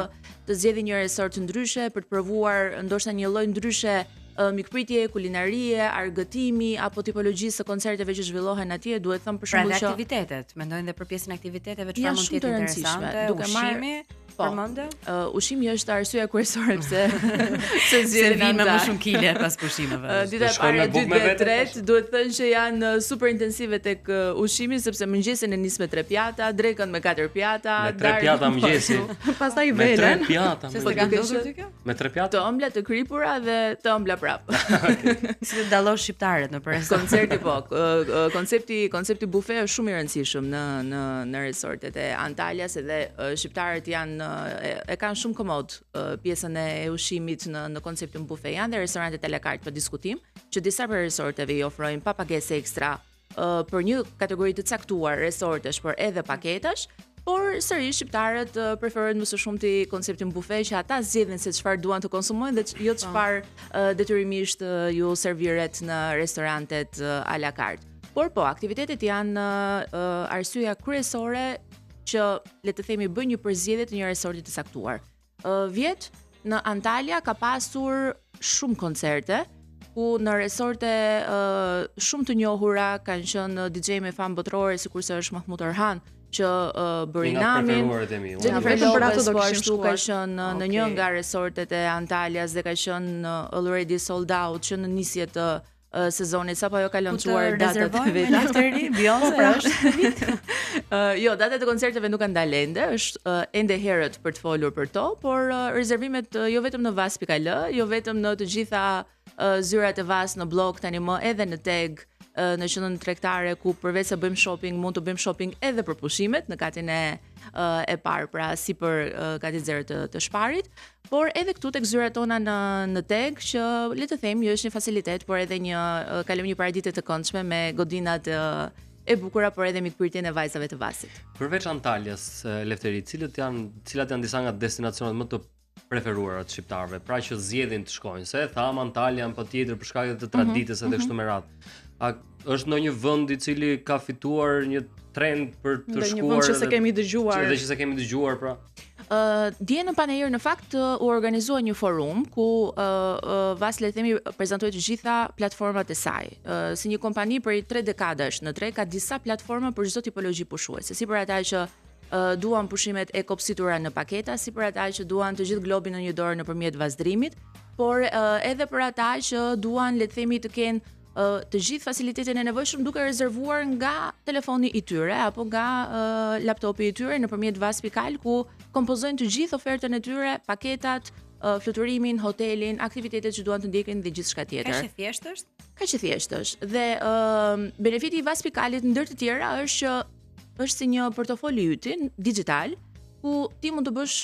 Speaker 6: zgjedhin një resort ndryshe për të provuar ndoshta një lloj ndryshe mikpritje, kulinarie, argëtimi apo tipologjisë së koncerteve që zhvillohen atje, duhet thënë për shembull që
Speaker 2: aktivitetet, mendojnë dhe për pjesën e aktiviteteve çfarë mund të jetë interesante,
Speaker 6: duke marrë
Speaker 2: përmendë?
Speaker 6: Ushqimi është arsyeja kryesore pse zgjedhin
Speaker 2: me më shumë kile pas pushimeve.
Speaker 6: Dita e parë, dytë e tretë, duhet thënë që janë super intensive tek ushqimi sepse mëngjesin e nis me 3 pjata, drekën me 4 pjata,
Speaker 1: me 3 pjata mëngjesi.
Speaker 3: Pastaj velen.
Speaker 1: Me 3 pjata.
Speaker 2: Se ka ndodhur ty kjo?
Speaker 1: Me 3 pjata.
Speaker 6: Të ëmbla të kripura dhe të ëmbla prapë.
Speaker 2: Si të dallosh shqiptarët në resort.
Speaker 6: Koncerti po, koncepti bufe është shumë i rëndësishëm në resortet e Antalyas, edhe shqiptarët e kanë shumë komod pjesën e ushqimit në konceptin bufe. Janë dhe restorantet à la carte për diskutim, që disa për resorteve i ofrojnë pa pagesë ekstra për një kategori të caktuar resortesh, por edhe paketash, por sërish shqiptarët preferojnë më së shumti konceptin bufe, që ata zgjedhin se çfarë duan të konsumojnë dhe jo çfarë detyrimisht ju serviret në restorantet à la carte. Por po, aktivitetet janë arsyeja kryesore që le të themi bën një përzgjedhje të një resorti të saktuar. Vjet në Antalya ka pasur shumë koncerte ku në resorte shumë të njohura kanë qenë DJ me famë botërore, sikurse është Mahmut Orhan, që bëri namin. Jennifer Lopez po ashtu ka qenë në një nga resortet e Antalyas dhe ka qenë already sold out që në nisje të sezonit, sapo ajo ka lançuar datat e veta.
Speaker 2: Beyoncé është vit.
Speaker 6: Jo, datat e koncerteve nuk kanë dalë ende, është ende herët për të folur për to, por rezervimet jo vetëm në vas.al, jo vetëm në të gjitha zyrat e vas në blog tani më, edhe në tag në qendrën tregtare ku përveç se bëjmë shopping, mund të bëjmë shopping edhe për pushimet në katin e parë, pra si për katin 0 të Shparit, por edhe këtu tek zyrat tona në tag, që le të themi është një facilitet, por edhe kalojmë një paraditë të këndshme me godinat e bukura, por edhe mikpritjen e vajzave të vasit.
Speaker 1: Përveç Antalyas, Lefteri, cilat janë disa nga destinacionet më të preferuara të shqiptarëve, pra që zgjedhin të shkojnë, se tham Antalya patjetër për shkak të traditës edhe kështu me radhë. A është ndonjë vend i cili ka fituar një trend për të shkuar?
Speaker 3: Një vend që se kemi dëgjuar.
Speaker 1: Edhe që se kemi dëgjuar, pra.
Speaker 6: Dje në Panajër në fakt u organizua një forum ku vas le të themi prezantoi të gjitha platformat e saj. Si një kompani për 3 dekadash në tre ka disa platforma për çdo tipologji pushuese, si për ata që duan pushimet e kopësitura në paketa, si për ata që duan të gjithë globin në një dorë nëpërmjet vazdrimit, por edhe për ata që duan le të themi të kenë të gjithë facilitetin e nevojshëm duke rezervuar nga telefoni i tyre apo nga laptopi i tyre nëpërmjet vas.al, ku kompozojnë të gjithë ofertën e tyre, paketat, fluturimin, hotelin, aktivitetet që duan të ndjekin dhe gjithçka tjetër.
Speaker 2: Kaq e thjeshtë është?
Speaker 6: Kaq e thjeshtë është. Dhe benefiti i vas.alit ndër të tjera është që është si një portofol i yti digital, ku ti mund të bësh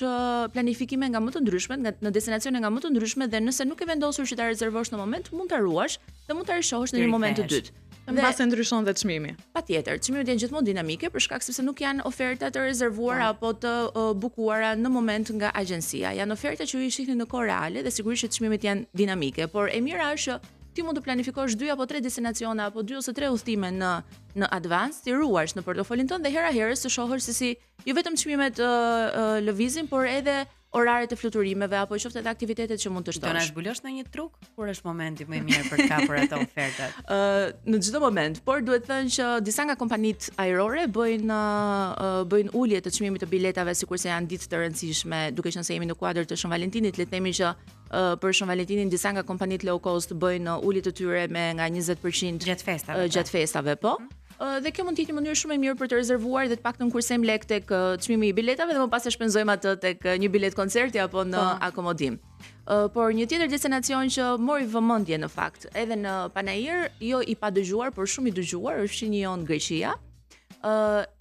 Speaker 6: planifikime nga më të ndryshmet, në destinacione nga më të ndryshme, dhe nëse nuk e vendosur që ta rezervosh në moment, mund ta ruash dhe mund ta rishosh në një moment të dytë.
Speaker 3: Mbase ndryshon dhe çmimi.
Speaker 6: Patjetër, çmimet janë gjithmonë dinamike për shkak sepse nuk janë oferta të rezervuara apo të bukuara në moment nga agjencia. Janë oferta që ju i shihni në kohë reale dhe sigurisht që çmimet janë dinamike, por e mira është që ti mund të planifikosh 2 apo 3 destinacione apo 2 ose 3 udhëtime në advance, ti ruash në portofolin tënd dhe hera herës të shohësh se si jo vetëm çmimet lëvizin, por edhe oraret e fluturimeve apo qoftë edhe aktivitetet që mund të shtosh.
Speaker 2: Do na zbulosh në një truk kur është momenti më i mirë për të kapur ato ofertat?
Speaker 6: Në çdo moment, por duhet thënë që disa nga kompanitë ajrore bëjnë ulje të çmimit të biletave sikurse janë ditë të rëndësishme, duke qenë se jemi në kuadër të Shën Valentinit, le të themi që për Shën Valentinin disa nga kompanitë low cost bëjnë ulje të tyre me nga 20%
Speaker 2: Gjatë festave.
Speaker 6: Po. Dhe kjo mund të jetë një mënyrë shumë e mirë për të rezervuar dhe të paktën kursem lek tek çmimi i biletave dhe më pas e shpenzojmë atë tek një bilet koncerti apo në akomodim. Por një tjetër destinacion që mori vëmendje në fakt, edhe në Panajir, jo i pa dëgjuar, por shumë i dëgjuar, është fshini jon Greqia.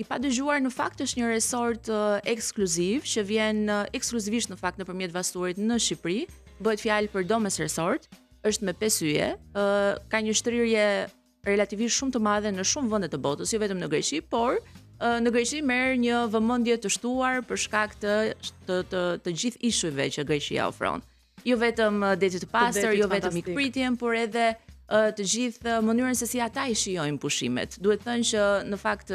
Speaker 6: I pa dëgjuar në fakt është një resort ekskluziv që vjen ekskluzivisht në fakt nëpërmjet vasturit në Shqipëri. Bëhet fjalë për Domes Resort, është me 5 yje, ka një shtrirje relativisht shumë të madhe në shumë vende të botës, jo vetëm në Greqi, por në Greqi merr një vëmendje të shtuar për shkak të gjithë ishujve që Greqia ofron. Jo vetëm deti të pastër, jo vetëm ikpritjen, por edhe të gjithë mënyrën se si ata i shijojnë pushimet. Duhet thënë që në fakt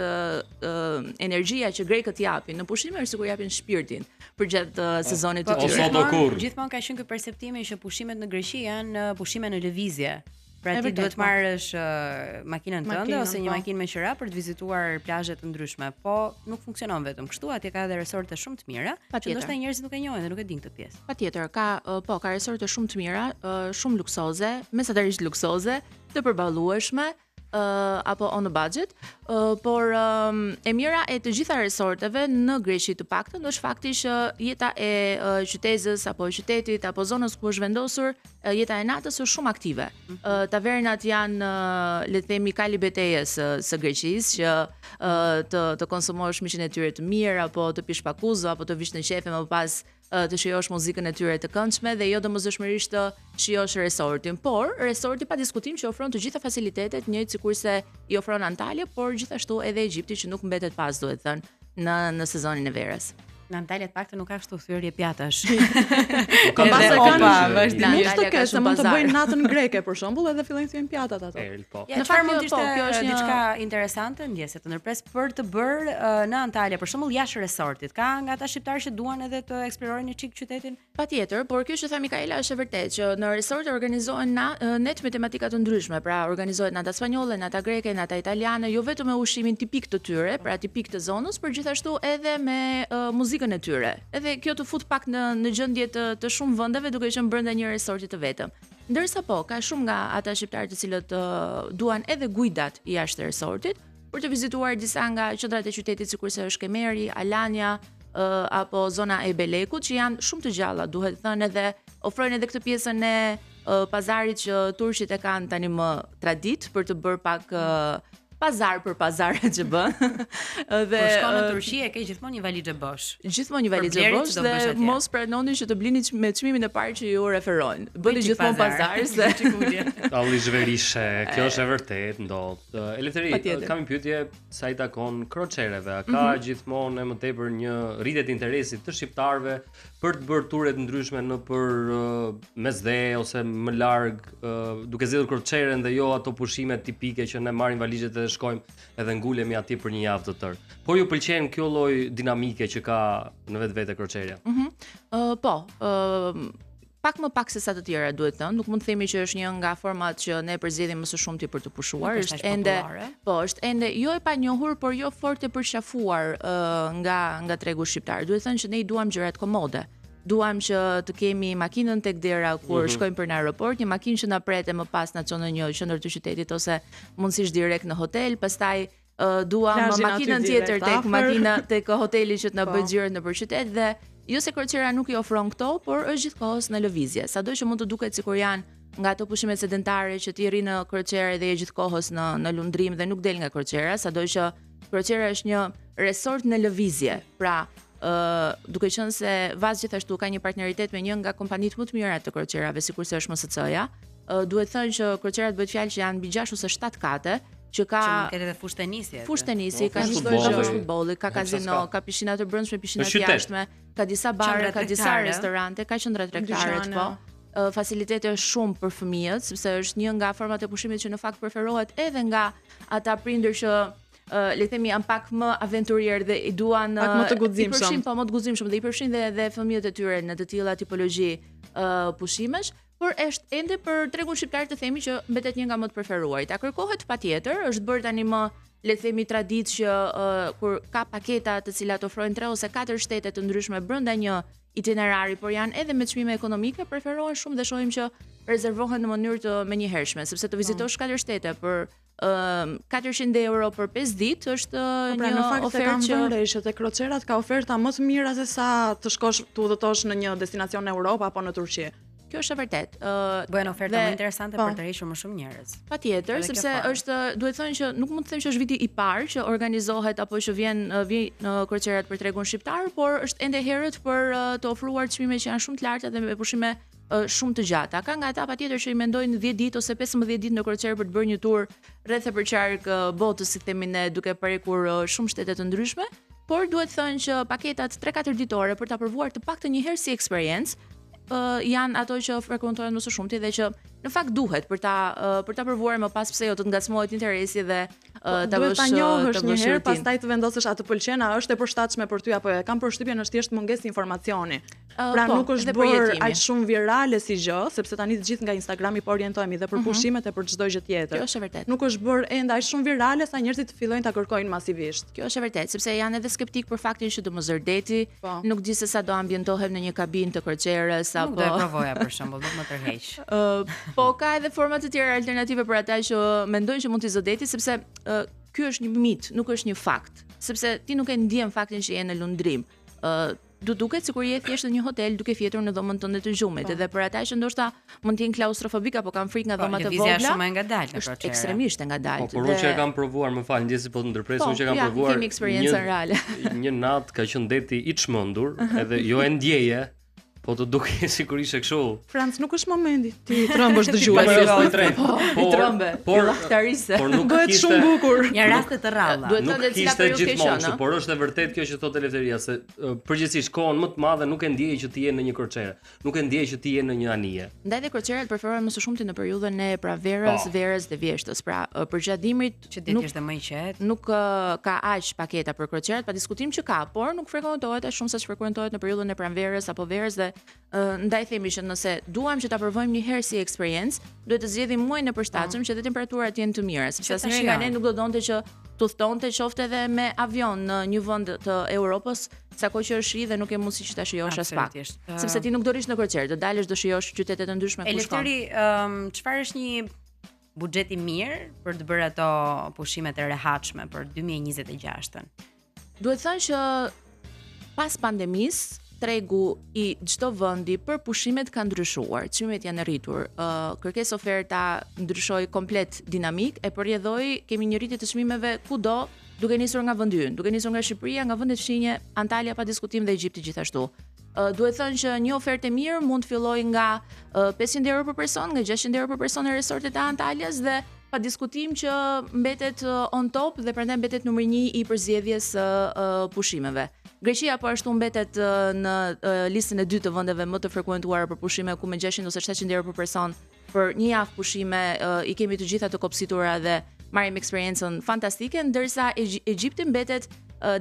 Speaker 6: energjia që grekët japin në pushime është sikur japin shpirtin përgjatë sezonit të tyre.
Speaker 2: Gjithmonë ka qenë ky perceptimi që pushimet në Greqi janë pushime në lëvizje. Pra ti duhet marrësh makinën tënde ose një makinë me qira për të vizituar plazhe të ndryshme, po nuk funksionon vetëm kështu, atje ka edhe resorte shumë të mira, që ndoshta njerëzit nuk e njohin dhe nuk e dinë këtë pjesë.
Speaker 6: Patjetër, ka resorte shumë të mira, shumë luksoze, mesatarisht luksoze, të përballueshme, apo on a budget, por e mira e të gjitha resorteve në Greqi të paktën është fakti që jeta e qytetës apo qytetit apo zonës ku është vendosur, jeta e natës është shumë aktive. Tavernat janë le të themi kali betejës së Greqisë që të konsumosh miqin e tyre të mirë apo të pish pakuzo apo të vish në qefe më pas të shijosh muzikën e tyre të këndshme dhe jo domosdoshmërisht të shijosh resortin, por resorti pa diskutim që ofron të gjitha facilitetet njëjtë sikurse i ofron Antalya, por gjithashtu edhe Egjipti që nuk mbetet pas, duhet thënë, në sezonin e verës.
Speaker 2: Në Antalya të paktën nuk ka kështu thyrje pjatash.
Speaker 3: Ka pasë vazhdimisht të kesh, mund të bëjnë natën greke për shembull edhe fillojnë thyen pjatat ato.
Speaker 2: Në fakt mund të ishte kjo është diçka interesante, ndjesë të ndërpres për të bërë në Antalya, për shembull jashtë resortit. Ka nga ata shqiptarë që duan edhe të eksplorojnë një çik qytetin?
Speaker 6: Patjetër, por kjo që tha Mikaela është e vërtetë që në resort organizohen net me tematika të ndryshme, pra organizohet nata spanjolle, nata greke, nata italiane, jo vetëm me ushqimin tipik të tyre, pra tipik të zonës, por gjithashtu edhe me muzikën e tyre. Edhe kjo të fut pak në gjendje të shumë vendeve duke qenë brenda një resorti të vetëm. Ndërsa ka shumë nga ata shqiptarë të cilët duan edhe gujdat jashtë resortit për të vizituar disa nga qendrat e qytetit sikurse është Kemeri, Alania apo zona e Belekut që janë shumë të gjalla, duhet thënë, edhe ofrojnë edhe këtë pjesën e pazarit që turqit e kanë tani më tradit për të bërë pak pazar për pazaret që bën.
Speaker 2: Dhe kur shkon në Turqi e ke gjithmonë një valizhe bosh.
Speaker 6: Gjithmonë një valizhe bosh dhe mos pranoni që të blini me çmimin e parë që ju referojnë. Bëni gjithmonë pazar se
Speaker 1: talli zhverishe, kjo është e vërtet ndodh. Elektri, kam një pyetje sa i takon kroçereve. Ka gjithmonë më tepër një rritje të interesit të shqiptarëve për të bërë ture të ndryshme në për mesdhe ose më larg, duke zgjedhur kroçeren dhe jo ato pushime tipike që ne marrim valizhet dhe shkojmë edhe ngulemi aty për një javë të tërë. Por ju pëlqen kjo lloj dinamike që ka në vetvete kroçeria?
Speaker 6: Pak më pak se sa të tjera, duhet thënë, nuk mund të themi që është një nga format që ne përzgjedhim më së shumti për të pushuar, është ende jo e panjohur, por jo fort e përqafuar nga tregu shqiptar. Duhet thënë që ne i duam gjërat komode. Duam që të kemi makinën tek dera kur shkojmë për në aeroport, një makinë që na pret e më pas na çon në një qendër të qytetit ose mundësisht direkt në hotel, pastaj duam makinën tjetër tek hoteli që të na bëjë xhiret nëpër qytet dhe jo se kroçera nuk i ofron këto, por është gjithkohës në lëvizje. Sado që mund të duket sikur janë nga ato pushimet sedentare që ti rri në kroçerë dhe je gjithkohës në lundrim dhe nuk del nga kroçera, sado që kroçera është një resort në lëvizje. Pra duke qenë se Vaz gjithashtu ka një partneritet me një nga kompanitë më të mira të kroçerave, sikurse është MSC-ja, duhet thënë që kroçerat bëhet fjalë që janë mbi 6 ose 7 kate që ka
Speaker 2: Që mund të ketë edhe fushë tenisi.
Speaker 6: fushë tenisi, ka
Speaker 1: fushë
Speaker 6: çdo gjë,
Speaker 1: futbolli.
Speaker 6: fushë futbolli, ka kazino, ka pishina të brendshme, pishina
Speaker 1: Në
Speaker 6: të
Speaker 1: qytet.
Speaker 6: jashtme, ka disa bare,
Speaker 2: Qendra
Speaker 6: ka disa
Speaker 2: tregtare.
Speaker 6: restorante, ka qendra tregtare,
Speaker 3: Dyqane.
Speaker 6: po. Facilitete shumë për fëmijët, sepse është një nga format e pushimit që në fakt preferohet edhe nga ata prindër që le të themi janë pak më aventurier dhe i duan
Speaker 3: Pak më të guximshëm.
Speaker 6: i përfshin, po më të guximshëm dhe i përfshin dhe fëmijët e tyre në të tilla tipologji pushimesh, por është ende për tregun shqiptar të themi që mbetet një nga më të preferuarit. A kërkohet patjetër, është bërë tani më le të themi traditë që kur ka paketa të cilat ofrojnë 3 ose 4 shtete të ndryshme brenda një itinerari, por janë edhe me çmime ekonomike, preferohen shumë dhe shohim që rezervohen në mënyrë të menjëhershme, sepse të vizitosh 4 shtete për 400 euro për 5 ditë është
Speaker 3: Pra
Speaker 6: një
Speaker 3: në fakt e
Speaker 6: ofertë
Speaker 3: kam
Speaker 6: që
Speaker 3: vënë re që te kroçerat ka oferta më të mira se sa të shkosh të udhëtosh në një destinacion në Europë apo në Turqi.
Speaker 6: kjo është e vërtet.
Speaker 2: Bëhen oferta
Speaker 6: dhe-
Speaker 2: më interesante
Speaker 3: po.
Speaker 2: për të rreshur më shumë njerëz.
Speaker 6: Patjetër,
Speaker 2: Edhe kjo
Speaker 6: sepse
Speaker 2: farë.
Speaker 6: është duhet thënë që nuk mund të them që është viti i parë që organizohet apo që vjen në kroqerat për tregun shqiptar, por është ende herët për të ofruar çmime që janë shumë të larta dhe me pushime shumë të gjata. Ka nga ata patjetër që i mendojnë 10 ditë ose 15 ditë në kroqer për të bërë një tur rreth e përqark botës, si themi ne, duke prekur shumë shtete të ndryshme, por duhet thënë që paketat 3-4 ditore për ta provuar të paktën një herë si eksperiencë janë ato që frekuentohen më së shumti dhe që në fakt duhet për ta provuar më pas pse jo të ngacmohet interesi dhe ta
Speaker 3: Duhet ta njohësh një herë,
Speaker 6: rutinë.
Speaker 3: pastaj të vendosësh a të pëlqen, a është e përshtatshme për ty apo jo. Kam përshtypjen është thjesht mungesë informacioni. Pra
Speaker 6: Po,
Speaker 3: nuk është
Speaker 6: dhe
Speaker 3: bërë
Speaker 6: përjetimi.
Speaker 3: aq shumë virale si gjë, sepse tani të gjithë nga Instagrami po orientohemi dhe për pushimet e për çdo gjë tjetër.
Speaker 6: Kjo është e vërtetë.
Speaker 3: Nuk është bërë ende aq shumë virale sa njerëzit fillojnë ta kërkojnë masivisht.
Speaker 6: Kjo është e vërtetë, sepse janë edhe skeptik për faktin që domosdoshmërdeti
Speaker 3: Po.
Speaker 6: nuk di se sa do ambientohem në një kabinë të kroqerës
Speaker 2: Nuk do e
Speaker 6: apo
Speaker 2: provoja për shembull, nuk më tërheq.
Speaker 6: po ka edhe forma të tjera alternative për ata që mendojnë që mund t'i zodeti, sepse ky është një mit, nuk është një fakt, sepse ti nuk e ndjen faktin që je në lundrim. Du duket sikur je thjesht në një hotel duke fjetur në dhomën tënde të gjumit, edhe për ata që ndoshta mund të jenë klaustrofobik apo kanë frikë nga dhomat e
Speaker 2: Lëvizja
Speaker 6: vogla.
Speaker 2: shumë e ngadaltë në
Speaker 6: Është
Speaker 2: kroqere.
Speaker 6: ekstremisht e
Speaker 1: Po,
Speaker 6: ngadaltë.
Speaker 1: por unë që e kam provuar, më fal, ndjesi po të ndërpres,
Speaker 6: Po,
Speaker 1: unë që e kam
Speaker 6: ja,
Speaker 1: provuar.
Speaker 6: kemi eksperiencën reale.
Speaker 1: Një natë ka qenë deti i çmendur, edhe jo e ndjeje, po të duke sikur ishte kështu.
Speaker 3: Franc, nuk është momenti ti trëmbësh
Speaker 1: Po,
Speaker 3: dëgjuesi.
Speaker 1: jo, po, drejt.
Speaker 6: I trëmbe,
Speaker 1: por
Speaker 6: llahtarise.
Speaker 1: por nuk
Speaker 3: Bëhet
Speaker 1: kishte
Speaker 3: shumë bukur.
Speaker 2: Një raste të rralla.
Speaker 6: Duhet
Speaker 1: nuk
Speaker 6: thënë cila
Speaker 1: kishte
Speaker 6: periudhë ke
Speaker 1: gjithmonë
Speaker 6: qenë,
Speaker 1: kështu,
Speaker 6: ëh?
Speaker 1: por është e vërtet kjo që thotë Eleftheria se përgjithsisht kohën më të madhe nuk e ndjej që ti je në një kroqere, nuk e ndjej që ti je në një anije.
Speaker 6: Ndaj dhe kroqerat preferohen më së shumti në periudhën e verës,
Speaker 1: Po.
Speaker 6: verës dhe vjeshtës. Pra, për gjatë dimrit
Speaker 2: Që deti është më i qetë.
Speaker 6: nuk ka aq paketa për kroqerat, pa diskutim që ka, por nuk frekuentohet as shumë sa frekuentohet në periudhën e pranverës apo verës dhe ndaj themi që nëse duam që ta provojmë një herë si eksperiencë, duhet të zgjedhim muajin e përshtatshëm që dhe temperaturat jenë të mira, sepse
Speaker 2: Që
Speaker 6: asnjëri
Speaker 2: tash
Speaker 6: nga
Speaker 2: janë.
Speaker 6: ne nuk do donte që tudhtonte qoftë edhe me avion në një vend të Europës, sa kohë që është shi dhe nuk e mundësi që ta shijosh as pak.
Speaker 2: Absolutisht.
Speaker 6: Sepse ti nuk do rish në kroqer, do dalësh do shijosh qytete të ndryshme ku shkon.
Speaker 2: Elektri, çfarë është një buxhet i mirë për të bërë ato pushimet e rehatshme për 2026-ën?
Speaker 6: Duhet thënë që pas pandemisë tregu i çdo vendi për pushimet ka ndryshuar, çmimet janë rritur, kërkesë oferta ndryshoi komplet dinamik, e përrjedhoi kemi një rritje të çmimeve kudo, duke nisur nga vendi ynë, duke nisur nga Shqipëria, nga vendet fshinje, Antalya pa diskutim dhe Egjipti gjithashtu. Duhet thënë që një ofertë e mirë mund të fillojë nga 500 euro për person, nga 600 euro për person në resortet e Antalyas dhe pa diskutim që mbetet on top dhe prandaj mbetet numri 1 i përzgjedhjes së pushimeve. Greqia po ashtu mbetet në listën e dytë të vendeve më të frekuentuara për pushime ku me 600 ose 700 euro për person për një javë pushime i kemi të gjitha të kopësitura dhe marrim eksperiencën fantastike, ndërsa Egjipti mbetet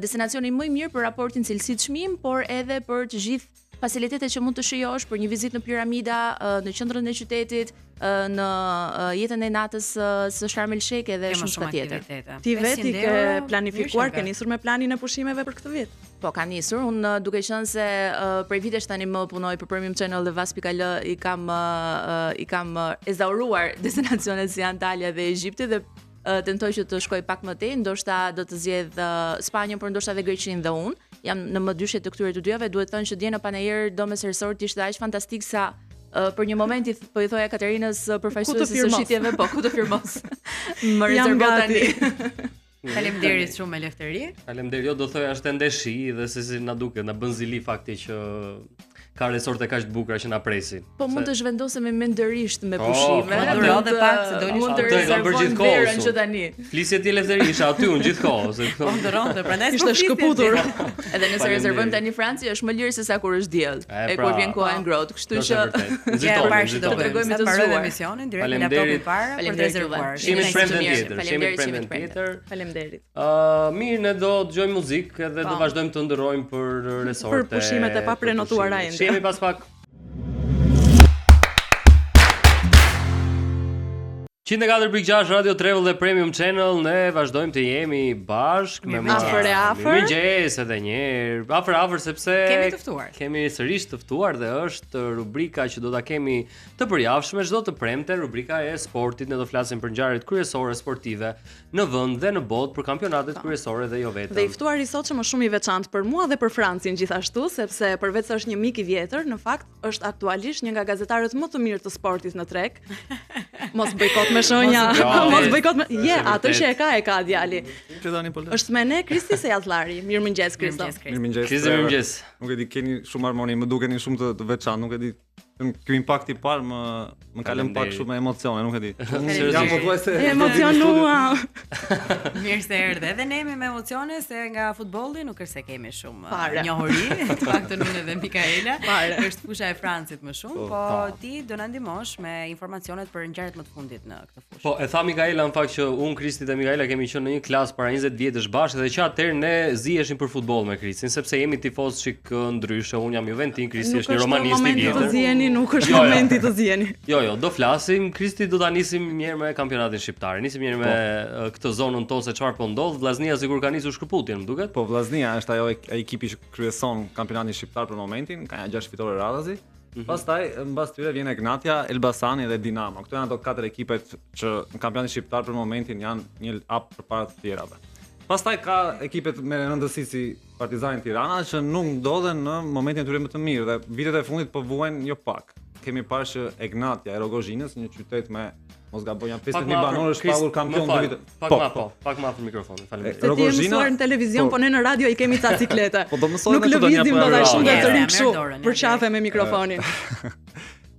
Speaker 6: destinacioni më i mirë për raportin cilësi-çmim, por edhe për të gjithë facilitetet që mund të shijosh për një vizitë në piramida, në qendrën e qytetit, në jetën e natës së Sharm el Sheikh dhe
Speaker 2: Kemë
Speaker 6: shumë tjetër.
Speaker 2: aktivitete.
Speaker 3: Ti veti
Speaker 2: 500
Speaker 3: ke
Speaker 2: euro,
Speaker 3: planifikuar,
Speaker 2: mirë
Speaker 3: ke
Speaker 2: që
Speaker 3: nisur me planin e pushimeve për këtë vit?
Speaker 6: Po ka nisur, unë duke qenë se prej vitesh tani më punoj për Premium Channel dhe Vas.al i kam ezauruar destinacionet si Antalya dhe Egjipti dhe tentoj që të shkoj pak më tej, ndoshta do të zgjedh Spanjën, por ndoshta edhe Greqinë dhe unë. Jam në më dyshje të këtyre të dyave, duhet thënë që dje në Panayër Domes Resort ishte aq fantastik sa për një moment po i thoja Katerinës përfaqësuese së shitjeve, po ku të firmos. Më rezervo tani.
Speaker 2: Faleminderit shumë Elefteri.
Speaker 1: Faleminderit, jo do thoja është ende shi dhe se si na duket, na bën zili fakti që ka resorte kaq të bukura që na presin.
Speaker 6: Po mund të zhvendosemi mendërisht me
Speaker 1: Po,
Speaker 6: pushime.
Speaker 1: po,
Speaker 2: durate pak, se doli
Speaker 6: mund të
Speaker 1: shumë. Ato e kam bërë
Speaker 6: rezervojmë
Speaker 1: gjithkohë,
Speaker 6: verën
Speaker 1: unë.
Speaker 6: që tani.
Speaker 1: Flisje ti Lefteri isha aty unë gjithkohë, se
Speaker 2: Po ndronte, prandaj
Speaker 3: Ishte shkëputur.
Speaker 6: Edhe nëse rezervojmë tani Franci është më lirë se sa kur është diell.
Speaker 1: E,
Speaker 6: Kur
Speaker 1: pra,
Speaker 6: vjen koha e ngrohtë, kështu
Speaker 1: është
Speaker 6: që
Speaker 1: vërtet.
Speaker 2: Gjë e parë që do
Speaker 6: Të
Speaker 2: bëjmë,
Speaker 6: tregojmë
Speaker 2: sa
Speaker 6: të
Speaker 2: mbarojmë
Speaker 6: zgjuar.
Speaker 2: emisionin direkt me
Speaker 1: Faleminderit.
Speaker 2: laptopin para për të
Speaker 6: Faleminderit,
Speaker 2: rezervuar.
Speaker 6: Juve.
Speaker 1: Shihemi
Speaker 6: Jemi
Speaker 1: premten
Speaker 6: mirë.
Speaker 1: tjetër, shihemi
Speaker 6: Faleminderit,
Speaker 1: premten
Speaker 6: jemi premten.
Speaker 1: tjetër.
Speaker 3: Faleminderit.
Speaker 1: Mirë, ne do dëgjojmë muzikë edhe do vazhdojmë të ndërrojmë për resorte.
Speaker 3: Për pushimet e paprenotuara ende.
Speaker 1: Shihemi pas pak. 104.6 Radio Travel dhe Premium Channel, ne vazhdojmë të jemi bashkë me
Speaker 3: Afër e afër.
Speaker 1: Mirëmëngjes edhe një herë. Afër sepse
Speaker 2: Kemi të ftuar.
Speaker 1: Kemi sërish të ftuar dhe është rubrika që do ta kemi të përjavshme çdo të premte, rubrika e sportit. Ne do flasim për ngjarjet kryesore sportive në vend dhe në botë, për kampionatet kryesore dhe jo vetëm.
Speaker 3: Dhe i ftuari i sotshëm është shumë i veçantë për mua dhe për Francin gjithashtu, sepse përveç se është një mik i vjetër, në fakt është aktualisht një nga gazetarët më të mirë të sportit në treg. Mos bojkot me shenja. Mos bojkot me. Atë që e ka djali.
Speaker 7: Që tani po.
Speaker 3: Është me ne Kristi Sejazllari. Mirëmëngjes Kristo.
Speaker 7: Mirëmëngjes.
Speaker 1: Mirëmëngjes.
Speaker 7: Nuk e di, keni shumë harmoni, më dukeni shumë të veçantë, nuk e di. Ky impakt i parë më ka lënë pak shumë emocione, nuk e di. Jam pothuajse
Speaker 3: Emocionua.
Speaker 2: Mirë se erdhe. Edhe ne jemi me emocione se nga futbolli nuk është se kemi shumë
Speaker 3: Fare.
Speaker 2: njohuri, të paktën unë dhe Mikaela.
Speaker 3: Fare.
Speaker 2: Është fusha e Francit më shumë, po ti do na ndihmosh me informacionet për ngjarjet më të fundit në këtë fushë.
Speaker 1: Po, e tha Mikaela në fakt që unë, Kristi dhe Mikaela kemi qenë në një klasë para 20 vjetësh bashkë dhe që atëherë ne ziheshim për futboll me Kristin, sepse jemi tifoz çik ndryshe. Unë jam Juventin, Kristi është një romanist i vjetër.
Speaker 3: Nuk është momenti të ziheni.
Speaker 1: Jo, do flasim. Kristi do ta nisim mirë me kampionatin shqiptar. Nisim mirë me këtë zonën tonë se çfarë po ndodh. Vllaznia sigur ka nisur shkëputjen, më duket.
Speaker 7: Po Vllaznia është ajo ekipi që kryeson kampionatin shqiptar për momentin, ka një 6 fitore radhazi. Pastaj mbas tyre vjen Egnatia, Elbasani dhe Dinamo. Këto janë ato 4 ekipet që në kampionatin shqiptar për momentin janë një hap përpara të tjerave. Pastaj ka ekipet me rëndësi si Partizani Tirana që nuk ndodhen në momentin e tyre më të mirë dhe vitet e fundit po vuajnë jo pak. Kemi parë që Egnatia e Rogozhinës, një qytet me mos gaboj janë 50.000 banorë, është pagur kampion të vitit.
Speaker 1: Pak më afër mikrofonit. Faleminderit.
Speaker 3: Se ti je mësuar në televizion, po ne në radio i kemi ca ciklete.
Speaker 7: Po do mësoj
Speaker 3: Nuk lëvizim do ta shumë të rrim kështu
Speaker 2: dorën,
Speaker 3: për qafe me mikrofonin.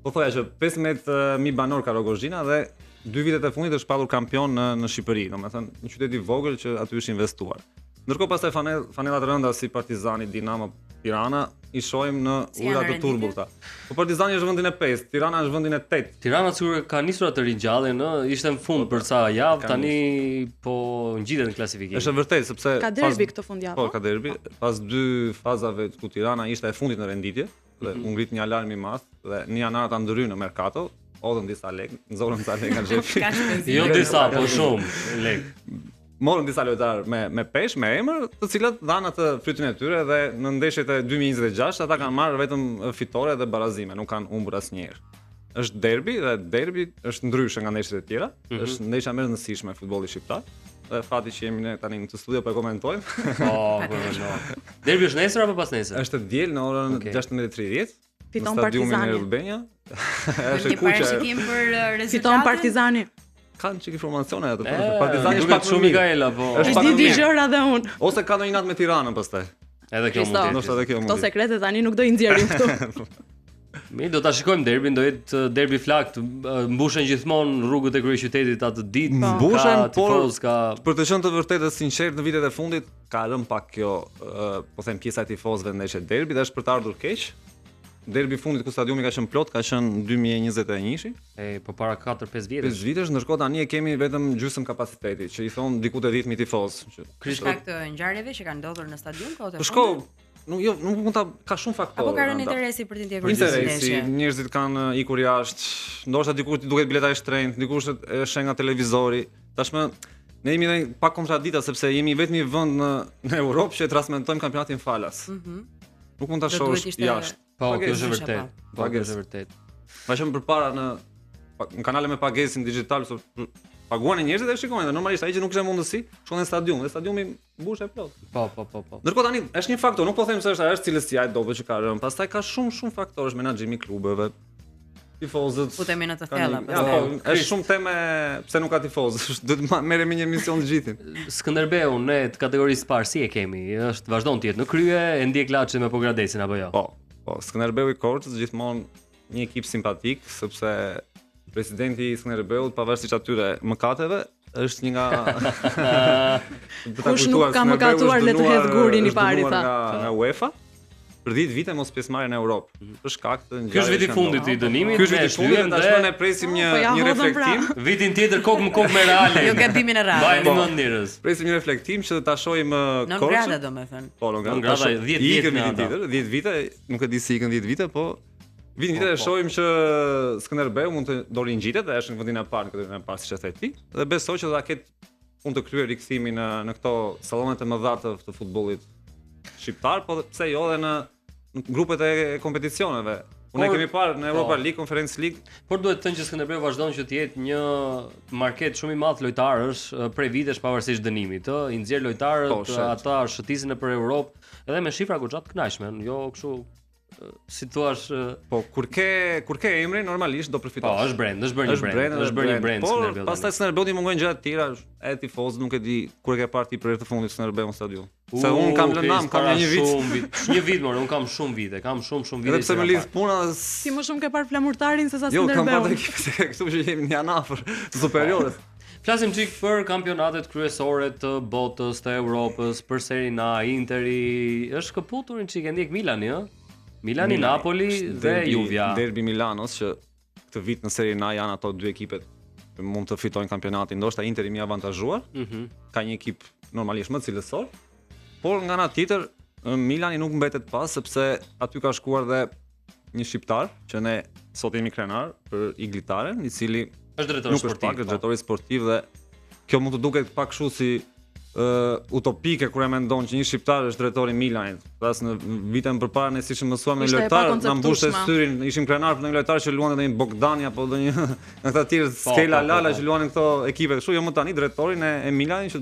Speaker 7: Po thoya që 15.000 banor ka Rogozhina dhe 2 vitet e fundit është padur kampion në Shqipëri, domethënë një qytet i vogël që aty është investuar. Ndërkohë pastaj fanelat rënda si Partizani, Dinamo, Tirana i shohim në ujëra të turbullta. Po Partizani është vendin e 5, Tirana është vendin e 8.
Speaker 1: Tirana sigurisht ka nisur atë ringjalljen, ishte në fund për sa javë, tani po ngjitet në klasifikim.
Speaker 7: Është vërtet sepse
Speaker 3: Ka derbi këtë fundjavë.
Speaker 7: Po, ka derbi. Pas 2 fazave ku Tirana ishte e fundit në renditje dhe u ngrit një alarm i madh dhe në janar ta ndryrën në merkato, odhën disa lekë, nxorën disa lekë nga xhepi.
Speaker 1: Jo disa, po shumë lekë.
Speaker 7: Morën disa lojtarë me peshë, me emër, të cilët dhanë atë frytën e tyre dhe në ndeshjet e 2026 ata kanë marrë vetëm fitore dhe barazime, nuk kanë humbur asnjëherë. Është derbi dhe derbi është ndryshe nga ndeshjet e tjera, është ndeshja më e rëndësishme e futbollit shqiptar. Dhe fati që jemi ne tani në këtë studio po e komentojmë.
Speaker 1: Po. Derbi është nesër apo pas nesër?
Speaker 7: Është diel në orën 16:30.
Speaker 3: Fiton Partizani.
Speaker 7: Albania.
Speaker 2: Është një parashikim për rezultatin.
Speaker 3: Fiton Partizani.
Speaker 7: Kanë çik informacione atë. Partizani është pak
Speaker 1: shumë Mikaela, po.
Speaker 3: Është di gjëra dhe unë.
Speaker 7: Ose ka ndonjë natë me Tiranën pastaj.
Speaker 1: Edhe kjo mund të jetë.
Speaker 7: Ndoshta edhe kjo mund.
Speaker 3: Këto sekrete tani nuk do i nxjerrim këtu.
Speaker 1: Mi do ta shikojmë derbin, do jetë derbi flakt, mbushen gjithmonë rrugët e kryeqytetit atë ditë.
Speaker 7: Mbushen, por
Speaker 1: ka
Speaker 7: për të qenë të vërtetë sinqert në vitet e fundit ka rënë pak kjo, po them pjesa e tifozëve ndeshje derbi dhe është për të ardhur keq. Derbi i fundit ku stadiumi ka qenë plot ka qenë 2021-shi.
Speaker 1: Po para 4-5 vjetësh.
Speaker 7: 5 vitesh, ndërkohë tani e kemi vetëm gjysmë kapaciteti, që i thon diku te 10.000 tifoz.
Speaker 2: Shkak të ngjarjeve që kanë ndodhur në stadium kohët e
Speaker 7: Po shko, nuk mund ta ka shumë faktorë.
Speaker 2: Apo ka rënë interesi për të ndjekur
Speaker 7: interesi, njerëzit kanë ikur jashtë, ndoshta dikush duket bileta e shtrenjtë, dikush e sheh nga televizori. Tashmë ne jemi në pak kontradikta sepse jemi vetëm një vend në Europë që e transmetojmë kampionatin falas. Nuk mund ta shohësh jashtë.
Speaker 1: Po, kjo është vërtet. Po, kjo është vërtet.
Speaker 7: Vazhdon përpara në kanale me pagesën digjital, paguani njerëzit dhe shikojnë, dhe normalisht ai që nuk kishte mundësi, shkon në stadium, dhe stadiumi mbushej plot.
Speaker 1: Po.
Speaker 7: Ndërkohë tani është një faktor, nuk po them se është cilësia e dobët që ka rënë. Pastaj ka shumë faktorësh, menaxhimi i klubeve, tifozët.
Speaker 2: Futemi në të thella,
Speaker 7: është shumë teme pse nuk ka tifozë. Duhet të merremi një emision të gjithin.
Speaker 1: Skënderbeu ne të kategorisë parë si e kemi? Është vazhdon të jetë në krye, e ndjek laçin me Pogradesin apo jo?
Speaker 7: Po. Po, Skënderbeu i Korçës gjithmonë një ekip simpatik, sepse presidenti i Skënderbeut, pavarësisht atyre mëkateve, është një nga
Speaker 3: Kush nuk ka mëkatuar le të hedh gurin I pari tha.
Speaker 7: Nga UEFA. Për 10 vite mos pjesëmarrje në Europë. Për shkak të
Speaker 1: Ky është viti I fundit I dënimit.
Speaker 7: Ky është viti I fundit, tashmë ne presim një reflektim.
Speaker 1: Vitin tjetër kokë me Realin.
Speaker 2: Jo gatimin e radhës.
Speaker 1: Bajeni mend njerëz.
Speaker 7: Presim një reflektim që ta shohim
Speaker 2: Në grada domethënë.
Speaker 7: Po, në
Speaker 1: grada 10 vite
Speaker 7: vitin tjetër, 10 vite, nuk e di si ikën 10 vite, po vitin tjetër e shohim që Skënderbeu mund të do ringjitet dhe është në vendin e parë në kategorinë e parë siç e the ti, dhe besoj që do ta ketë punë të kryer rikthimin në këto sallonet e mëdha të futbollit shqiptar, po pse jo edhe në grupet e kompeticioneve. Unë kemi parë në Europa League, Conference League.
Speaker 1: Por duhet të thënë që Skënderbeu vazhdon që të jetë një market shumë I madh lojtarësh prej vitesh pavarësisht dënimit, I nxjerr lojtarët, ata shëtisin nëpër Europë, edhe me shifra goxha të kënaqshme, jo kështu si thua
Speaker 7: po kur ke emrin normalisht do përfitosh.
Speaker 1: Po, është brand, është bërë një brand.
Speaker 7: Po, pastaj Skënderbeu I mungojnë gjëra të tjera, e tifozët nuk e di kur e ke parë ti për herë të fundit Skënderbeu në stadium. Se un kam lëndam, kam një vit.
Speaker 1: Një vit more, un kam shumë vite, shumë vite.
Speaker 7: Edhe pse më lidh puna,
Speaker 3: si më shumë ke parë flamurtarin se sa
Speaker 7: Skënderbeu. Jo, kam
Speaker 3: Skënderbeu.
Speaker 7: parë kështu që jemi janë afër superiorët.
Speaker 1: Flasim çik për kampionatet kryesore të botës, të Europës, për Serie A, Interi, është kaputur një çik e ndjek Milani, ë? Milani, Napoli dhe Juvja.
Speaker 7: Derbi Milanos që këtë vit në Serie A janë ato dy ekipet që mund të fitojnë kampionatin. Ndoshta Interi më avantazhuar. Ka një ekip normalisht më cilësor. Por nga ana tjetër Milani nuk mbetet pas sepse aty ka shkuar dhe një shqiptar që ne sot jemi krenar për Iglitaren, I cili
Speaker 1: është drejtori sportiv.
Speaker 7: Është drejtori sportiv dhe kjo mund të duket pak kështu si utopike kur e mendon që një shqiptar është drejtori I Milanit. Pas në vitën përpara ne siç mësuam me lojtar, na mbushte syrin, ishim krenar për një lojtar që luante në Bogdani apo në një nga ata të tjerë Skela Lala që luanin këto ekipe. Kështu jo më tani drejtorin e Milanit që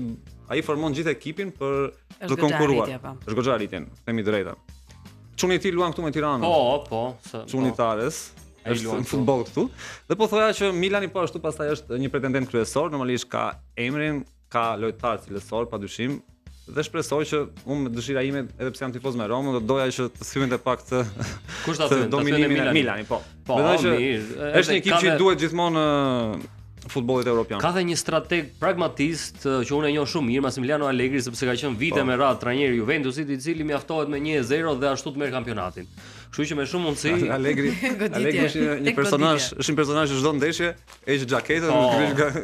Speaker 7: ai formon gjithë ekipin për të konkurruar. Është goxha rritjen, themi drejta. Çuni ti luan këtu me Tiranën.
Speaker 1: Po.
Speaker 7: Çunitares. Është në futboll këtu. Dhe po thoya që Milani po ashtu pastaj është një pretendent kryesor, normalisht ka emrin, ka lojtar cilësor padyshim dhe shpresoj që unë me dëshira ime edhe pse jam tifoz me Romën do doja që të thynte pak të
Speaker 1: kush ta thyen
Speaker 7: dominimin e Milani, po. Mendoj që është një ekip që duhet gjithmonë futbollit evropian.
Speaker 1: Ka dhe një strateg pragmatist që unë e njoh shumë mirë, Massimiliano Allegri, sepse ka qenë vite me radhë trajneri I Juventusit, I cili mjaftohet me 1-0 dhe ashtu të merr kampionatin. Kështu që me shumë mundësi
Speaker 7: Allegri është një personazh, është një personazh që çdo ndeshje heq xhaketën,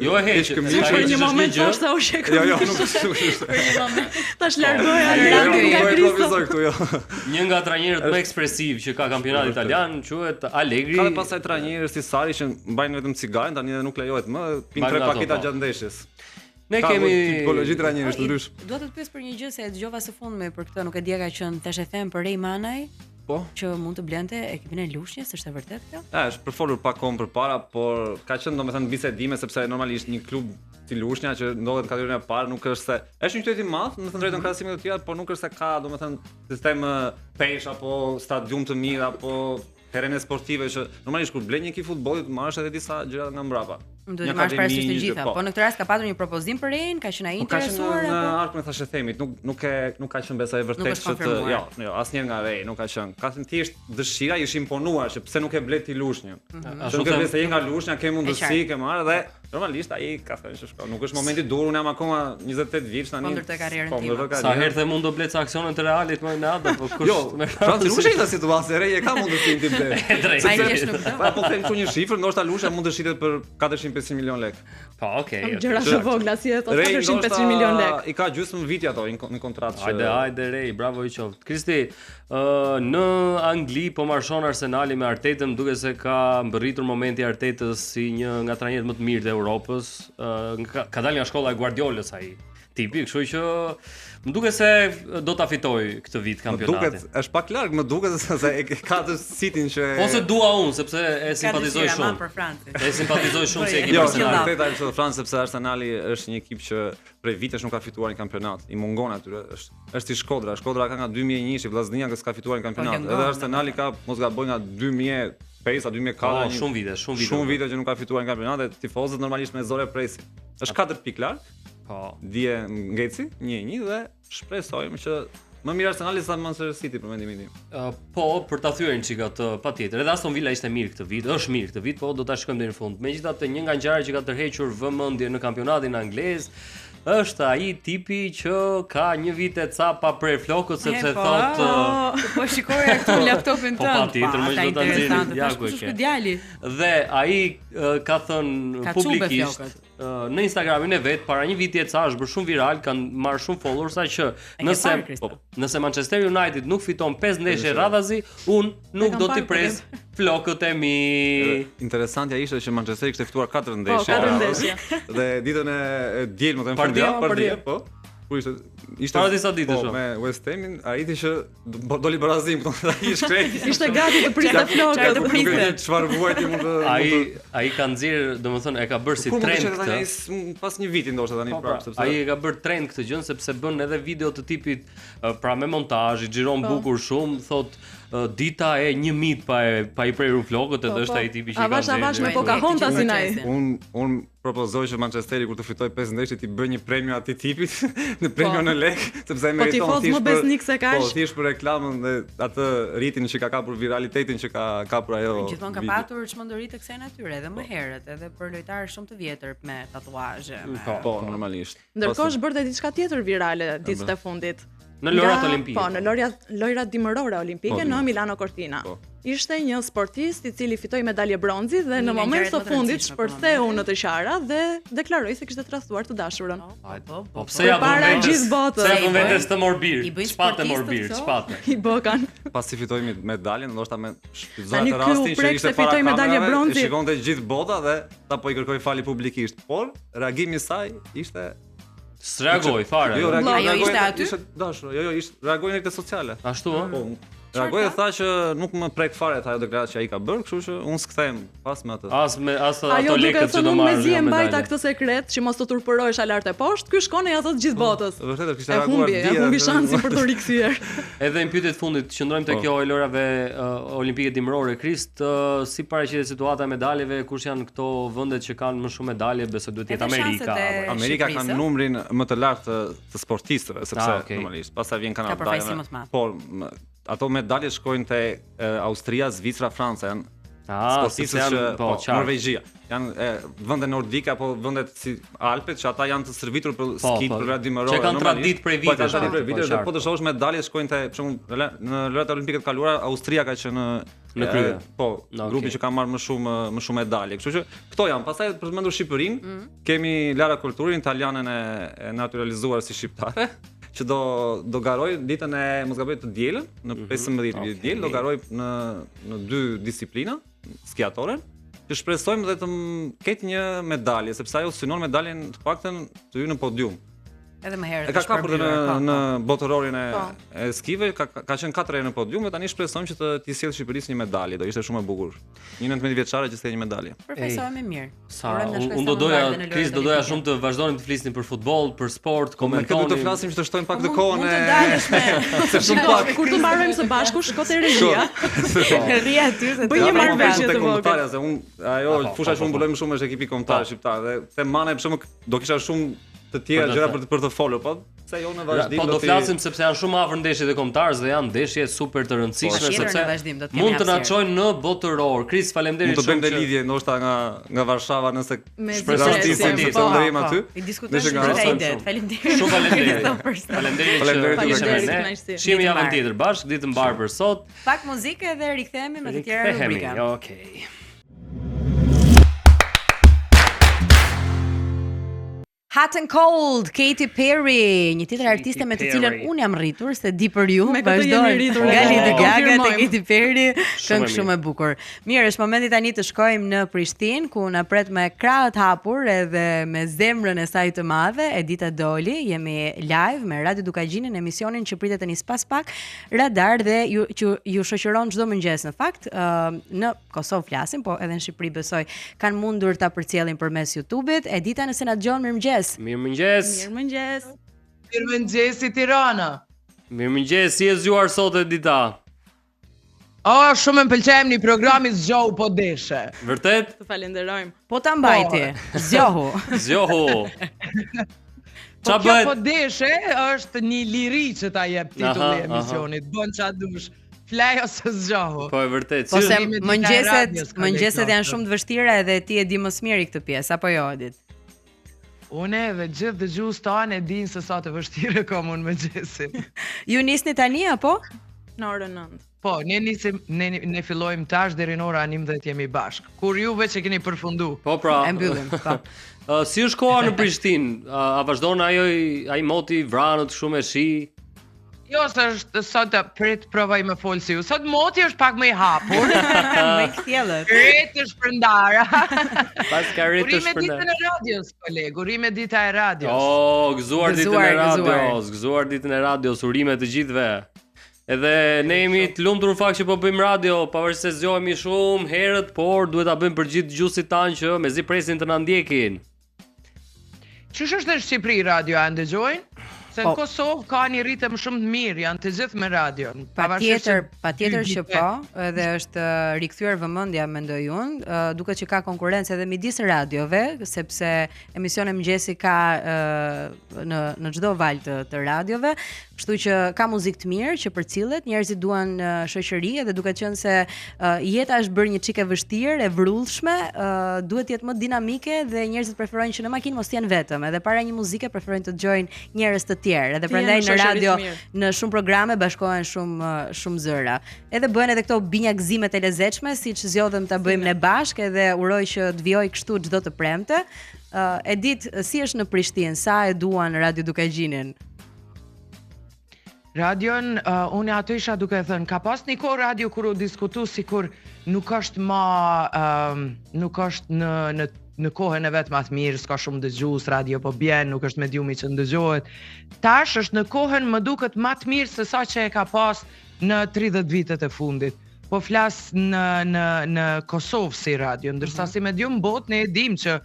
Speaker 1: jo e heq,
Speaker 3: Për një moment thoshte u shek.
Speaker 7: Jo, nuk është.
Speaker 3: Për një moment. Tash largoja Allegri nga Kristo.
Speaker 1: Një nga trajnerët më ekspresiv që ka kampionati italian quhet Allegri.
Speaker 7: Ka dhe pastaj trajnerë si Sari që mbajnë vetëm cigaren, tani edhe nuk lejohet më, pin 3 paketa gjatë ndeshjes.
Speaker 1: Ne kemi
Speaker 7: tipologji trajnerësh të ndryshëm.
Speaker 2: Dua të pyes për një gjë se e dëgjova së fundmi për këtë, nuk e dija ka qenë tash e them për Rej Manaj.
Speaker 7: Po,
Speaker 2: që mund të blente ekipin e Lushnjës, është e vërtet kjo?
Speaker 7: Është përfolur pak kohë përpara, por ka qenë domethënë bisedime sepse normalisht një klub si Lushnja që ndodhet në kategorinë e parë nuk është se është një qytet I madh, në të drejtën krahasime të tjera, por nuk është se ka domethënë sistem pesh apo stadium të mirë apo terrene sportive që normalisht kur blen një ekip futbolli marrësh edhe disa gjëra nga mbrapa.
Speaker 2: Duhet të marrësh parasysh të gjitha, po në këtë rast ka pasur një propozim për Rein, ka qenë ai interesuar
Speaker 7: apo? Në arkun e thashë themit, nuk ka qenë besoj e vërtetë që të, jo, asnjëherë nga Rein nuk ka qenë. Ka qenë thjesht dëshira, ish imponuar që pse nuk e blet ti Lushnjën. Se nuk e blet se je nga Lushnja, ke mundësi, ke marrë dhe normalisht ai ka thënë se shko, nuk është momenti dur, unë jam akoma 28 vjeç tani.
Speaker 2: Kundër të karrierën time.
Speaker 1: Sa herë the mund të blet aksionin të Realit më natë, po kush?
Speaker 7: Jo, Franci nuk është në situatë, Rej e ka mundësinë ti blet.
Speaker 2: Ai është nuk do.
Speaker 7: Po them këtu një shifër, ndoshta Lushnja mund të shitet për 400-500 milion lekë.
Speaker 1: Po, okay.
Speaker 3: Gjëra të vogla si ato 400-500 milion lekë.
Speaker 7: I ka gjysmë viti ato në kontratë.
Speaker 1: Hajde Rej, bravo I qoftë. Kristi, në Angli po marshon Arsenali me Artetën, duke se ka mbërritur momenti Artetës si një nga trajnerët më të mirë të Europës. Ka dalë nga shkolla e Guardiolës ai. Tipi, kështu që më duket se do ta fitoj këtë vit kampionatin.
Speaker 7: Duket është pak larg, më duket se e ka të Cityn që
Speaker 1: ose dua unë sepse e simpatizoj shumë. E simpatizoj shumë si ekip Arsenali.
Speaker 7: Jo, vërtet është Francë sepse Arsenali është një ekip që prej vitesh nuk ka fituar një kampionat. I mungon atyre, është si Shkodra. Shkodra ka nga 2001, Vllaznia që s'ka fituar një kampionat. Edhe Arsenali ka mos gaboj nga 2005 a 2004. Shumë vite që nuk ka fituar një kampionat dhe tifozët normalisht me zore presin. Është 4 pikë larg. Po, dje ngeci 1-1 dhe shpresojmë që Më mirë Arsenali sa Manchester City për mendimin tim.
Speaker 1: Po, për ta thyer një çik atë patjetër. Edhe Aston Villa ishte mirë këtë vit, është mirë këtë vit, po do ta shkojmë deri në fund. Megjithatë, një nga ngjarjet që ka tërhequr vëmendje në kampionatin anglez është ai tipi që ka një vit e ca pa prer flokët sepse thotë
Speaker 2: po shikoja këtu laptopin
Speaker 1: po patjetër më do ta nxjerr ja ku e ke.
Speaker 2: Djali.
Speaker 1: Dhe ai ka thënë publikisht në Instagramin e vet para një viti e ca është bërë shumë viral, kanë marrë shumë followersa që nëse Manchester United nuk fiton 5 ndeshje radhazi, unë nuk do t'i pres flokët e mi.
Speaker 7: Interesantja ishte që Manchesteri kishte fituar 4 ndeshje.
Speaker 3: Po, 4 ndeshje.
Speaker 7: Dhe ditën e dielmit të fundjavë, po. Kur ishte
Speaker 1: para disa ditësh.
Speaker 7: Po, me West Hamin, arriti që doli barazim, ai shkreti.
Speaker 3: Ishte gati të priste flokët, të priste.
Speaker 7: Çfarë vuajti mund të
Speaker 1: ai ka nxjerr, domethënë e ka bërë si trend këtë.
Speaker 7: Pas një viti ndoshta tani prapë sepse
Speaker 1: ai e ka bërë trend këtë gjë sepse bën edhe video të tipit pra me montazh, i xhiron bukur shumë, thotë dita e 1 mit pa i prerur flokët edhe është ai tipi që ka nxjerrë.
Speaker 3: Avash me Pocahontasin ai.
Speaker 7: Un propozoj që Manchesteri kur të fitoj 5 ndeshje ti bëj një premio atij tipit, në premio në lek, sepse ai meriton
Speaker 3: thjesht. Po ti më besnik se kaq.
Speaker 7: Po thjesht për reklamën dhe atë rritin që ka kapur, viralitetin që ka kapur ajo.
Speaker 2: Gjithmonë ka patur çmenduri të kësaj natyre, edhe më herët, edhe për lojtarë shumë të vjetër me tatuazhe.
Speaker 7: Po, normalisht.
Speaker 3: Ndërkohë është bërë diçka tjetër virale ditët e fundit.
Speaker 1: Në lojrat olimpike.
Speaker 3: Po, në lojrat dimërore olimpike në Milano Cortina. Ishte një sportist i cili fitoi medalje bronzi dhe në moment të fundit shpërtheu në të qara dhe deklaroi se kishte trastuar të dashurën.
Speaker 1: Po pse ja bën
Speaker 3: para gjithë botës?
Speaker 1: Se vën vetes të morbir. Çfarë morbir, çfarë?
Speaker 3: I bokan.
Speaker 7: Pasi fitoi medaljen, ndoshta me shpëzoi rastin që ishte para
Speaker 3: fitoi medalje bronzi.
Speaker 7: Shikonte gjithë bota dhe apo i kërkoi fali publikisht. Por reagimi i saj ishte
Speaker 1: s'reagoi fare.
Speaker 7: Jo,
Speaker 2: ishte aty.
Speaker 7: Ishte dashur. Jo, ishte reagoi në rrjetet sociale.
Speaker 1: Ashtu ë?
Speaker 7: Po. Reagoi dhe tha që nuk më prek fare ajo deklaratë që ai ka bërë, kështu që unë s'kthehem pas me atë.
Speaker 1: As ato lekët që do marrë.
Speaker 3: Ajo duke thënë mbajta këtë sekret që mos të turpërohesh a lart e poshtë, ky shkon e ja thot gjithë botës.
Speaker 7: Vërtet kishte reaguar dia.
Speaker 3: E humbi shansin për të rikthyer.
Speaker 1: Edhe në pyetjet fundit qëndrojmë te kjo e lojrave olimpike dimërore. Krist, si paraqitet situata e medaljeve, kush janë këto vendet që kanë më shumë medalje, besoj duhet të jetë Amerika.
Speaker 7: Amerika ka numrin më të lartë të sportistëve, sepse normalisht pastaj vjen Kanada. Po, ato medalje shkojnë te Austria, Zvicra, Franca, janë sportistët që Norvegjia. Janë vende nordike apo vendet si Alpet, që ata janë të servitur për skit, për lojra dimërore.
Speaker 1: Që kanë tradit prej vitesh.
Speaker 7: Dhe po të shohësh medaljet shkojnë te, për shembull, në lojrat olimpike të kaluara Austria ka qenë
Speaker 1: në krye.
Speaker 7: Po, grupi që ka marrë më shumë medalje. Kështu që këto janë. Pastaj për të mendur Shqipërinë, kemi Lara Kulturin, italianën e naturalizuar si shqiptare, që do garoj ditën e mos gaboj të dielën në 15 diel, do garoj në 2 disiplina skiatoren, që shpresojmë dhe të ketë një medalje, sepse ajo synon medaljen të paktën të hyjë në podium.
Speaker 2: Edhe më herët.
Speaker 7: E ka kapur në botërorin e skive, ka qenë 4 herë në podium dhe tani shpresojmë që të sjellë Shqipërisë një medalje, do ishte shumë e bukur. Një 19 vjeçare që s'ka një medalje.
Speaker 2: Përfaqësohemi mirë.
Speaker 1: Unë do doja shumë të vazhdonim të flisnim për futboll, për sport, komentonim.
Speaker 7: Ne do të flasim që të shtojmë pak të kohën
Speaker 3: e. Mund të dalësh me. Se shumë pak. Kur të marrojmë së bashku, shko te regjia.
Speaker 2: Rri aty se
Speaker 3: bëj një marrëveshje të vogël.
Speaker 7: Se unë ajo fusha që unë mbulojmë shumë është ekipi kombëtar shqiptar dhe temane për shembull do kisha shumë të tjera gjëra për të folur, po se jo në vazhdim
Speaker 1: do flasim sepse janë shumë afër ndeshjet e kombëtarëve dhe janë ndeshje super të rëndësishme sepse mund të na çojnë në botëror. Kris, faleminderit shumë.
Speaker 7: Mund të bëjmë lidhje ndoshta nga Varshava nëse shpresojmë të ndërrim aty.
Speaker 2: I diskutojmë këtë ide. Faleminderit.
Speaker 1: Shumë faleminderit. Faleminderit që ishte me ne. Shihemi javën tjetër bashkë, ditë të mbar për sot.
Speaker 2: Pak muzikë dhe rikthehemi me të tjera rubrika.
Speaker 1: Okej.
Speaker 2: Hot and Cold, Katy Perry, një tjetër artiste me të cilën unë jam rritur se di për ju, vazhdoj nga Lady Gaga te Katy Perry, këngë shumë e bukur. Mirë, është momenti tani të shkojmë në Prishtinë ku na pret me krahët hapur edhe me zemrën e saj të madhe, Edita Doli. Jemi live me Radio Dukagjinin në emisionin që pritet tani pas pak, Radar dhe ju shoqëron çdo mëngjes në fakt. Në Kosovë flasim, po edhe në Shqipëri besoj kanë mundur ta përcjellin përmes YouTube-it. Edita, nëse na dëgjon, mirëmëngjes.
Speaker 1: Mirëmëngjes.
Speaker 3: Mirëmëngjes.
Speaker 8: Mirëmëngjes i Tirana.
Speaker 1: Mirëmëngjes, si e zgjuar sot Edita?
Speaker 8: Shumë më pëlqejmë një programi zgjohu po deshe.
Speaker 1: Vërtet?
Speaker 3: Të falenderojmë.
Speaker 2: Po ta mbajti. Zgjohu.
Speaker 1: Zgjohu. Qa
Speaker 8: Kjo
Speaker 1: bëhet?
Speaker 8: po deshe është një liri që ta jep titulli i emisionit. Bën qa dush. Flaj ose zgjohu.
Speaker 1: Po e vërtet.
Speaker 2: Po se
Speaker 8: Qysh-
Speaker 2: mëngjeset janë shumë të vështira edhe ti e di më së miri këtë pjesë, apo jo, Edit?
Speaker 8: Une dhe gjithë dëgjues tanë e dinë se sa të vështirë kam unë mëngjesin.
Speaker 2: Ju nisni tani apo?
Speaker 3: Në orën 9.
Speaker 8: Po, ne fillojmë tash deri në ora 11 jemi bashk. Kur juve që keni përfundu.
Speaker 1: Po pra.
Speaker 2: E mbyllim, po.
Speaker 1: Si është koha në Prishtinë? A vazhdon ai moti vranët shumë e shi?
Speaker 8: Jo, se është sot prit provoj më fol si ju. Sot moti është pak më i hapur.
Speaker 2: Me kthjellët.
Speaker 8: Ret është shpërndara.
Speaker 1: Pas ka rritë të
Speaker 8: Urime ditën e radios, koleg. Urime dita e radios.
Speaker 1: Oh, gëzuar ditën e
Speaker 2: Gëzuar.
Speaker 1: radios, gëzuar ditën e radios, urime të gjithëve. Edhe ne jemi të lumtur fakt që po bëjmë radio, pavarësisht se zgjohemi shumë herët, por duhet ta bëjmë për gjithë dëgjuesit tanë që mezi presin të na ndjekin.
Speaker 8: Ç'është është në Shqipëri radio a ndëgjojnë? Se në
Speaker 2: Po.
Speaker 8: Kosovë ka një ritëm shumë të mirë, janë të gjithë me radion.
Speaker 2: Patjetër që po, edhe është rikthyer vëmendja mendoj unë, duke që ka konkurrencë edhe midis radiove, sepse emisioni mëngjesi ka në çdo valë të radiove, kështu që ka muzikë të mirë që përcillet, njerëzit duan shoqëri edhe duke qenë se jeta është bërë një çik e vështirë, e vrullshme, duhet të jetë më dinamike dhe njerëzit preferojnë që në makinë mos jenë vetëm, edhe para një muzike preferojnë të dëgjojnë njerëz të tjerë, edhe prandaj në radio në shumë programe bashkohen shumë zëra. Edhe bëhen edhe këto binjakëzime të lezetshme, siç zgjodhem ta bëjmë ne bashkë, edhe uroj që të vijoj kështu çdo të premte. Edit, si është në Prishtinë? Sa e duan Radio Dukagjinin?
Speaker 8: Radion, unë ato isha duke thënë, ka pas një kohë radio kur u diskutu sikur nuk është nuk është në kohën e vetë ma të mirë, s'ka shumë dëgjues, radio po bjen, nuk është mediumi që ndëgjohet. Tash është në kohën më duket ma të mirë se sa që e ka pas në 30 vitet e fundit. Po flas në Kosovë si radio, ndërsa si medium botë ne e dim që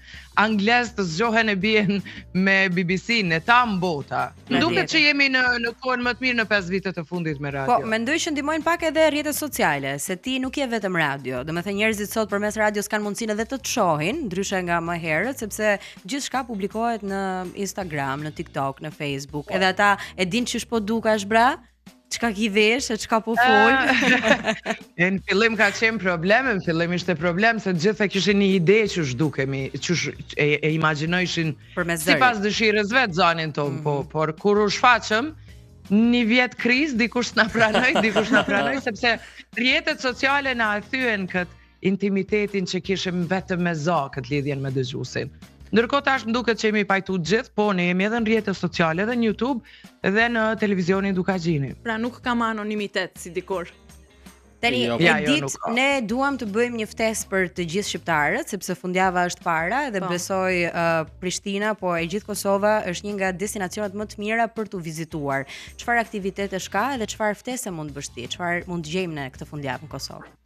Speaker 8: anglez të zgjohen e bien me BBC në tam bota. Duket që jemi në kohën më të mirë në 5 vitet e fundit me radio.
Speaker 2: Po, mendoj që ndihmojnë pak edhe rrjetet sociale, se ti nuk je vetëm radio. Domethënë njerëzit sot përmes radios kanë mundësinë edhe të të shohin, ndryshe nga më herët, sepse gjithçka publikohet në Instagram, në TikTok, në Facebook. Edhe ata e dinë ç'ish po dukash bra. Çka ki vesh, e çka po fol?
Speaker 8: Në fillim ka qenë problem, në fillim ishte problem se gjithë e kishin një ide që dukemi, që e imagjinojshin sipas dëshirës vet zonin ton, por kur u shfaqëm, një vjet krizë, dikush na pranoi, sepse rrjetet sociale na e thyen këtë intimitetin që kishim vetëm me këtë lidhjen me dëgjuesin. Ndërkohë tash më duket që jemi pajtu gjithë, po ne jemi edhe në rrjetet sociale, edhe në YouTube, edhe në televizionin Dukagjini.
Speaker 3: Pra nuk kam anonimitet si dikur.
Speaker 2: Tani, Edit, ne duam të bëjmë një ftesë për të gjithë shqiptarët, sepse fundjava është para dhe besoj Prishtina, po e gjithë Kosova është një nga destinacionet më të mira për të vizituar. Çfarë aktivitetesh ka edhe çfarë ftese mund të bësh ti? Çfarë mund të gjejmë ne këtë fundjavë në Kosovë?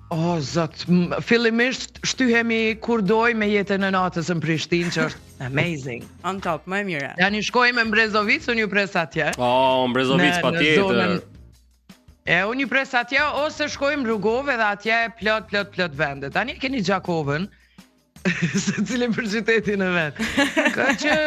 Speaker 8: O, zot, fillimisht shtyhemi kur doj me jetën e natës në Prishtinë, që është amazing.
Speaker 2: On top, më e mira.
Speaker 8: Tani shkojmë në Brezovic, unë ju pres atje.
Speaker 1: Brezovic patjetër.
Speaker 8: Unë ju pres atje, ose shkojmë Rrugove dhe atje plot vende. Tani keni Gjakovën, se cilin për qytetin e vet. Ka që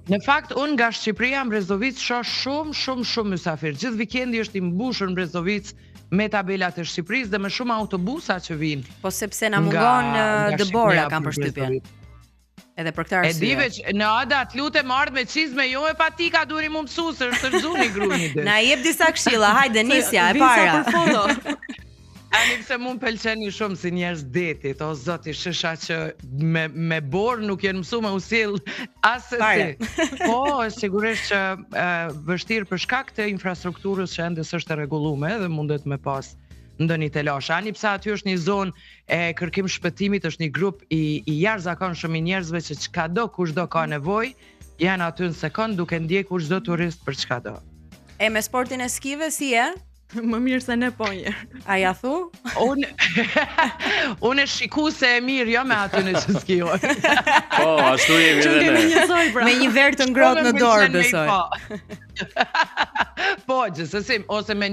Speaker 8: në fakt unë nga Shqipëria në Brezovic shoh shumë mysafir. Gjithë vikendi është i mbushur në Brezovic me tabelat e Shqipërisë dhe me shumë autobusa që vinë.
Speaker 2: Po sepse na mungon dëbora kam përshtypjen. Edhe për këtë arsye.
Speaker 8: E dive që në Ada të lutem ardh me çizme jo e patika duheni më mësu se është zuni gruni dit.
Speaker 2: Na jep disa këshilla, hajde nisja e para.
Speaker 8: Ani pse mund pëlqeni shumë si njerëz detit, o zoti, shësha që me borë nuk jenë mësu me usill asesi. Po, sigurisht që vështirë për shkak të infrastrukturës që ende s'është e rregulluar dhe mundet me pas ndonjë telash. Ani pse aty është një zonë e kërkim shpëtimit, është një grup i jashtëzakonshëm i njerëzve që çkado kushdo ka nevojë, janë aty në sekond duke ndjekur çdo turist për çkado.
Speaker 2: E me sportin e skive si e?
Speaker 3: Më mirë se ne po njerë.
Speaker 2: A ja thu?
Speaker 8: Unë shikuese e mirë, jo me aty në që skijoj.
Speaker 1: Po, ashtu jemi edhe ne.
Speaker 2: Me një verë të ngrohtë në dorë, besoj.
Speaker 8: Po, gjithsesi, ose me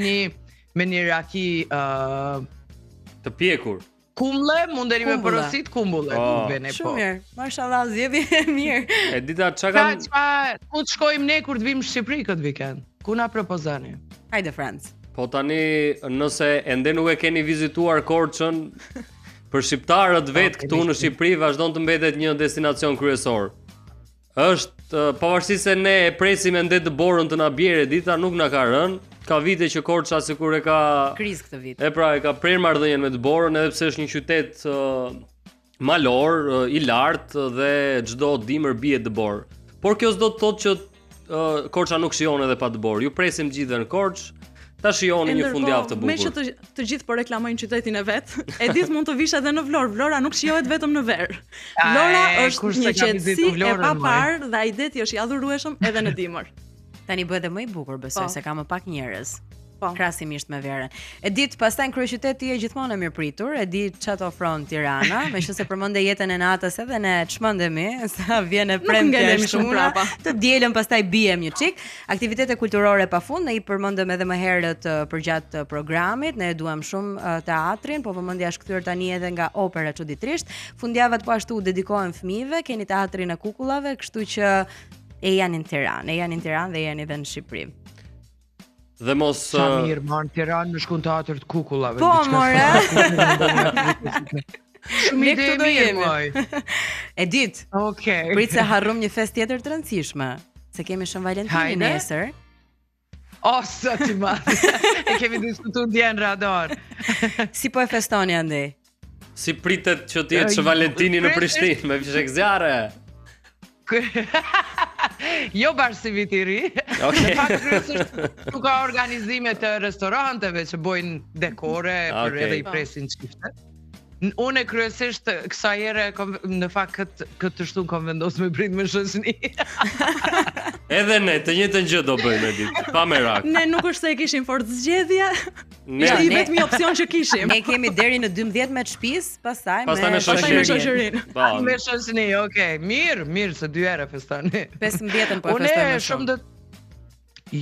Speaker 8: një raki
Speaker 1: të pjekur.
Speaker 8: Kumble, mundeni me
Speaker 2: Kumbulla.
Speaker 8: porosit kumbulle.
Speaker 1: Po.
Speaker 8: Veni po.
Speaker 2: Shumë mirë. Mashallah, zgjedhje mirë.
Speaker 1: E dita çka
Speaker 8: Ka
Speaker 1: kam
Speaker 8: ku të shkojmë ne kur të vim në Shqipëri këtë vikend? Ku na propozoni?
Speaker 2: Hajde Franc.
Speaker 1: Po tani nëse ende nuk e keni vizituar Korçën, për shqiptarët vet këtu në Shqipëri vazhdon të mbetet një destinacion kryesor. Është pavarësisht se ne e presim ende të borën të na bjerë dita nuk na ka rënë. Ka vite që Korça sikur e ka
Speaker 2: Kriz këtë vit.
Speaker 1: E pra e ka prerë marrëdhënien me të borën edhe pse është një qytet malor, i lartë dhe çdo dimër bie të borë. Por kjo s'do të thotë që Korça nuk shijon edhe pa të borë. Ju presim gjithë në Korçë. Ta shihoni një fundjavë të bukur.
Speaker 3: Me që të gjithë po reklamojnë qytetin e vet, e ditë mund të vish edhe në Vlorë. Vlora nuk shijohet vetëm në verë. Vlora është një qetësi e paparë dhe ai deti është i adhurueshëm edhe në dimër.
Speaker 2: Tani bëhet edhe më i bukur, besoj se ka më pak njerëz.
Speaker 3: Po.
Speaker 2: Krahasimisht me verën. E ditë pastaj në kryeqyteti e gjithmonë e mirëpritur, e di çfarë ofron Tirana, meqense përmendë jetën e natës edhe ne çmendemi sa vjen e premte
Speaker 3: ngelemi
Speaker 2: e
Speaker 3: shumë
Speaker 2: shuna,
Speaker 3: prapa.
Speaker 2: të dielën pastaj bijem një çik. Aktivitete kulturore pafund, ne i përmendëm edhe më herët përgjatë programit, ne e duam shumë teatrin, po vëmendja është kthyer tani edhe nga opera çuditërisht. Fundjavat po ashtu u dedikohen fëmijëve, keni teatrin e kukullave, kështu që e janë në Tiranë dhe janë edhe në Shqipëri.
Speaker 1: Dhe mos
Speaker 8: Sa mirë, ma në Tiranë në shkun teatr të kukullave.
Speaker 2: Po, more.
Speaker 8: Shumë
Speaker 2: Ne
Speaker 8: ide
Speaker 2: këtu do
Speaker 8: mirë,
Speaker 2: jemi.
Speaker 8: moj.
Speaker 2: E dit,
Speaker 8: Okej.
Speaker 2: prit se harrum një fest tjetër të rëndësishme, se kemi Shën Valentinin
Speaker 8: Hajde.
Speaker 2: nesër.
Speaker 8: O, sa ti madhe. E kemi diskutuar dje në radar.
Speaker 2: Si po e festoni andej?
Speaker 1: si pritet që të jetë Shën Valentini në Prishtinë me fishek zjarre.
Speaker 8: Jo bashkë si vit i ri.
Speaker 1: Okej.
Speaker 8: Në fakt kryesisht nuk ka organizime të restoranteve që bojnë dekore për
Speaker 1: Okej.
Speaker 8: edhe i presin çifte. Unë kryesisht kësaj here në fakt këtë shtun kam vendosur me prit me shoqëni.
Speaker 1: Edhe ne të njëjtën gjë do bëjmë ditë, pa merak.
Speaker 3: Ne nuk është se e kishim fort zgjedhje,
Speaker 1: Ne
Speaker 3: ishte i
Speaker 2: ne-
Speaker 3: vetmi opsion që kishim.
Speaker 2: Ne kemi deri në 12 me shtëpis, pastaj
Speaker 1: Pastaj me
Speaker 3: Pastaj me
Speaker 1: shoqërinë.
Speaker 3: shoqërinë.
Speaker 1: Po.
Speaker 8: Me shoqëni, okay. Mirë se 2 herë festoni.
Speaker 2: 15 po e
Speaker 8: Unë
Speaker 2: festojmë më
Speaker 8: shumë
Speaker 2: shumë.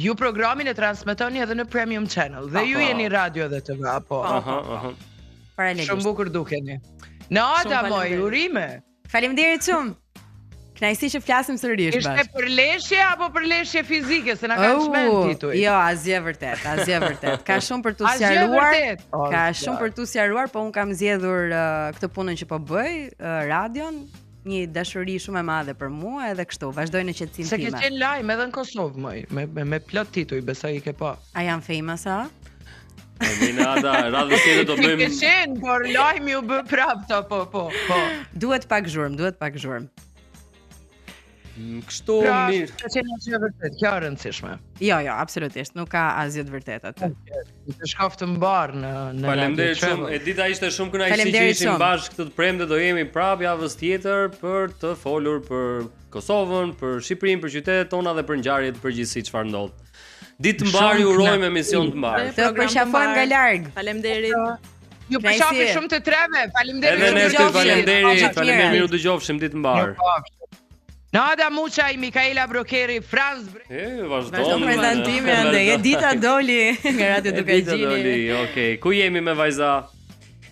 Speaker 8: Ju programin e transmetoni edhe në Premium Channel dhe ju
Speaker 1: Aha.
Speaker 8: jeni radio dhe TV, apo.
Speaker 1: Aha.
Speaker 8: Shumë
Speaker 2: Paralelisht.
Speaker 8: bukur dukeni. Nada
Speaker 3: Shumë
Speaker 8: moj,
Speaker 3: faleminderit.
Speaker 8: urime.
Speaker 2: Faleminderit shumë. Kënaqësi që flasim sërish
Speaker 8: Ishte
Speaker 2: bashkë.
Speaker 8: për leshje apo për leshje fizike, se na kanë çmend tituj.
Speaker 2: Jo, asgjë vërtet, asgjë vërtet. Ka shumë për t'u
Speaker 8: Asgjë
Speaker 2: sqaruar.
Speaker 8: vërtet.
Speaker 2: Ka shumë për t'u sqaruar, po un kam zgjedhur këtë punën që po bëj, radion, një dashuri shumë e madhe për mua edhe kështu, vazhdoj në qetësinë
Speaker 8: Se ke
Speaker 2: time.
Speaker 8: qenë lajm edhe në Kosovë, moj, me plot tituj, besoj I ke pa.
Speaker 2: A jam famous a?
Speaker 1: Minada, radhës tjetër do
Speaker 8: Ti ke
Speaker 1: bëjmë.
Speaker 8: qenë, por lajmi u bë prap to, po.
Speaker 2: Duhet pak zhurmë.
Speaker 1: Kështu
Speaker 8: Pra,
Speaker 1: mirë.
Speaker 8: ka qenë asgjë vërtet, kjo është e rëndësishme.
Speaker 2: Jo, absolutisht, nuk ka asgjë të vërtetë aty.
Speaker 8: Të shkoft të mbar në
Speaker 1: Faleminderit
Speaker 8: Radio
Speaker 1: shumë.
Speaker 8: Travel.
Speaker 1: Edita ishte shumë kënaqësi që
Speaker 2: Faleminderit
Speaker 1: ishim
Speaker 2: shumë.
Speaker 1: bashkë këtë të premte, do jemi prapë javës tjetër për të folur për Kosovën, për Shqipërinë, për qytetet tona dhe për ngjarjet përgjithësi çfarë ndodh. Ditë të mbar ju urojmë emision të mbar.
Speaker 2: Të përqafojmë nga larg.
Speaker 3: Faleminderit.
Speaker 8: Ju
Speaker 2: Knajsi.
Speaker 8: përshafi shumë të treve, faleminderit.
Speaker 1: Edhe ne
Speaker 2: Ju
Speaker 1: ty
Speaker 2: dëgjofshim.
Speaker 1: faleminderit,
Speaker 2: Gjithë
Speaker 1: faleminderit,
Speaker 2: mirë.
Speaker 1: miru dëgjofshim ditë të mbar.
Speaker 8: Nada Muçaj, Mikaela Brokeri, Franz
Speaker 1: Vazhdo
Speaker 2: Vazhdo prezantimi andej. Edita doli nga Radio Dukagjini.
Speaker 1: Okej, ku jemi me vajza?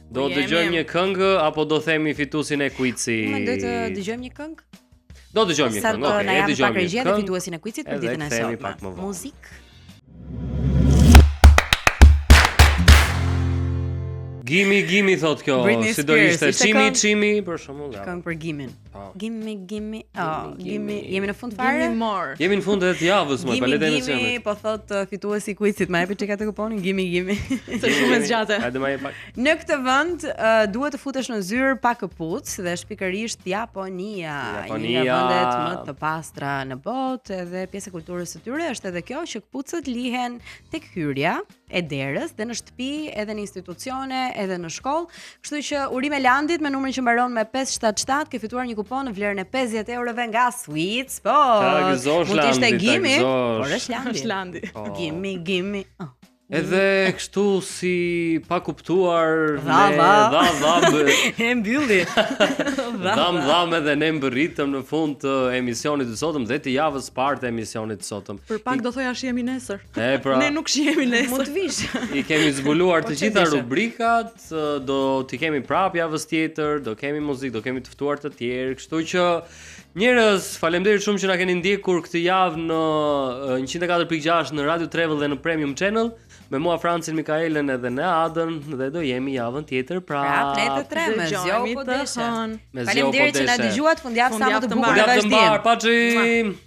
Speaker 1: Do
Speaker 3: Ku jemi?
Speaker 1: dëgjojmë një këngë apo do themi fituesin e kuici?
Speaker 2: Mendoj të dëgjojmë një këngë?
Speaker 1: Do dëgjojmë një
Speaker 2: Sa
Speaker 1: këngë.
Speaker 2: të
Speaker 1: Okej,
Speaker 2: na
Speaker 1: e
Speaker 2: japë pak
Speaker 1: dëgjojmë një
Speaker 2: regjia dhe
Speaker 1: këngë.
Speaker 2: fituesin e kuicit për
Speaker 1: Edhe
Speaker 2: ditën e
Speaker 1: kthehemi pak më
Speaker 2: sotme.
Speaker 1: vonë.
Speaker 2: Muzik.
Speaker 1: Gimi thot kjo,
Speaker 2: Britney
Speaker 1: si do
Speaker 2: Spears,
Speaker 1: ishte
Speaker 2: ishte
Speaker 1: çimi
Speaker 2: këngë-
Speaker 1: për shembull.
Speaker 2: Këngë për Gimin.
Speaker 1: Po.
Speaker 2: Gimme.
Speaker 1: Gimme.
Speaker 2: Jemi në fund fare.
Speaker 3: Gimme more.
Speaker 1: Jemi në fund të javës, më palet
Speaker 2: Gimi,
Speaker 1: emisionit.
Speaker 2: po thot fituesi i kuicit, ma jepi çeka të kuponin, gimi.
Speaker 3: Se shumë e zgjate.
Speaker 1: Hajde më jep pak.
Speaker 2: Në këtë vend duhet të futesh në zyrë pa këpucë dhe shpikërisht Japonia, një nga vendet më të pastra në botë dhe pjesë e kulturës së tyre është edhe kjo që këpucët lihen tek hyrja e derës dhe në shtëpi, edhe në institucione, edhe në shkollë. Kështu që urime Landit me numrin që mbaron me 577 ke fituar një kupon në vlerën e 50 eurove nga Sweet Spot.
Speaker 1: Ta gëzosh
Speaker 2: Mund të ishte
Speaker 1: Landi, ta
Speaker 2: Gimi,
Speaker 1: gëzosh.
Speaker 2: por është Landi.
Speaker 3: Është Landi.
Speaker 2: Gimi.
Speaker 1: Edhe kështu si pa kuptuar
Speaker 2: Dha. E mbylli.
Speaker 1: Dham edhe ne mbërritëm në fund të emisionit të sotëm dhe të javës parë të emisionit të sotëm.
Speaker 3: Për pak do thoja shihemi nesër.
Speaker 1: Pra,
Speaker 3: Ne nuk shihemi nesër.
Speaker 2: Mund të vish.
Speaker 1: I kemi zbuluar të
Speaker 2: Po,
Speaker 1: gjitha
Speaker 2: ç'dishe?
Speaker 1: rubrikat, do t'i kemi prap javës tjetër, do kemi muzikë, do kemi të ftuar të tjerë, kështu që njerëz, faleminderit shumë që na keni ndjekur këtë javë në 104.6 në Radio Travel dhe në Premium Channel. Me mua Francin, Mikaelen edhe ne Adën dhe do jemi javën tjetër
Speaker 2: Prap ne të tre me zgjo po desha.
Speaker 1: Me zgjo po
Speaker 2: Faleminderit që na
Speaker 1: deshe.
Speaker 2: dëgjuat, fundjavë sa më të bukur
Speaker 3: Fundjavë
Speaker 2: në
Speaker 1: Fundjavë të mbar,
Speaker 2: vazhdim.
Speaker 1: paçi.